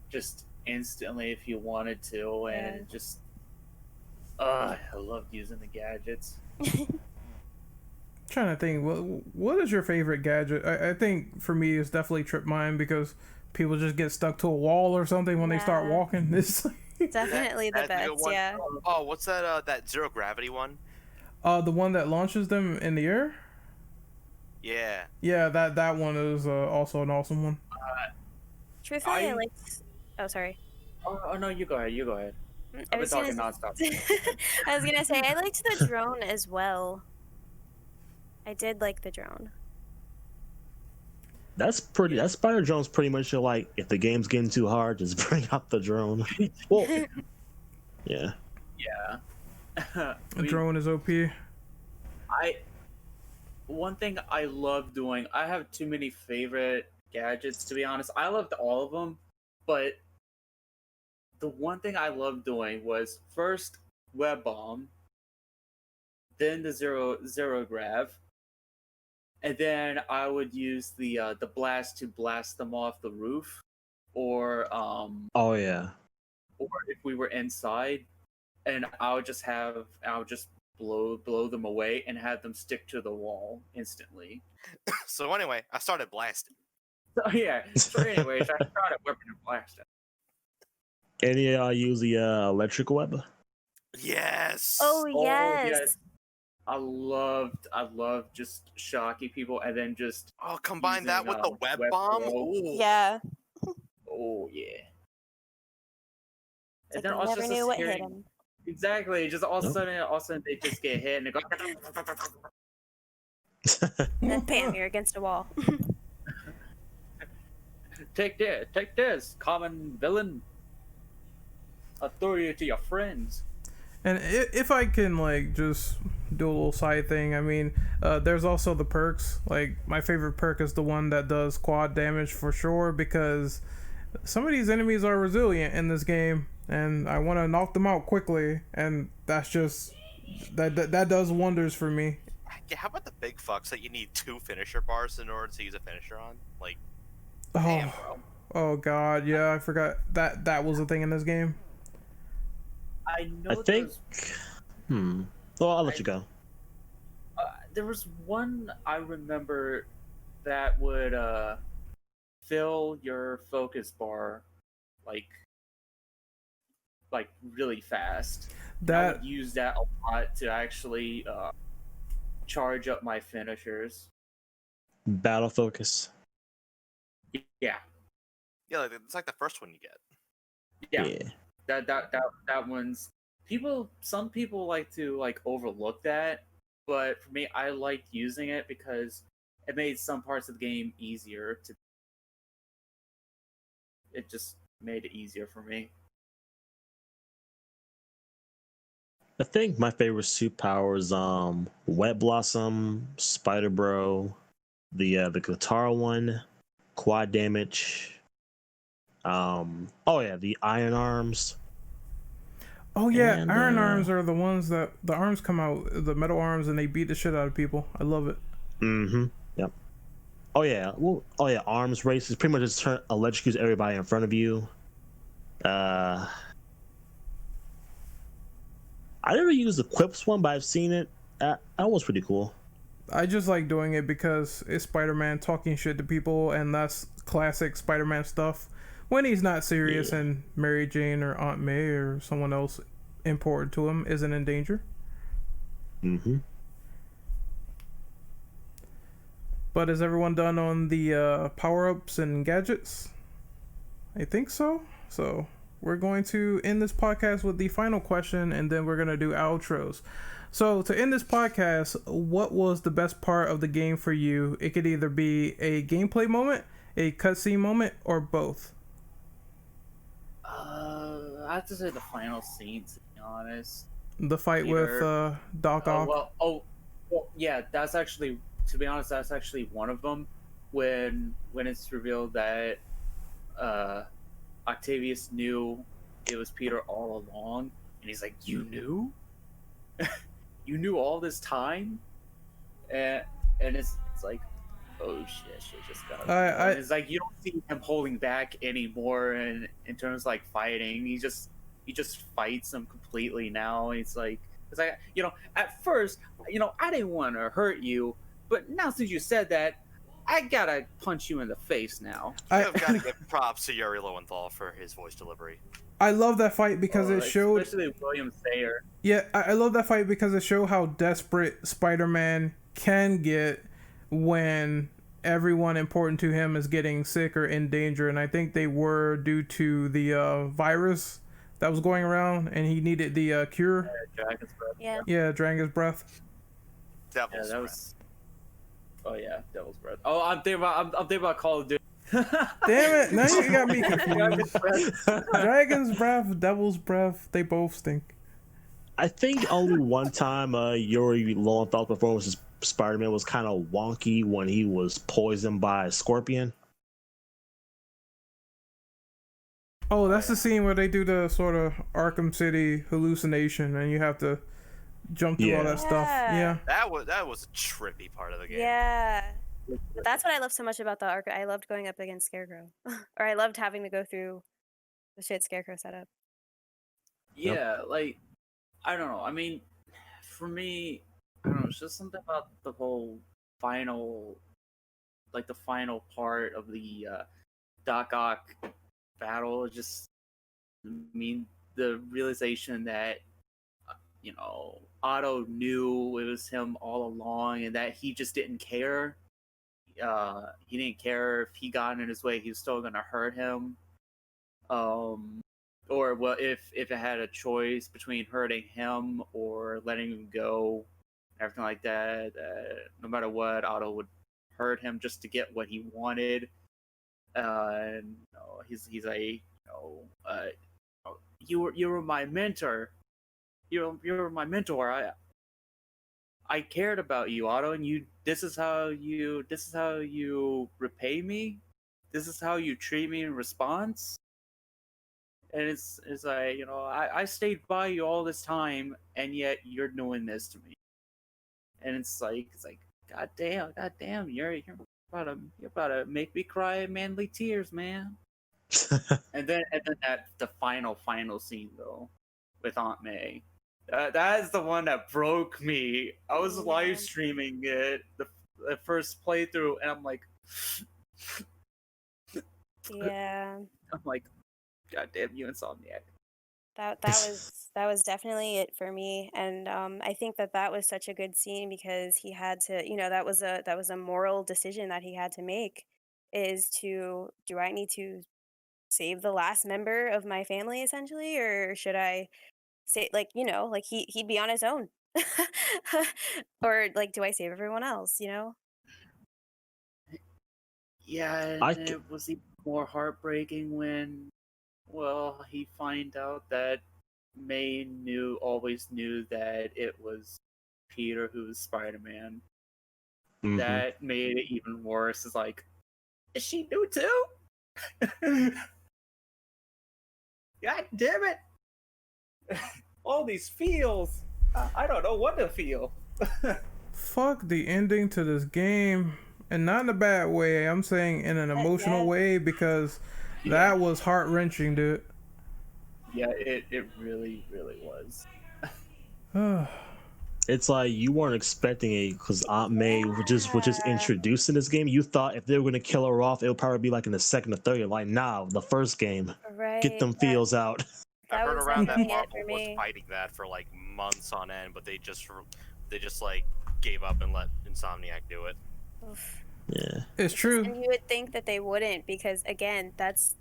just instantly if you wanted to, and just I loved using the gadgets. Trying to think, what is your favorite gadget? I think for me it's definitely Trip Mine, because people just get stuck to a wall or something when they start walking. This definitely the best. Yeah. Oh, what's that zero gravity one? The one that launches them in the air. Yeah, that one is also an awesome one. Truthfully, I liked. Oh, sorry. Oh no, you go ahead. I I've been talking nonstop. I was gonna say I liked the drone as well. I did like the drone. That Spider Drone's pretty much like, if the game's getting too hard, just bring out the drone. Well, yeah. Yeah. The drone is OP. One thing I love doing, I have too many favorite gadgets, to be honest. I loved all of them, but the one thing I loved doing was first web bomb, then the zero grav, and then I would use the blast to blast them off the roof, or oh yeah, or if we were inside, and I would just blow them away and have them stick to the wall instantly. So anyway, I started blasting. So anyways, I started whipping and blasting. Any use the electrical web? Yes. Oh yes. I loved just shocking people and then just combine that with the web bomb. Yeah. Oh yeah. And then also never knew what hit him. Exactly. Just all of a sudden they just get hit and they go. And then bam, you're against a wall. Take this, common villain. I'll throw you to your friends. And if I can, like, just do a little side thing, I mean, there's also the perks. Like, my favorite perk is the one that does quad damage for sure, because some of these enemies are resilient in this game, and I want to knock them out quickly, and that's just that does wonders for me. Yeah, how about the big fucks that you need 2 finisher bars in order to use a finisher on? Like, oh, damn, bro. Oh god, yeah, I forgot that was a thing in this game. I think. Well, I'll let you go. There was one I remember that would fill your focus bar like really fast. I would use that a lot to actually charge up my finishers. Battle focus. Yeah. Yeah, it's like the first one you get. Yeah. That one's some people like to like overlook that, but for me, I liked using it because it made some parts of the game easier to. It just made it easier for me. I think my favorite superpowers, Wet Blossom, Spider Bro, the guitar one, quad damage. The Iron Arms. Oh yeah, And, Iron Arms are the ones that the arms come out, the metal arms, and they beat the shit out of people. I love it. Mm-hmm. Yep. Arms races pretty much just electrocutes everybody in front of you. I never used the Quips one, but I've seen it. That was pretty cool. I just like doing it because it's Spider-Man talking shit to people, and that's classic Spider-Man stuff. When he's not serious and Mary Jane or Aunt May or someone else important to him isn't in danger. Mm-hmm. But is everyone done on the power-ups and gadgets? I think so. So we're going to end this podcast with the final question, and then we're going to do outros. So to end this podcast, what was the best part of the game for you? It could either be a gameplay moment, a cutscene moment, or both. I have to say the final scene, to be honest. The fight with Doc Ock. Yeah, that's actually, to be honest, that's actually one of them. When it's revealed that Octavius knew it was Peter all along, and he's like, "You knew? You knew all this time?" And it's like, oh shit just got. It's like you don't see him holding back anymore, and in terms of like fighting, he just fights them completely now. And it's like at first, I didn't want to hurt you, but now since you said that, I gotta punch you in the face now. I've got to give props to Yuri Lowenthal for his voice delivery. I love that fight because it showed, especially William Sayer. Yeah, I love that fight because it showed how desperate Spider-Man can get when everyone important to him is getting sick or in danger, and I think they were due to the virus that was going around, and he needed the cure. Dragon's Breath. Yeah, Dragon's Breath. Devil's Breath. Oh yeah, Devil's Breath. Oh, I'm thinking about Call of Duty. Damn it! Now you got me confused. Dragon's Breath, Devil's Breath, they both stink. I think only one time Yuri Lowenthal's performance as Spider-Man was kind of wonky when he was poisoned by a scorpion. Oh, that's the scene where they do the sort of Arkham City hallucination, and you have to jump through all that stuff. Yeah, that was a trippy part of the game. Yeah, that's what I love so much about the Arkham. I loved going up against Scarecrow, or I loved having to go through the shit Scarecrow set up. Yeah, like I don't know. I mean, for me, I don't know. It's just something about the whole final part of the Doc Ock battle. Just, I mean, the realization that Otto knew it was him all along, and that he just didn't care. He didn't care if he got in his way; he was still gonna hurt him. Or well, if it had a choice between hurting him or letting him go, everything like that, no matter what, Otto would hurt him just to get what he wanted. And he's like, you were my mentor. You're my mentor. I cared about you, Otto, and this is how you repay me. This is how you treat me in response. And it's like, I stayed by you all this time, and yet you're doing this to me. And it's like, God damn, you're about to make me cry manly tears, man. and then the final scene though, with Aunt May, that is the one that broke me. I was live streaming it the first playthrough, and I'm like, yeah. I'm like, God damn you, Insomniac. That was definitely it for me, and I think that was such a good scene because he had to, that was a moral decision that he had to make, is do I need to save the last member of my family essentially, or should I say, like, you know, like he'd be on his own. Or like, do I save everyone else, you know? Yeah, and it was even more heartbreaking when, well, he find out that May always knew that it was Peter who was Spider-Man. Mhm. That made it even worse. It's like, is she new too? God damn it! All these feels. I don't know what to feel. Fuck the ending to this game, and not in a bad way. I'm saying in an emotional way, because that was heart-wrenching, dude. Yeah, it really, really was. It's like you weren't expecting it because Aunt May was just introduced in this game. You thought if they were gonna kill her off, it would probably be like in the second or third. You're like, nah, the first game. Right. Get them feels out. I heard was around that definitely it Marvel for was me. fighting that for like months on end, but they just like gave up and let Insomniac do it. Oof. Yeah, It's true. And you would think that they wouldn't, because again, that's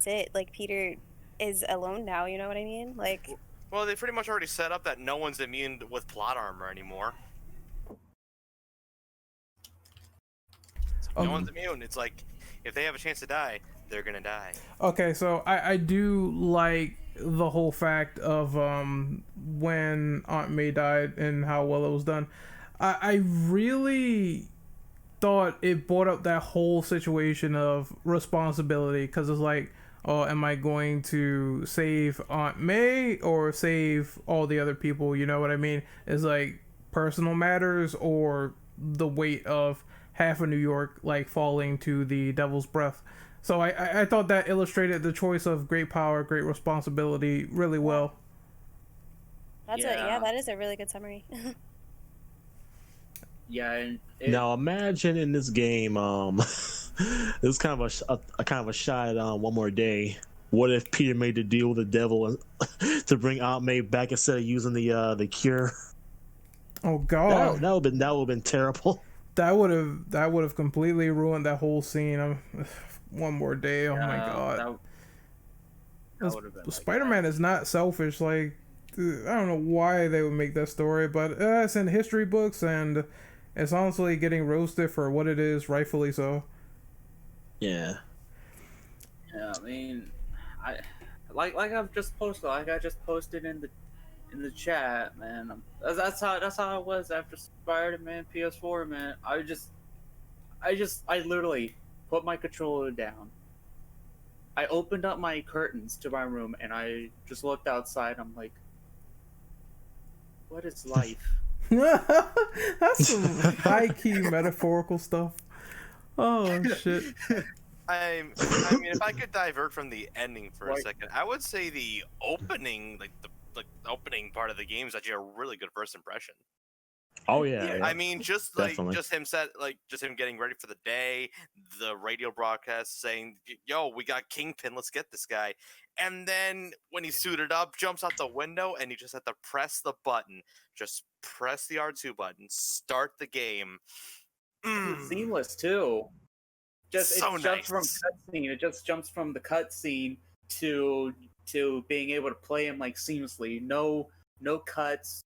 it. Like, Peter is alone now, you know what I mean? Like, Well, they pretty much already set up that no one's immune with plot armor anymore. No one's immune. It's like, if they have a chance to die, they're gonna die. Okay, so I do like the whole fact of when Aunt May died and how well it was done. I really thought it brought up that whole situation of responsibility, because it's like, oh, am I going to save Aunt May or save all the other people? You know what I mean? It's like personal matters or the weight of half of New York like falling to the devil's breath. So I thought that illustrated the choice of great power, great responsibility really well. that is a really good summary. Yeah, and now imagine in this game, this is kind of a shot at One More Day. What if Peter made the deal with the devil to bring Aunt May back instead of using the cure? Oh God, that would have been terrible. That would have completely ruined that whole scene. One More Day. Oh my God. That would have been Spider-Man is not selfish. Like, I don't know why they would make that story, but it's in history books, and it's honestly getting roasted for what it is, rightfully so. Yeah. Yeah, I mean, I just posted in the chat, man. That's how it was after Spider-Man PS4, man. I literally put my controller down. I opened up my curtains to my room and I just looked outside. I'm like, what is life? That's some high-key metaphorical stuff. Oh shit. I mean, if I could divert from the ending for a second, I would say the opening, the opening part of the game is actually a really good first impression. Oh yeah. I mean, just him getting ready for the day, the radio broadcast saying, "Yo, we got Kingpin, let's get this guy," and then when he's suited up, jumps out the window, and you just have to press the button, just press the R2 button, start the game. It's seamless too. It just jumps from the cutscene to being able to play him like seamlessly. No cuts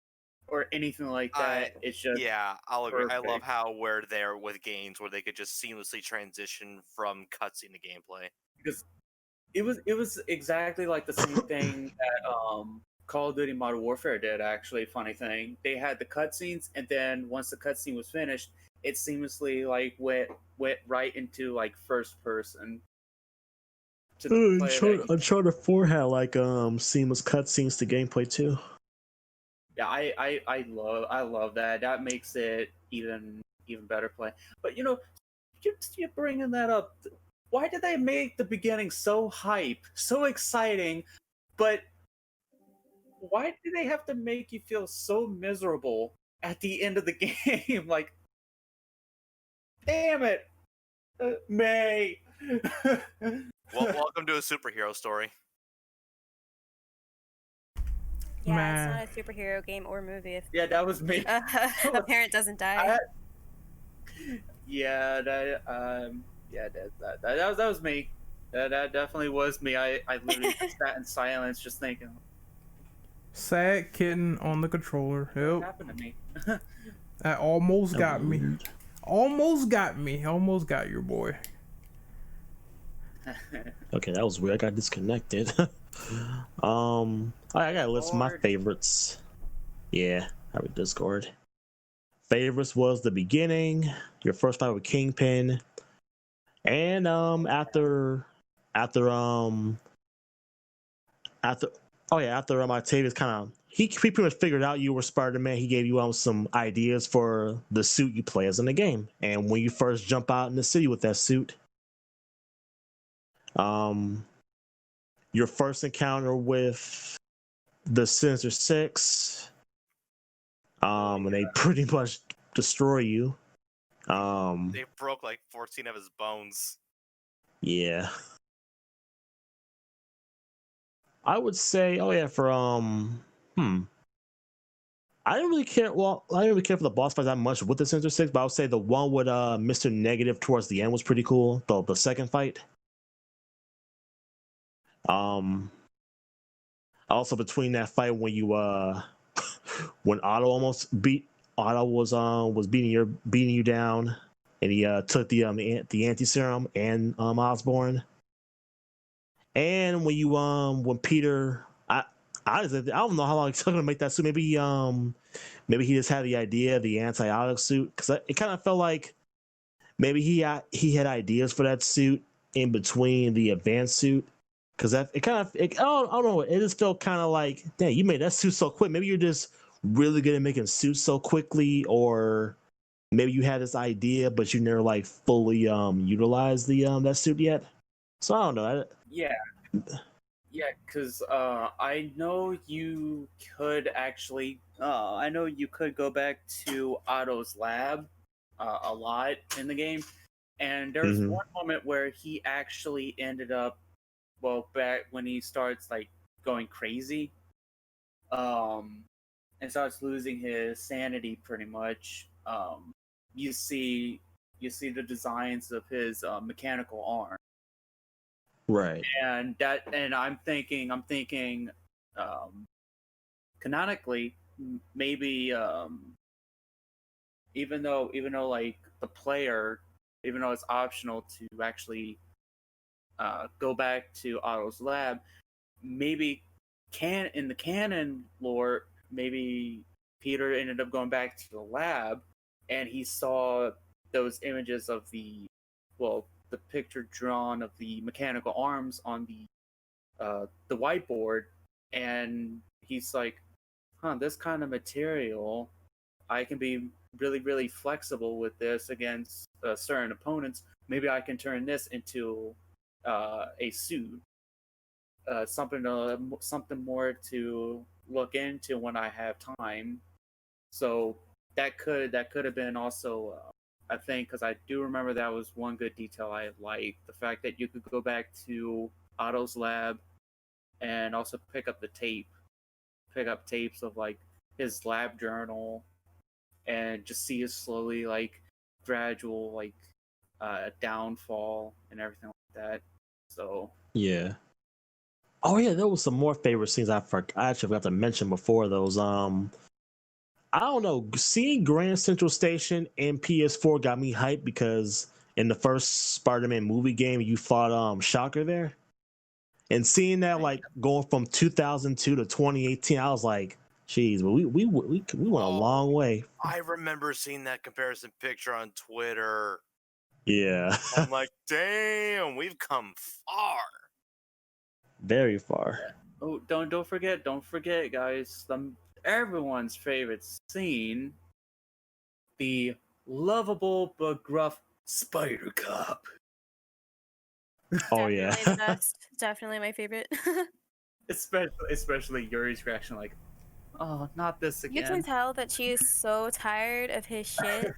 or anything like that. It's just I'll agree. perfect. I love how we're there with games where they could just seamlessly transition from cutscene to gameplay. Because it was exactly like the same thing that Call of Duty Modern Warfare did. Actually, funny thing, they had the cutscenes, and then once the cutscene was finished, it seamlessly like went right into like first person. Uncharted 4 had like seamless cutscenes to gameplay too. Yeah, I love that. That makes it even better play. But you're bringing that up. Why did they make the beginning so hype, so exciting, but why do they have to make you feel so miserable at the end of the game? Like, damn it, May. Well, welcome to a superhero story. Yeah, Man. it's not a superhero game or movie if Yeah, that was me. a parent doesn't die. That was me. That definitely was me. I literally just sat in silence, just thinking, Sad kitten on the controller. What Yep. happened to me? That almost got me. Weird. Almost got me. Almost got your boy. Okay, that was weird. I got disconnected. I gotta list my Discord. favorites. Yeah, I have a Discord. Favorites was the beginning, your first fight with Kingpin, and after Octavius kind of he pretty much figured out you were Spider-Man. He gave you some ideas for the suit you play as in the game, and when you first jump out in the city with that suit, your first encounter with the Sinister Six, and they pretty much destroy you. They broke like 14 of his bones. Yeah. I would say, for I didn't really care. Well, I didn't really care for the boss fight that much with the Sinister Six, but I would say the one with Mr. Negative towards the end was pretty cool. The second fight. Also between that fight when you when Otto was beating you down, and he took the anti-serum and Osborn. And when you when Peter, I don't know how long it took him to make that suit. Maybe he just had the idea of the antibiotic suit, because it kind of felt like maybe he had ideas for that suit in between the advanced suit, because I don't know, it just felt kind of like, dang, you made that suit so quick. Maybe you're just really good at making suits so quickly, or maybe you had this idea but you never like fully utilized the that suit yet. So I don't know. Yeah, because I know you could actually. I know you could go back to Otto's lab a lot in the game, and there was Mhm. one moment where he actually ended up, back when he starts like going crazy, and starts losing his sanity pretty much. You see the designs of his mechanical arm. Right. And I'm thinking canonically, maybe even though like the player, even though it's optional to actually go back to Otto's lab, maybe in the canon lore, maybe Peter ended up going back to the lab and he saw those images of the picture drawn of the mechanical arms on the whiteboard, and he's like, this kind of material, I can be really, really flexible with this against certain opponents. Maybe I can turn this into a suit, something more to look into when I have time. So that could have been also. I think, because I do remember that was one good detail I liked. The fact that you could go back to Otto's lab and also pick up tapes of like his lab journal, and just see his slowly like gradual like downfall and everything like that. So Yeah. Oh yeah, there was some more favorite scenes I actually forgot to mention before those. I don't know. Seeing Grand Central Station in PS4 got me hyped, because in the first Spider-Man movie game, you fought Shocker there, and seeing that like going from 2002 to 2018, I was like, "Geez, but we went a long way." I remember seeing that comparison picture on Twitter. Yeah, I'm like, damn, we've come far. very far. oh, don't forget, guys. Everyone's favorite scene, the lovable but gruff Spider Cop. Oh yeah. Definitely the best. Definitely my favorite. Especially Yuri's reaction, like, oh, not this You can again. tell that she is so tired of his shit.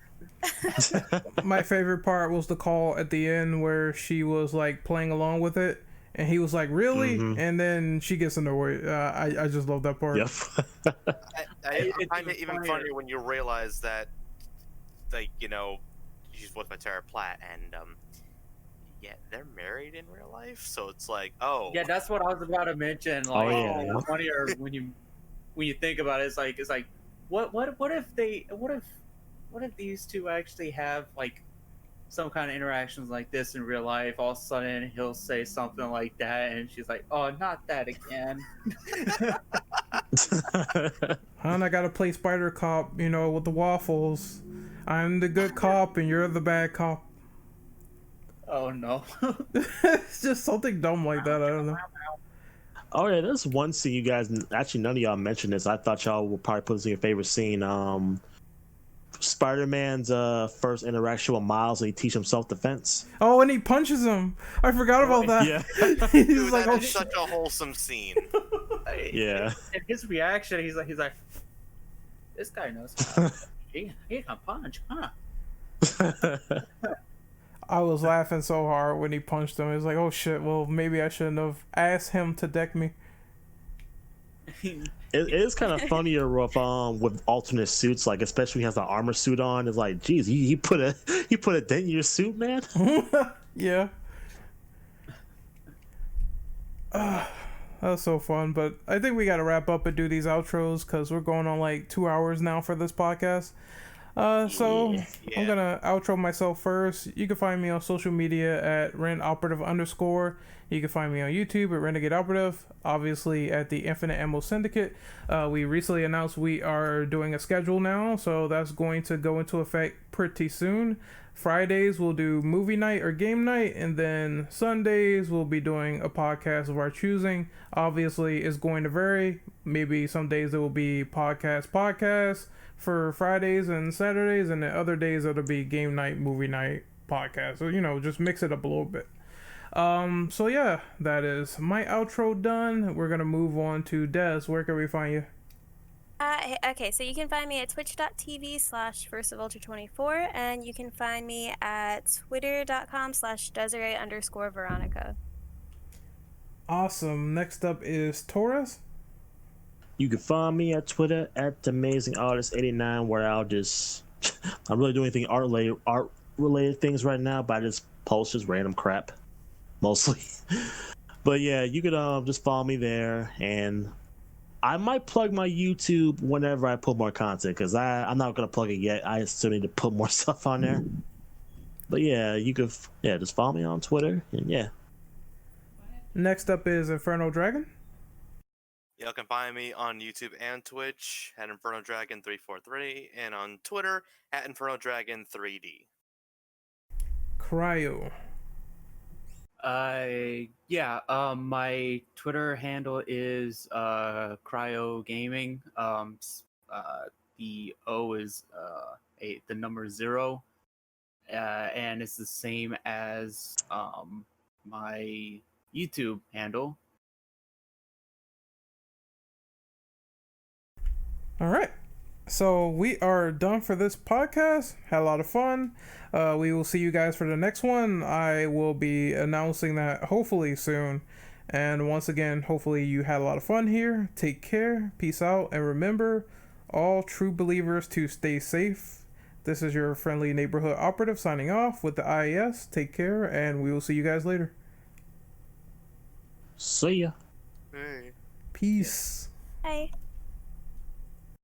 My favorite part was the call at the end where she was like playing along with it, and he was like, "Really?" Mhm. And then she gets in the way. I just love that part. Yep. I It's find it even funnier. funnier when you realize that, like, she's with Tara Platt, and yeah, they're married in real life. So it's like, oh, Yeah, that's what I was about to mention. Like, yeah. it's funnier when you when you think about it, it's like what if these two actually have like some kind of interactions like this in real life? All of a sudden he'll say something like that and she's like, oh, not that again. Hon, I gotta play Spider Cop, with the waffles. I'm the good cop and you're the bad cop. Oh no. It's just something dumb like that. I don't know. Oh yeah, there's one scene you guys actually none of y'all mentioned this. I thought y'all would probably put this in your favorite scene. Spider-Man's first interaction with Miles, and he teaches him self-defense. Oh, and he punches him. I forgot about that. Yeah. He's Dude, like, that oh is shit. such a wholesome scene. Yeah. And his reaction, he's like, this guy knows how to he can punch, huh? I was laughing so hard when he punched him. It was like, oh shit, well, maybe I shouldn't have asked him to deck me. It is kind of funnier with alternate suits, like especially when he has the armor suit on. It's like, geez, he put a dent in your suit, man. Yeah. That was so fun, but I think we gotta wrap up and do these outros because we're going on like 2 hours now for this podcast. So Yeah. I'm gonna outro myself first. You can find me on social media at RenOperative_. You can find me on YouTube at Renegade Operative. Obviously at the Infinite Ammo Syndicate. We recently announced we are doing a schedule now, so that's going to go into effect pretty soon. Fridays we'll do movie night or game night, and then Sundays we'll be doing a podcast of our choosing. Obviously it's going to vary. Maybe some days there will be podcast for Fridays and Saturdays, and then other days it'll be game night, movie night, podcast. So just mix it up a little bit. So yeah, that is my outro done. We're gonna move on to Des. Where can we find you? Okay, so you can find me at twitch.tv/firstofultra24, and you can find me at twitter.com/Desiree_Veronica. Awesome. Next up is Torres. You can find me at Twitter at AmazingArtist89, where I'm really doing anything art related things right now, but I just post just random crap, mostly. But yeah, you could just follow me there, and I might plug my YouTube whenever I put more content, because I'm not gonna plug it yet. I still need to put more stuff on there. But yeah, you could just follow me on Twitter, and yeah. Next up is Inferno Dragon. Y'all can find me on YouTube and Twitch at Inferno Dragon 343, and on Twitter at Inferno Dragon 3D. Cryo. My Twitter handle is Cryo Gaming. The O is the number 0, and it's the same as my YouTube handle. All right. So we are done for this podcast. Had a lot of fun. We will see you guys for the next one. I will be announcing that hopefully soon. And once again, hopefully you had a lot of fun here. Take care. Peace out. And remember, all true believers to stay safe. This is your friendly neighborhood operative signing off with the IAS. Take care, and we will see you guys later. See ya. Hey. Peace. Bye.